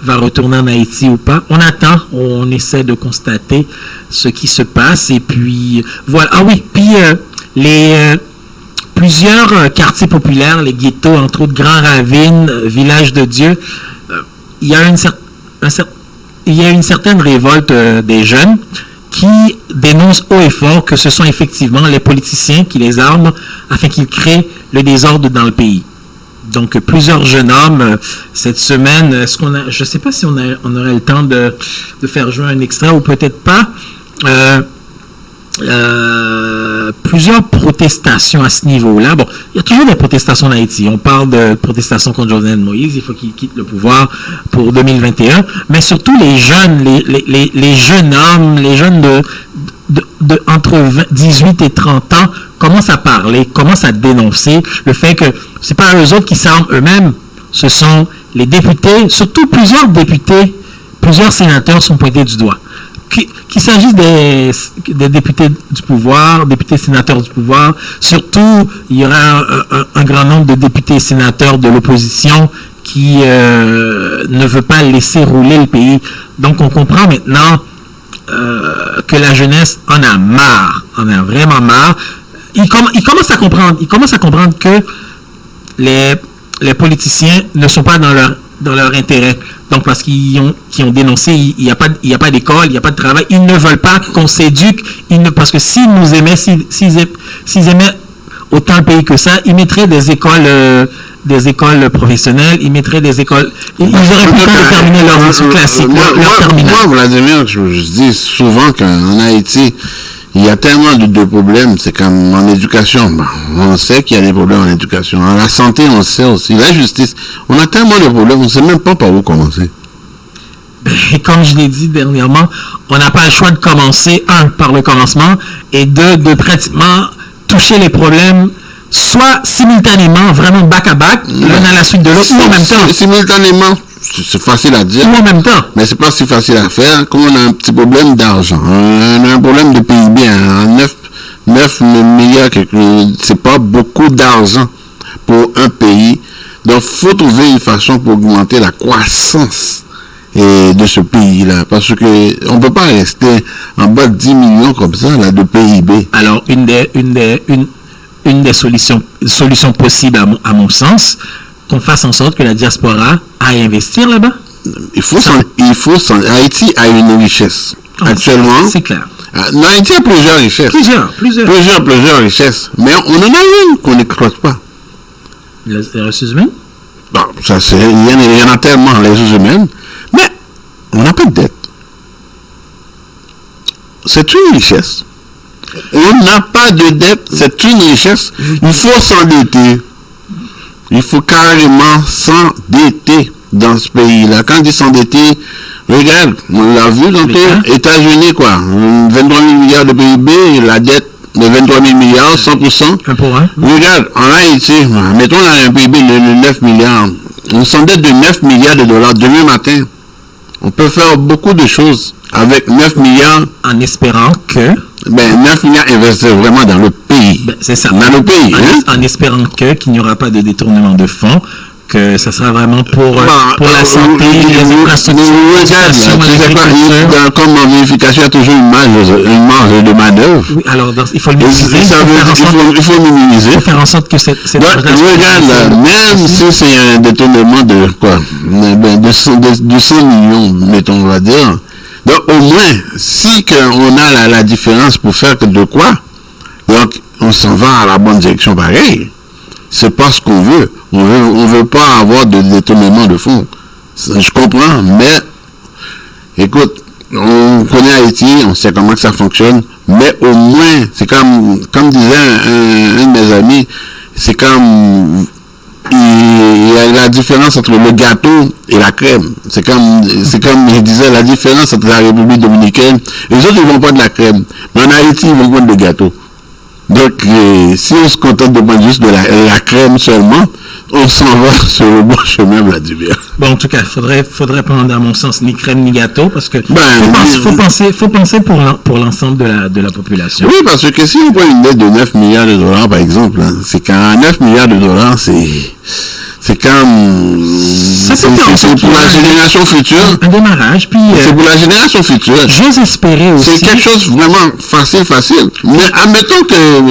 va retourner en Haïti ou pas? On attend, on essaie de constater ce qui se passe. Et puis, voilà. Ah oui, puis... plusieurs quartiers populaires, les ghettos, entre autres Grand Ravine, Village de Dieu, il y a il y a une certaine révolte des jeunes qui dénoncent haut et fort que ce sont effectivement les politiciens qui les arment afin qu'ils créent le désordre dans le pays. Donc, plusieurs jeunes hommes, cette semaine, je ne sais pas si on aurait le temps de faire jouer un extrait ou peut-être pas, plusieurs protestations à ce niveau-là. Bon, il y a toujours des protestations en Haïti. On parle de protestations contre Jovenel Moïse, il faut qu'il quitte le pouvoir pour 2021, mais surtout les jeunes, les jeunes hommes, les jeunes de entre 18 et 30 ans commencent à parler, commencent à dénoncer le fait que c'est pas eux autres qui s'arment eux-mêmes, ce sont les députés, surtout plusieurs députés, plusieurs sénateurs sont pointés du doigt. Qu'il s'agisse des députés du pouvoir, députés sénateurs du pouvoir, surtout il y aura un grand nombre de députés sénateurs de l'opposition qui ne veut pas laisser rouler le pays. Donc on comprend maintenant que la jeunesse en a marre, en a vraiment marre. Il commence à comprendre que les politiciens ne sont pas dans leur intérêt. Donc, parce qu'ils ont dénoncé, il n'y a pas d'école, il n'y a pas de travail. Ils ne veulent pas qu'on s'éduque. Parce que s'ils nous aimaient, s'ils aimaient autant le pays que ça, ils mettraient des écoles professionnelles, ils mettraient des écoles... Ils auraient pu terminer leur études classiques, leur terminale. Moi, Vladimir, je dis souvent qu'en Haïti, il y a tellement de problèmes. C'est comme en éducation. Bon, on sait qu'il y a des problèmes en éducation. En la santé, on sait aussi. La justice, on a tellement de problèmes, on ne sait même pas par où commencer. Et comme je l'ai dit dernièrement, on n'a pas le choix de commencer, par le commencement, et de pratiquement toucher les problèmes, soit simultanément, vraiment back à back, l'un à la suite de l'autre, ou en même temps. Simultanément, c'est facile à dire. Ou en même temps. Mais c'est pas si facile à faire. Comme on a un petit problème d'argent, on a un problème de PIB, 9 milliards, c'est pas beaucoup d'argent pour un pays. Donc, faut trouver une façon pour augmenter la croissance de ce pays-là. Parce que on peut pas rester en bas de 10 millions comme ça, là, de PIB. Alors, une des solutions possibles, à mon sens, qu'on fasse en sorte que la diaspora aille investir là-bas. Haïti a une richesse. Actuellement. C'est clair. Haïti a plusieurs richesses. Plusieurs richesses. Mais on en a une qu'on n'exploite pas. Les ressources humaines? Bon, il y en a tellement, les ressources humaines. Mais on n'a pas de dette. C'est une richesse. On n'a pas de dette, c'est une richesse. Il faut s'endetter. Il faut carrément s'endetter dans ce pays-là. Quand on dit s'endetter, regarde, on l'a vu dans les États-Unis, quoi. 23 000 milliards de PIB, la dette de 23 000 milliards, 100%. Regarde, en Haïti, mettons là un PIB de 9 milliards. On s'endette de 9 milliards de dollars demain matin. On peut faire beaucoup de choses avec 9 milliards. En espérant que... 9 milliards investis vraiment dans le pays. C'est ça. Dans le pays. En espérant qu'il n'y aura pas de détournement de fonds, que ça sera vraiment pour la santé, les infrastructures. Comme en vérification, il y a toujours une marge de manœuvre. Oui, alors il faut le minimiser. Il faut minimiser. Il faut faire en sorte que cette regarde, même si c'est un détournement de quoi, de 100 millions, mettons, on va dire. Donc, au moins, si on a la différence pour faire que de quoi, donc, on s'en va à la bonne direction pareil. C'est pas ce qu'on veut. On veut pas avoir de détournement de fonds. Je comprends, mais, écoute, on connaît Haïti, on sait comment que ça fonctionne, mais au moins, c'est comme disait un de mes amis, c'est comme, il y a la différence entre le gâteau et la crème. C'est comme je disais, la différence entre la République dominicaine, les autres ils vont prendre la crème, mais en Haïti ils vont prendre le gâteau. Donc si on se contente de prendre juste de la crème seulement, on s'en va sur le bon chemin, Vladimir. Bon, en tout cas, faudrait prendre à mon sens ni crème ni gâteau, parce que faut penser pour l'ensemble de la population. Oui, parce que si on prend une dette de 9 milliards de dollars, par exemple, c'est qu'à 9 milliards de dollars, C'est comme... C'est pour la génération future. Un démarrage, puis... c'est pour la génération future. J'ose espérer aussi... C'est quelque chose vraiment facile. Mais admettons que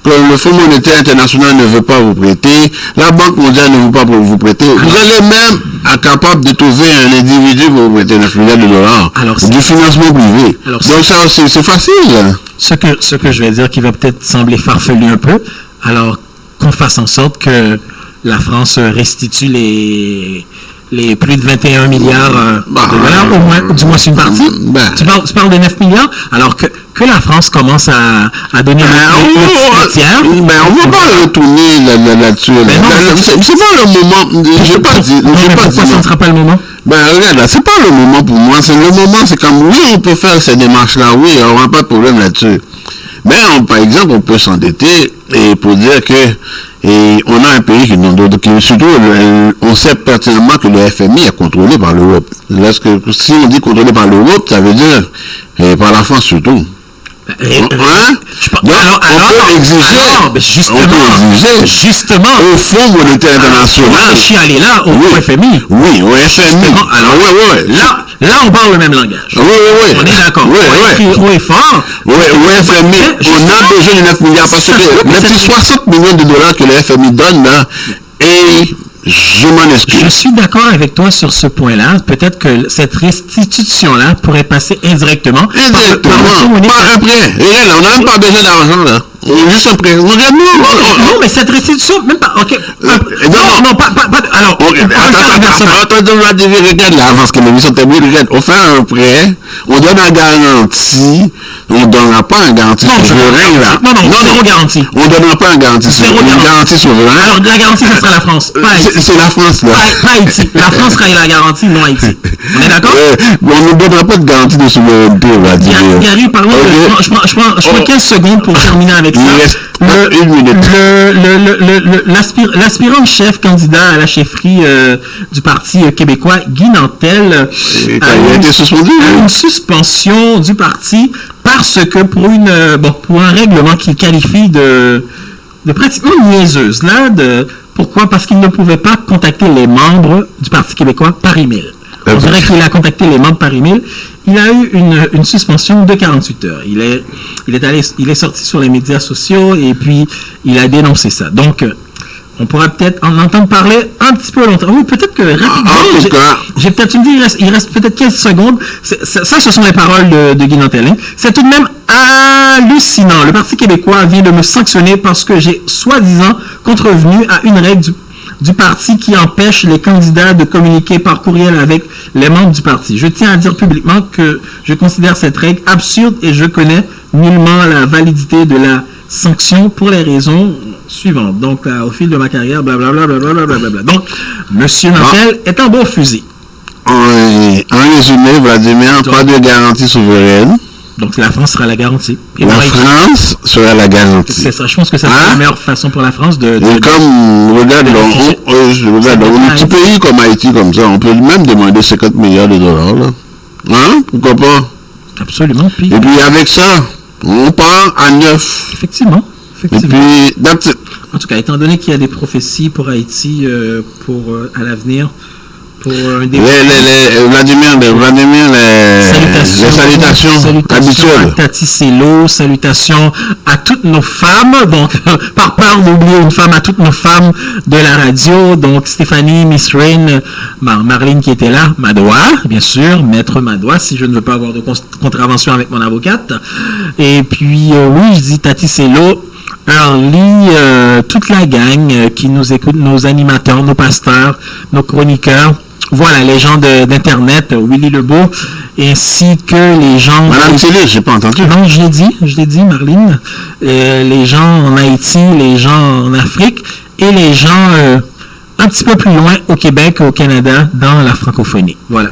le Fonds monétaire international ne veut pas vous prêter, la Banque mondiale ne veut pas vous prêter. Vous allez même être capable de trouver un individu pour vous prêter 9 milliards de dollars. Du financement privé. Donc ça, c'est facile. Ce que je vais dire qui va peut-être sembler farfelu un peu, alors qu'on fasse en sorte que la France restitue les plus de 21 milliards de dollars, au moins, du moins c'est une partie. Tu parles de 9 milliards, alors que la France commence à donner le tiers. On ne va pas retourner là-dessus. C'est pas le moment. Je n'ai pas dit. Pourquoi ça ne sera pas le moment? Regarde, là, c'est pas le moment pour moi. C'est comme, oui, on peut faire ces démarches-là, oui, on n'a pas de problème là-dessus. Mais, par exemple, on peut s'endetter et pour dire que on a un pays qui surtout, on sait pertinemment que le FMI est contrôlé par l'Europe. Si on dit contrôlé par l'Europe, ça veut dire par la France surtout. Donc, on peut exiger justement au Fonds monétaire international. Je suis allé là, au FMI. Oui, au FMI. Alors, là, on parle le même langage. Oui. On est d'accord. On est fort. Oui, au FMI, on a besoin de 9 milliards parce que les petits 60 millions de dollars que le FMI donne là, et je m'en excuse. Je suis d'accord avec toi sur ce point-là. Peut-être que cette restitution-là pourrait passer indirectement. Par après. Et là, on n'a même pas besoin d'argent, là. On juste un prêt. Non, mais cette restitution, même pas. Ok. Non, pas. Alors, attends, regarde là, parce que l'émission termine. Regarde, on fait un prêt, on donne un garantie, on ne donnera pas un garantie souverain, là. Non, zéro garantie. On ne donnera pas un garantie souverain. Alors, la garantie, ce sera la France. C'est la France, là. Pas Haïti. La France sera la garantie, non Haïti. On est d'accord? On ne donnera pas de garantie de souveraineté, on va dire. Gary, pardon, je prends 15 secondes pour terminer avec ça. L'aspirant chef candidat à la chefferie du Parti québécois, Guy Nantel, a une suspension du parti parce que pour un règlement qu'il qualifie de pratiquement niaiseuse. Pourquoi? Parce qu'il ne pouvait pas contacter les membres du Parti québécois par email. On dirait qu'il a contacté les membres par email. Il a eu une suspension de 48 heures. Il est sorti sur les médias sociaux et puis il a dénoncé ça. Donc, on pourra peut-être en entendre parler un petit peu longtemps. Oui, peut-être que rapidement, j'ai peut-être une vie, il reste peut-être 15 secondes. Ça, ce sont les paroles de Guy Nantel. C'est tout de même hallucinant. Le Parti québécois vient de me sanctionner parce que j'ai soi-disant contrevenu à une règle du parti qui empêche les candidats de communiquer par courriel avec les membres du parti. Je tiens à dire publiquement que je considère cette règle absurde et je connais nullement la validité de la sanction pour les raisons suivantes. Donc, au fil de ma carrière, blablabla. Donc, M. Nantel est un bon fusil. En résumé, Vladimir, pas de garantie souveraine. Donc, la France sera la garantie. Et la France sera la garantie. C'est ça. Je pense que ça sera la meilleure façon pour la France de comme, regarde, un petit pays comme Haïti, comme ça, on peut même demander 50 milliards de dollars, là. Hein? Pourquoi pas? Absolument. Et puis, avec ça, on part à 9. Effectivement. Et puis, en tout cas, étant donné qu'il y a des prophéties pour Haïti, à l'avenir, pour un débat. Vladimir, les salutations habituelles. À Tati Celo, salutations à toutes nos femmes. Donc, par peur d'oublier une femme, à toutes nos femmes de la radio. Donc, Stéphanie, Miss Rain, Marlene qui était là, Madoua, bien sûr, Maître Madoua, si je ne veux pas avoir de contravention avec mon avocate. Et puis, oui, je dis Tati Celo, Early, toute la gang qui nous écoute, nos animateurs, nos pasteurs, nos chroniqueurs. Voilà, les gens d'Internet, Willy Lebeau, ainsi que les gens... Madame Télé, j'ai pas entendu. Non, je l'ai dit, Marlene. Les gens en Haïti, les gens en Afrique, et les gens un petit peu plus loin au Québec, au Canada, dans la francophonie. Voilà.